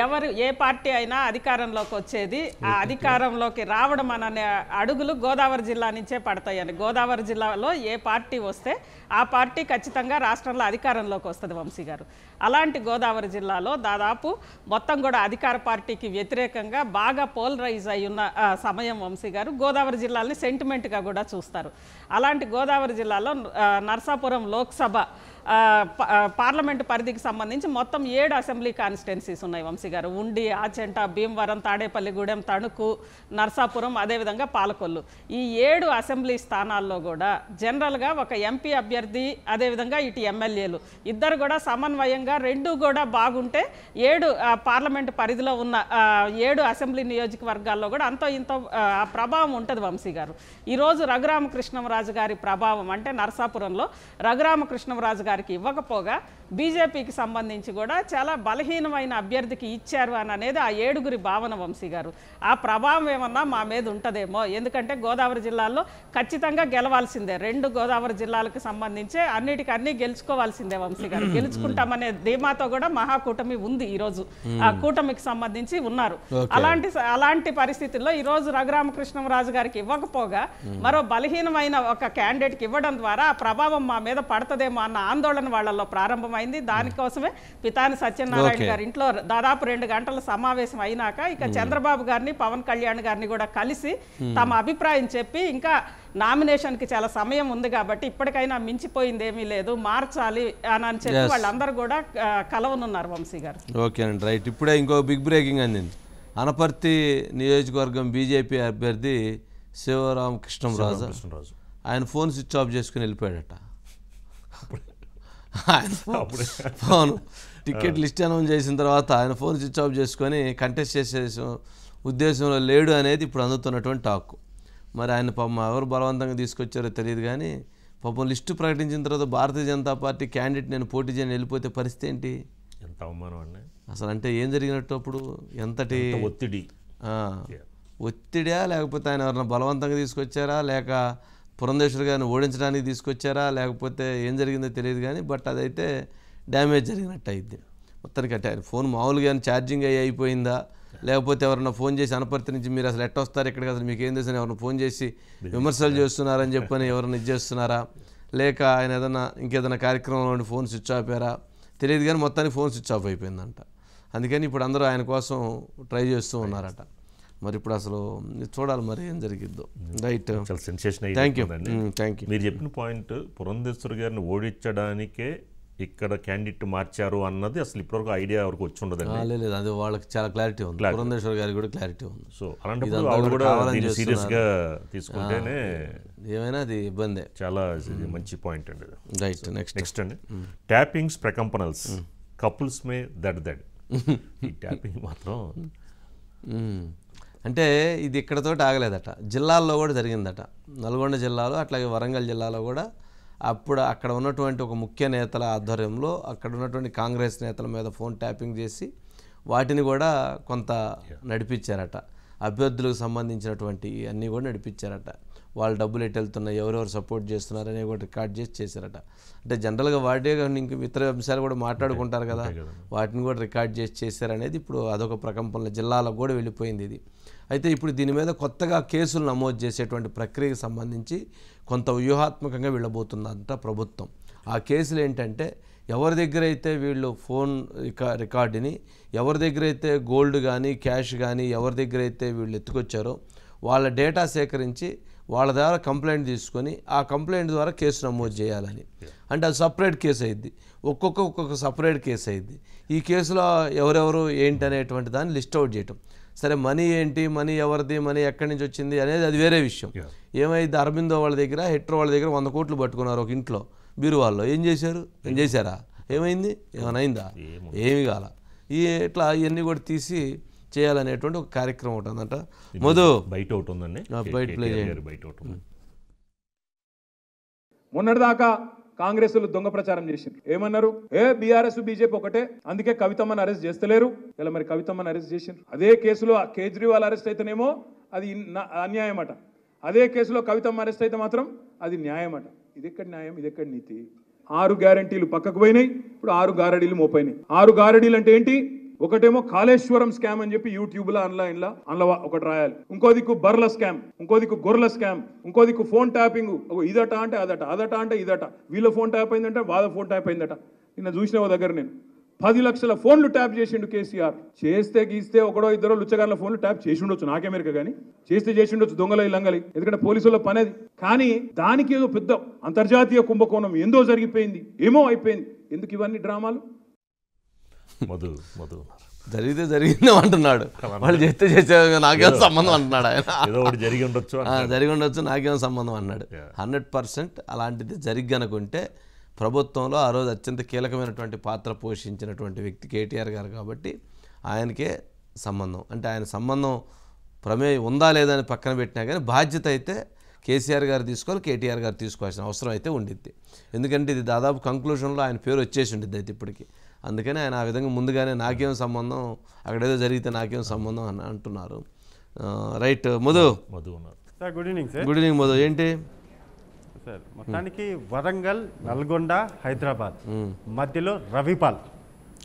ఎవరు ఏ పార్టీ అయినా అధికారంలోకి వచ్చేది ఆ అధికారంలోకి రావడం అనే అడుగులు గోదావరి జిల్లా నుంచే పడతాయని. గోదావరి జిల్లాలో ఏ పార్టీ వస్తే ఆ పార్టీ ఖచ్చితంగా రాష్ట్రంలో అధికారంలోకి వస్తుంది వంశీ గారు. అలాంటి గోదావరి జిల్లాలో దాదాపు మొత్తం కూడా అధికార పార్టీకి వ్యతిరేకంగా బాగా పోలరైజ్ అయి ఉన్న సమయం వంశీ గారు. గోదావరి జిల్లాని సెంటిమెంట్గా కూడా చూస్తారు. అలాంటి గోదావరి జిల్లాలో నర్సాపురం లోక్సభ పార్లమెంటు పరిధికి సంబంధించి మొత్తం 7 అసెంబ్లీ కాన్స్టిట్యున్సీస్ ఉన్నాయి వంశీ గారు. ఉండి, ఆచెంట, భీమవరం, తాడేపల్లిగూడెం, తణుకు, నర్సాపురం, అదేవిధంగా పాలకొల్లు. ఈ 7 అసెంబ్లీ స్థానాల్లో కూడా జనరల్గా ఒక ఎంపీ అభ్యర్థి అదేవిధంగా ఇటు ఎమ్మెల్యేలు ఇద్దరు కూడా సమన్వయంగా రెండు కూడా బాగుంటే 7 పార్లమెంటు పరిధిలో ఉన్న 7 అసెంబ్లీ నియోజకవర్గాల్లో కూడా అంతో ఇంతో ప్రభావం ఉంటుంది వంశీ గారు. ఈరోజు రఘురామకృష్ణరాజు గారి ప్రభావం అంటే నర్సాపురంలో రఘురామకృష్ణరాజు గారికి ఇవ్వకపోగా బీజేపీకి సంబంధించి కూడా చాలా బలహీనమైన అభ్యర్థికి ఇచ్చారు అని అనేది ఆ 7గురి భావన వంశీ గారు. ఆ ప్రభావం ఏమన్నా మా మీద ఉంటుందేమో. ఎందుకంటే గోదావరి జిల్లాల్లో ఖచ్చితంగా గెలవాల్సిందే. 2 గోదావరి జిల్లాలకు సంబంధించి అన్నిటికన్నీ గెలుచుకోవాల్సిందే వంశీ గారు. గెలుచుకుంటామనే ధీమాతో కూడా మహాకూటమి ఉంది. ఈరోజు ఆ కూటమికి సంబంధించి ఉన్నారు. అలాంటి పరిస్థితుల్లో ఈరోజు రఘురామకృష్ణరాజు గారికి ఇవ్వకపోగా మరో బలహీనమైన ఒక క్యాండిడేట్కి ఇవ్వడం ద్వారా ఆ ప్రభావం మా మీద పడుతుందేమో అన్న ఆందోళన వాళ్ళలో ప్రారంభమైంది. దానికోసమే పితాని సత్యనారాయణ గారి ఇంట్లో దాదాపు 2 గంటల సమావేశం అయినాక ఇక చంద్రబాబు గారిని, పవన్ కళ్యాణ్ గారిని కూడా కలిసి తమ అభిప్రాయం చెప్పి ఇంకా నామినేషన్కి చాలా సమయం ఉంది కాబట్టి ఇప్పటికైనా మించిపోయింది ఏమీ లేదు, మార్చాలి అని చెప్పి వాళ్ళందరూ కూడా కలవనున్నారు వంశీ గారు. ఓకే అండి, రైట్. ఇప్పుడే ఇంకో బిగ్ బ్రేకింగ్ అందింది. అనపర్తి నియోజకవర్గం బీజేపీ అభ్యర్థి శివరామకృష్ణరాజు ఆయన ఫోన్ స్విచ్ ఆఫ్ చేసుకుని వెళ్ళిపోయాడట. ఆయన ఫోన్ టికెట్ లిస్ట్ అనౌన్స్ చేసిన తర్వాత ఆయన ఫోన్ స్విచ్ ఆఫ్ చేసుకొని కంటెస్ట్ చేసే ఉద్దేశంలో లేడు అనేది ఇప్పుడు అందుతున్నటువంటి టాక్. మరి ఆయన పాపం ఎవరు బలవంతంగా తీసుకొచ్చారో తెలియదు కానీ పాపం లిస్టు ప్రకటించిన తర్వాత భారతీయ జనతా పార్టీ క్యాండిడేట్ నేను పోటీ చేయని వెళ్ళిపోతే పరిస్థితి ఏంటి? ఎంత అవమానం అండి అసలు. అంటే ఏం జరిగినట్టు అప్పుడు? ఎంతటి ఒత్తిడా, లేకపోతే ఆయన ఎవరన్నా బలవంతంగా తీసుకొచ్చారా, లేక పురంధేశ్వరి గారిని ఓడించడానికి తీసుకొచ్చారా, లేకపోతే ఏం జరిగిందో తెలియదు కానీ బట్ అదైతే డ్యామేజ్ జరిగినట్టు అయింది మొత్తానికి. అంటే ఆయన ఫోన్ మామూలుగా ఛార్జింగ్ అయిపోయిందా, లేకపోతే ఎవరన్నా ఫోన్ చేసి అనపర్తి నుంచి మీరు అసలు ఎట్ట వస్తారు ఇక్కడికి, అసలు మీకు ఏం తెలుసు ఎవరైనా ఫోన్ చేసి విమర్శలు చేస్తున్నారని చెప్పని ఎవరైనా ఇది చేస్తున్నారా, లేక ఆయన ఏదైనా ఇంకేదైనా కార్యక్రమంలో ఫోన్ స్విచ్ ఆఫ్ అయ్యారా తెలియదు కానీ మొత్తానికి ఫోన్ స్విచ్ ఆఫ్ అయిపోయిందంట. అందుకని ఇప్పుడు అందరూ ఆయన కోసం ట్రై చేస్తూ ఉన్నారట. మరి ఇప్పుడు అసలు చూడాలి మరి ఏం జరిగిద్దో. రైట్, చాలా సెన్సేషన్ అయ్యింది. మీరు చెప్పిన పాయింట్ పురంధేశ్వరి గారిని ఓడించడానికే ఇక్కడ క్యాండిడేట్ మార్చారు అన్నది అసలు ఇప్పటివరకు ఐడియా వరకు వచ్చి ఉండదు. లేదు, అది వాళ్ళకి చాలా క్లారిటీ ఉంది, పురంధేశ్వరి గారికి కూడా క్లారిటీ ఉంది. సో అలాంటప్పుడు ఆవిడ కూడా సీరియస్గా తీసుకుంటేనే ఏమైనా అది ఇబ్బందే. చాలా మంచి పాయింట్ అండి. రైట్, నెక్స్ట్ అండి ట్యాపింగ్స్ ప్రకంపనల్స్ కపుల్స్ మే దట్ ఈ ట్యాపింగ్ మాత్రం అంటే ఇది ఇక్కడతోటి ఆగలేదట, జిల్లాల్లో కూడా జరిగిందట. నల్గొండ జిల్లాలో అట్లాగే వరంగల్ జిల్లాలో కూడా అప్పుడు అక్కడ ఉన్నటువంటి ఒక ముఖ్య నేతల ఆధ్వర్యంలో అక్కడ ఉన్నటువంటి కాంగ్రెస్ నేతల మీద ఫోన్ ట్యాపింగ్ చేసి వాటిని కూడా కొంత నడిపించారట. అభ్యర్థులకు సంబంధించినటువంటి అన్నీ కూడా నడిపించారట. వాళ్ళు డబ్బులు ఎటు వెళ్తున్నాయి, ఎవరెవరు సపోర్ట్ చేస్తున్నారని కూడా రికార్డ్ చేశారట. అంటే జనరల్గా వాడే ఇంక ఇతర అంశాలు కూడా మాట్లాడుకుంటారు కదా, వాటిని కూడా రికార్డ్ చేశారనేది ఇప్పుడు అదొక ప్రకంపనల జిల్లాలకు కూడా వెళ్ళిపోయింది ఇది. అయితే ఇప్పుడు దీని మీద కొత్తగా కేసులు నమోదు చేసేటువంటి ప్రక్రియకు సంబంధించి కొంత వ్యూహాత్మకంగా వెళ్ళబోతుందంట ప్రభుత్వం. ఆ కేసులు ఏంటంటే ఎవరి దగ్గర అయితే వీళ్ళు ఫోన్ రికార్డుని, ఎవరి దగ్గర అయితే గోల్డ్ కానీ క్యాష్ కానీ ఎవరి దగ్గర అయితే వీళ్ళు ఎత్తుకొచ్చారో వాళ్ళ డేటా సేకరించి వాళ్ళ ద్వారా కంప్లైంట్ తీసుకొని ఆ కంప్లైంట్ ద్వారా కేసు నమోదు చేయాలని. అంటే అది సపరేట్ కేసు అయింది, ఒక్కొక్క సపరేట్ కేసు అయింది. ఈ కేసులో ఎవరెవరు ఏంటి అనేటువంటి దాన్ని లిస్ట్ అవుట్ చేయటం. సరే మనీ ఏంటి, మనీ ఎవరిది, మనీ ఎక్కడి నుంచి వచ్చింది అనేది అది వేరే విషయం. ఏమైంది, అరబిందో వాళ్ళ దగ్గర, హెట్రో వాళ్ళ దగ్గర 100 కోట్లు పట్టుకున్నారు ఒక ఇంట్లో బీరువాల్లో. ఏం చేశారా? ఏమైంది? ఏమైనా అయిందా? ఏమి కాల. ఇట్లా ఇవన్నీ కూడా తీసి చేయాలనేటువంటి ఒక కార్యక్రమం ఉంటుందంట. మధు బయట ఒకటి ఉందండి, బయట ప్లే చేయండి. బయట ఒకటి ఉంది. మొన్నటిదాకా కాంగ్రెస్ దొంగ ప్రచారం చేసింది. ఏమన్నారు? బీఆర్ఎస్ బీజేపీ ఒకటే, అందుకే కవితమ్మని అరెస్ట్ చేస్తలేరు. ఇలా మరి కవితమ్మని అరెస్ట్ చేసిండ్రు. అదే కేసులో కేజ్రీవాల్ అరెస్ట్ అయితేనేమో అది అన్యాయం అట, అదే కేసులో కవితమ్మ అరెస్ట్ అయితే మాత్రం అది న్యాయం అట. ఇది ఎక్కడ న్యాయం, ఇది ఎక్కడ నీతి? 6 గ్యారంటీలు పక్కకు పోయినాయి, ఇప్పుడు 6 గారడీలు మోపోయినాయి. 6 గారడీలు అంటే ఏంటి? ఒకటేమో కాళేశ్వరం స్కామ్ అని చెప్పి యూట్యూబ్లో ఆన్లైన్లో ఒకటి రాయాలి, ఇంకో దిక్కు బర్ల స్కామ్, ఇంకో దిక్కు గొర్రెల స్కామ్, ఇంకో దిక్కు ఫోన్ ట్యాపింగ్, ఇదట అంటే అదట, అదట అంటే ఇదట, వీళ్ళ ఫోన్ ట్యాప్ అయిందంటే వాళ్ళ ఫోన్ ట్యాప్ అయిందట. నిన్న చూసిన దగ్గర నేను 10 లక్షల ఫోన్లు ట్యాప్ చేసిండు కేసీఆర్. చేస్తే గీస్తే ఒకడో ఇద్దరో లుచ్చగాళ్ళ ఫోన్లు ట్యాప్ చేసి ఉండొచ్చు, నాకేమెరిక కానీ చేసి ఉండొచ్చు దొంగల లంగలి, ఎందుకంటే పోలీసుల పనేది. కానీ దానికి ఏదో పెద్ద అంతర్జాతీయ కుంభకోణం ఏందో జరిగిపోయింది, ఏమో అయిపోయింది. ఎందుకు ఇవన్నీ డ్రామాలు? మధు జరిగితే జరిగింది అంటున్నాడు, వాళ్ళు చేస్తే నాకేమో సంబంధం అంటున్నాడు ఆయన. ఏదో ఒకటి జరిగి ఉండొచ్చు నాకేమో సంబంధం అన్నాడు. 100% అలాంటిది జరిగనుకుంటే ప్రభుత్వంలో ఆ రోజు అత్యంత కీలకమైనటువంటి పాత్ర పోషించినటువంటి వ్యక్తి కేటీఆర్ గారు కాబట్టి ఆయనకే సంబంధం. అంటే ఆయన సంబంధం ప్రమేయం ఉందా లేదని పక్కన పెట్టినా కానీ బాధ్యత అయితే కేసీఆర్ గారు తీసుకోవాలి, కేటీఆర్ గారు తీసుకోవాల్సిన అవసరం అయితే ఉండిద్ది. ఎందుకంటే ఇది దాదాపు కంక్లూషన్లో ఆయన పేరు వచ్చేసి ఉండిద్ది అయితే ఇప్పటికీ. అందుకని ఆయన ఆ విధంగా ముందుగానే నాకేం సంబంధం, అక్కడేదో జరిగితే నాకేం సంబంధం అని అంటున్నారు. Right Madhu sir, good evening sir. Good evening Madhu. ఏంటి సార్, మొత్తానికి వరంగల్, నల్గొండ, హైదరాబాద్ మధ్యలో రవిపాల్.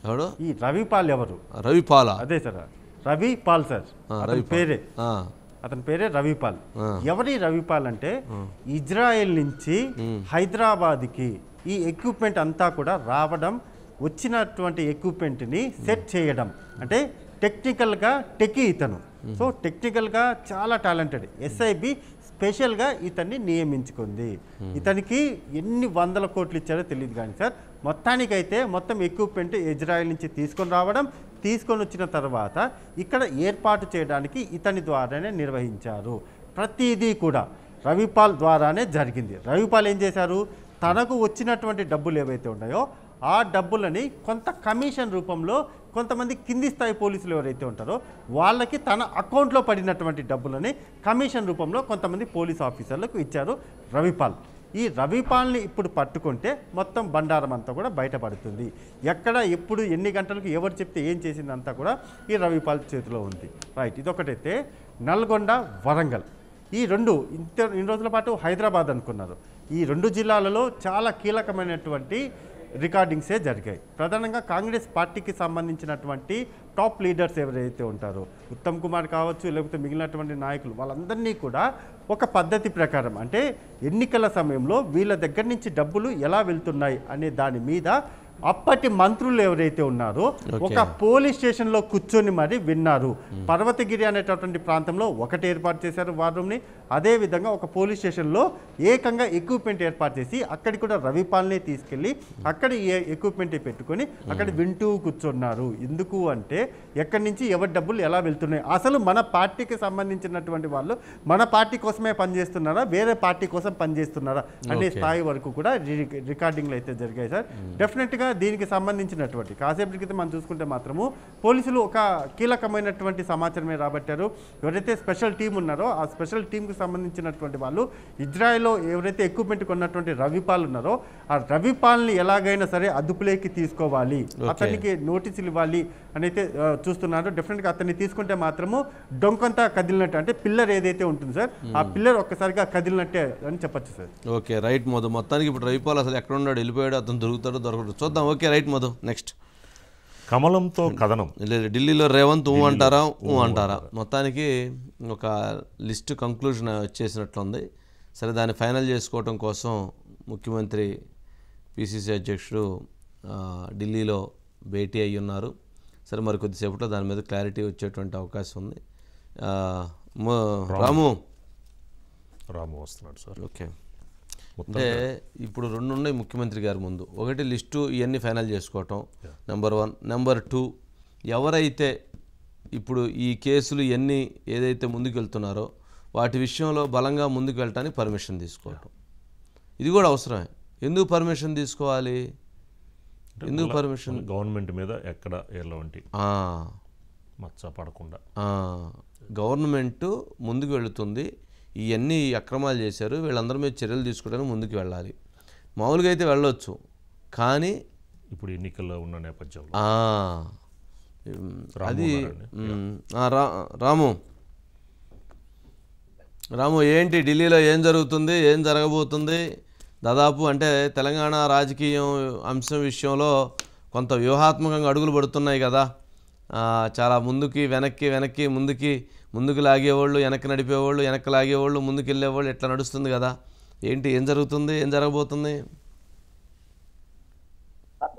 ఎవడు ఈ రవిపాల్? ఎవరు రవిపాల్? అదే సార్, రవిపాల్ సార్, అతని పేరే రవిపాల్. ఎవరి రవిపాల్ అంటే ఇజ్రాయెల్ నుంచి హైదరాబాద్కి ఈ ఎక్విప్మెంట్ అంతా కూడా రావడం, వచ్చినటువంటి ఎక్విప్మెంట్ని సెట్ చేయడం, అంటే టెక్నికల్గా టెకీ ఇతను. సో టెక్నికల్గా చాలా టాలెంటెడ్. ఎస్ఐబి స్పెషల్గా ఇతన్ని నియమించుకుంది. ఇతనికి ఎన్ని 100 కోట్లు ఇచ్చారో తెలియదు కానీ సార్, మొత్తానికైతే మొత్తం ఎక్విప్మెంట్ ఇజ్రాయెల్ నుంచి తీసుకొని వచ్చిన తర్వాత ఇక్కడ ఏర్పాటు చేయడానికి ఇతని ద్వారానే నిర్వహించారు. ప్రతిదీ కూడా రవిపాల్ ద్వారానే జరిగింది. రవిపాల్ ఏం చేశారు? తనకు వచ్చినటువంటి డబ్బులు ఏవైతే ఉన్నాయో ఆ డబ్బులని కొంత కమిషన్ రూపంలో కొంతమంది కింది స్థాయి పోలీసులు ఎవరైతే ఉంటారో వాళ్ళకి తన అకౌంట్లో పడినటువంటి డబ్బులని కమిషన్ రూపంలో కొంతమంది పోలీస్ ఆఫీసర్లకు ఇచ్చారు రవిపాల్. ఈ రవిపాల్ని ఇప్పుడు పట్టుకుంటే మొత్తం బండారం అంతా కూడా బయటపడుతుంది. ఎక్కడ ఎప్పుడు ఎన్ని గంటలకు ఎవరు చెప్తే ఏం చేసిందంతా కూడా ఈ రవిపాల్ చేతిలో ఉంది. రైట్, ఇదొకటైతే నల్గొండ, వరంగల్ ఈ ఇన్ని రోజుల పాటు హైదరాబాద్ అనుకున్నారు. ఈ 2 జిల్లాలలో చాలా కీలకమైనటువంటి రికార్డింగ్సే జరిగాయి. ప్రధానంగా కాంగ్రెస్ పార్టీకి సంబంధించినటువంటి టాప్ లీడర్స్ ఎవరైతే ఉంటారో, ఉత్తమ్ కుమార్ కావచ్చు, లేకపోతే మిగిలినటువంటి నాయకులు, వాళ్ళందరినీ కూడా ఒక పద్ధతి ప్రకారం, అంటే ఎన్నికల సమయంలో వీళ్ళ దగ్గర నుంచి డబ్బులు ఎలా వెళ్తున్నాయి అనే దాని మీద అప్పటి మంత్రులు ఎవరైతే ఉన్నారో ఒక పోలీస్ స్టేషన్లో కూర్చొని మరి విన్నారు. పర్వతగిరి అనేటటువంటి ప్రాంతంలో ఒకటి ఏర్పాటు చేశారు వార్ రూమ్ని. అదేవిధంగా ఒక పోలీస్ స్టేషన్లో ఏకంగా ఎక్విప్మెంట్ ఏర్పాటు చేసి అక్కడికి కూడా రవిపాల్ని తీసుకెళ్ళి అక్కడ ఎక్విప్మెంట్ పెట్టుకొని అక్కడ వింటూ కూర్చున్నారు. ఎందుకు అంటే ఎక్కడి నుంచి ఎవరి డబ్బులు ఎలా వెళ్తున్నాయి, అసలు మన పార్టీకి సంబంధించినటువంటి వాళ్ళు మన పార్టీ కోసమే పనిచేస్తున్నారా, వేరే పార్టీ కోసం పనిచేస్తున్నారా అనే స్థాయి వరకు కూడా రికార్డింగ్లు అయితే జరిగాయి సార్. డెఫినెట్గా దీనికి సంబంధించినటువంటి కాసేపటి క్రితం మనం చూసుకుంటే మాత్రము పోలీసులు ఒక కీలకమైనటువంటి సమాచారమే రాబట్టారు. ఎవరైతే స్పెషల్ టీం ఉన్నారో ఆ స్పెషల్ టీంకి సంబంధించినటువంటి వాళ్ళు ఇజ్రాయెల్లో ఎవరైతే ఎక్విప్మెంట్ కొన్నటువంటి రవిపాల్ ఉన్నారో ఆ రవిపాల్ని ఎలాగైనా సరే అదుపులోకి తీసుకోవాలి, అతనికి నోటీసులు ఇవ్వాలి అని అయితే చూస్తున్నారు. డెఫినెట్గా అతన్ని తీసుకుంటే మాత్రము డొంకంతా కదిలినట్టు, అంటే పిల్లర్ ఏదైతే ఉంటుంది సార్ ఆ పిల్లర్ ఒక్కసారిగా కదిలినట్టే అని చెప్పచ్చు సార్. Okay right Madhu. మొత్తానికి ఇప్పుడు రవిపాల్ అసలు ఎక్కడ ఉన్నాడు, వెళ్ళిపోయాడు, అతను దొరుకుతాడు దొరకడు చూద్దాం. Okay right Madhu. నెక్స్ట్ కమలంతో కథనం. ఢిల్లీలో రేవంత్ అంటారా అంటారా? మొత్తానికి ఒక లిస్టు కంక్లూజన్ వచ్చేసినట్లుంది. సరే, దాన్ని ఫైనల్ చేసుకోవటం కోసం ముఖ్యమంత్రి పిసిసి అధ్యక్షుడు ఢిల్లీలో భేటీ అయ్యి ఉన్నారు. సరే, మరి కొద్దిసేపట్లో దాని మీద క్లారిటీ వచ్చేటువంటి అవకాశం ఉంది. రాము రాము వస్తున్నాడు సార్. ఓకే, అంటే ఇప్పుడు 2 ఉన్నాయి ముఖ్యమంత్రి గారి ముందు. ఒకటి లిస్టు ఇవన్నీ ఫైనల్ చేసుకోవటం నెంబర్ 1. నెంబర్ 2, ఎవరైతే ఇప్పుడు ఈ కేసులు ఇవన్నీ ఏదైతే ముందుకు వెళ్తున్నారో వాటి విషయంలో బలంగా ముందుకు వెళ్ళటానికి పర్మిషన్ తీసుకోవటం, ఇది కూడా అవసరమే. ఎందుకు పర్మిషన్ తీసుకోవాలి? ఎందుకు పర్మిషన్? గవర్నమెంట్ మీద ఎక్కడ ఎలాంటి మచ్చ పడకుండా గవర్నమెంట్ ముందుకు వెళుతుంది. ఇవన్నీ అక్రమాలు చేశారు, వీళ్ళందరి మీద చర్యలు తీసుకోవడానికి ముందుకు వెళ్ళాలి. మామూలుగా అయితే వెళ్ళొచ్చు, కానీ ఇప్పుడు ఎన్నికల్లో ఉన్న నేపథ్యంలో అది రాము ఏంటి ఢిల్లీలో ఏం జరుగుతుంది, ఏం జరగబోతుంది? దాదాపు అంటే తెలంగాణ రాజకీయం అంశం విషయంలో కొంత వ్యూహాత్మకంగా అడుగులు పడుతున్నాయి కదా. చాలా వెనక్కి ముందుకు లాగేవాళ్ళు, వెనక్కి నడిపేవాళ్ళు, వెనక్కి లాగేవాళ్ళు, ముందుకు వెళ్ళేవాళ్ళు, ఎట్లా నడుస్తుంది కదా. ఏంటి, ఏం జరుగుతుంది, ఏం జరగబోతుంది?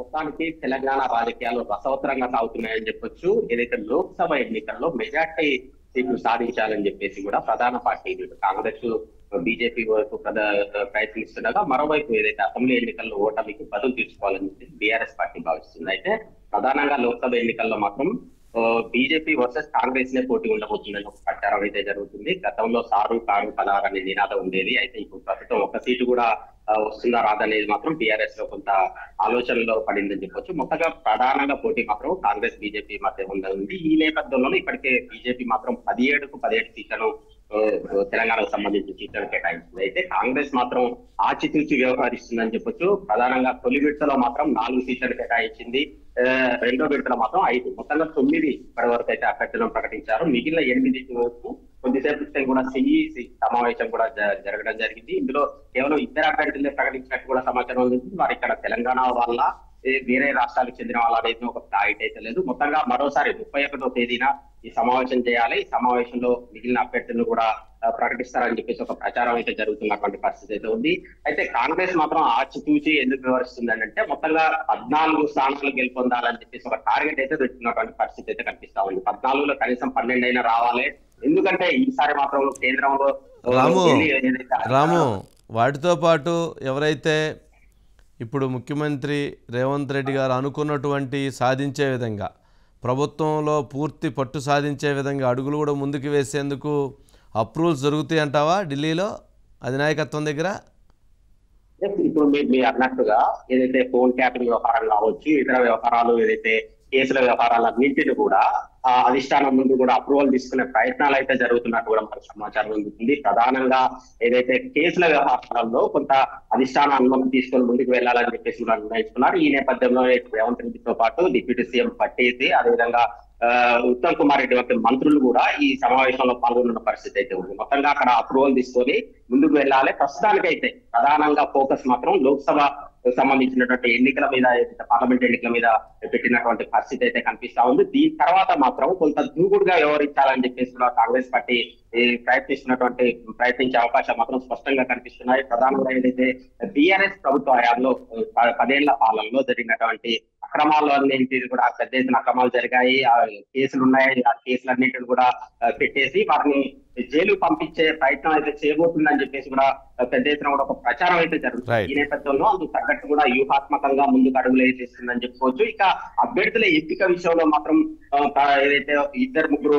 మొత్తానికి తెలంగాణ రాజకీయాలు రసవత్తరంగా సాగుతున్నాయని చెప్పొచ్చు. ఏదైతే లోక్సభ ఎన్నికల్లో మెజార్టీ సీట్లు సాధించాలని చెప్పేసి కూడా ప్రధాన పార్టీ కాంగ్రెస్, బీజేపీ వైపు ప్రయత్నిస్తుండగా, మరోవైపు ఏదైతే అసెంబ్లీ ఎన్నికల్లో ఓటమికి బదులు తీర్చుకోవాలని చెప్పి బీఆర్ఎస్ పార్టీ భావిస్తుంది. అయితే ప్రధానంగా లోక్సభ ఎన్నికల్లో మాత్రం బీజేపీ వర్సెస్ కాంగ్రెస్ నే పోటీ ఉండబోతుందని ఒక ప్రచారం అయితే జరుగుతుంది. గతంలో సారు కారు కలార్ అనే నినాదం ఉండేది. అయితే ఇప్పుడు ప్రస్తుతం ఒక సీటు కూడా వస్తుందా రాదనేది మాత్రం బీఆర్ఎస్ లో కొంత ఆలోచనలో పడిందని చెప్పొచ్చు. మొత్తగా ప్రధానంగా పోటీ మాత్రం కాంగ్రెస్ బీజేపీ మధ్య ఉంది. ఈ నేపథ్యంలో ఇప్పటికే బీజేపీ మాత్రం 17 సీట్లను తెలంగాణకు సంబంధించిన సీట్లను కేటాయించింది. అయితే కాంగ్రెస్ మాత్రం ఆచితూచి వ్యవహరిస్తుందని చెప్పొచ్చు. ప్రధానంగా తొలి విడతలో మాత్రం 4 సీట్లను కేటాయించింది, రెండో విడతలో మాత్రం 5, మొత్తంగా 9 ఇప్పటి వరకు అయితే అభ్యర్థులను ప్రకటించారు. మిగిలిన 8 వరకు కొద్దిసేపు క్రితం కూడా సిఈసి సమావేశం కూడా జరగడం జరిగింది. ఇందులో కేవలం 2 అభ్యర్థులే ప్రకటించినట్టు కూడా సమాచారం ఉంది. వారు ఇక్కడ తెలంగాణ వాళ్ళ వేరే రాష్ట్రాలకు చెందిన వాళ్ళ అనేది ఒక క్లారిటీ అయితే లేదు. మొత్తంగా మరోసారి 31వ తేదీన ఈ సమావేశం చేయాలి. ఈ సమావేశంలో మిగిలిన అభ్యర్థులను కూడా ప్రకటిస్తారని చెప్పేసి ఒక ప్రచారం అయితే జరుగుతున్నటువంటి పరిస్థితి అయితే ఉంది. అయితే కాంగ్రెస్ మాత్రం ఆచితూచి ఎందుకు వ్యవహరిస్తుంది అంటే మొత్తంగా 14 స్థానాలు గెలుపొందాలని చెప్పేసి ఒక టార్గెట్ అయితే పెట్టుకున్నటువంటి పరిస్థితి అయితే కనిపిస్తా ఉంది. 14లో కనీసం 12 అయినా రావాలి. ఎందుకంటే ఈసారి మాత్రం కేంద్రంలో రాము వాటితో పాటు ఎవరైతే ఇప్పుడు ముఖ్యమంత్రి రేవంత్ రెడ్డి గారు అనుకున్నటువంటి సాధించే విధంగా, ప్రభుత్వంలో పూర్తి పట్టు సాధించే విధంగా అడుగులు కూడా ముందుకు వేసేందుకు అప్రూవల్స్ జరుగుతాయి అంటావా ఢిల్లీలో అధినాయకత్వం దగ్గర? ఇప్పుడు మీరు అన్నట్టుగా ఏదైతే ఫోన్ ట్యాపింగ్ వ్యవహారం కావచ్చు, ఇతర వ్యవహారాలు, ఏదైతే కేసుల వ్యవహారాలన్నింటినీ కూడా అధిష్టానం ముందు కూడా అప్రూవల్ తీసుకునే ప్రయత్నాలు అయితే జరుగుతున్నట్టు కూడా మనకు సమాచారం అందుతుంది. ప్రధానంగా ఏదైతే కేసుల వ్యవహారాల్లో కొంత అధిష్టాన అనుమతి తీసుకొని ముందుకు వెళ్లాలని చెప్పేసి కూడా నిర్ణయించుకున్నారు. ఈ నేపథ్యంలో రేవంత్ రెడ్డితో పాటు డిప్యూటీ సీఎం పట్టేసి, అదేవిధంగా ఉత్తమ్ కుమార్ రెడ్డి వంటి మంత్రులు కూడా ఈ సమావేశంలో పాల్గొన్న పరిస్థితి అయితే ఉంది. మొత్తంగా అక్కడ అప్రూవల్ తీసుకొని ముందుకు వెళ్ళాలి. ప్రస్తుతానికైతే ప్రధానంగా ఫోకస్ మాత్రం లోక్సభ సంబంధించినటువంటి ఎన్నికల మీద, పార్లమెంట్ ఎన్నికల మీద పెట్టినటువంటి పరిస్థితి అయితే కనిపిస్తా ఉంది. దీని తర్వాత మాత్రం కొంత దూకుడుగా వ్యవహరించాలని చెప్పేసి కూడా కాంగ్రెస్ పార్టీ ప్రయత్నించే అవకాశం మాత్రం స్పష్టంగా కనిపిస్తున్నాయి. ప్రధానంగా ఏదైతే బీఆర్ఎస్ ప్రభుత్వ హయాంలో 10 ఏళ్ల పాలనలో జరిగినటువంటి అక్రమాలన్నింటినీ కూడా, పెద్ద ఎత్తున అక్రమాలు జరిగాయి, ఆ కేసులు ఉన్నాయి, ఆ కేసులన్నింటిని కూడా పెట్టేసి వారిని జైలు పంపించే ప్రయత్నం అయితే చేయబోతుందని చెప్పేసి కూడా పెద్ద ఎత్తున కూడా ఒక ప్రచారం అయితే జరుగుతుంది. ఈ నేపథ్యంలో అందుకు తగ్గట్టు కూడా వ్యూహాత్మకంగా ముందుకు అడుగులు వేసేస్తుందని చెప్పుకోవచ్చు. ఇక అభ్యర్థుల ఎంపిక విషయంలో మాత్రం ఏదైతే 2-3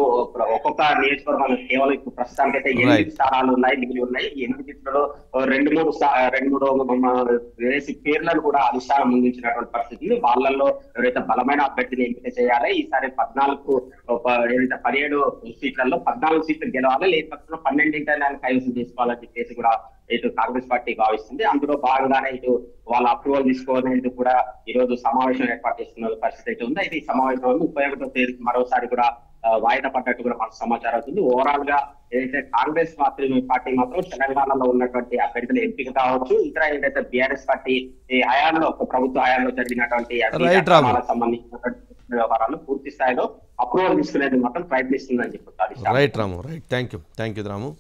ఒక్కొక్క నియోజకవర్గం కేవలం ఇప్పుడు ప్రస్తుతానికి అయితే 8 స్థానాలు మిగిలి ఉన్నాయి. 8లో 2-3 వేసి పేర్లను కూడా అధిష్టానం ముందుంచినటువంటి పరిస్థితి. వాళ్ళల్లో ఎవరైతే బలమైన అభ్యర్థిని ఎంపిక చేయాలి. ఈసారి 17 సీట్లలో 14 సీట్లు గెలవాలి, లేకపోతే 12 కైవసం చేసుకోవాలని చెప్పేసి కూడా ఇటు కాంగ్రెస్ పార్టీ భావిస్తుంది. అందులో భాగంగానే ఇటు వాళ్ళ అప్రూవల్ తీసుకోవడానికి కూడా ఈ రోజు సమావేశం ఏర్పాటు చేస్తున్న పరిస్థితి అయితే ఉంది. అయితే ఈ సమావేశం 31వ తేదీకి మరోసారి కూడా వాయిదా పడ్డట్టు కూడా మనకు సమాచారం అవుతుంది. ఓవరాల్ గా ఏదైతే కాంగ్రెస్ పార్టీ మాత్రం తెలంగాణలో ఉన్నటువంటి అభ్యర్థుల ఎంపిక కావచ్చు, ఇతర ఏదైతే బీఆర్ఎస్ పార్టీ హయాంలో, ప్రభుత్వ హయాంలో జరిగినటువంటి సంబంధించినటువంటి వ్యవహారాలు పూర్తి స్థాయిలో అప్రూవల్ తీసుకునేది మాత్రం ప్రయత్నిస్తుందని చెప్తారు. Right Ramu, right, thank you Ramu.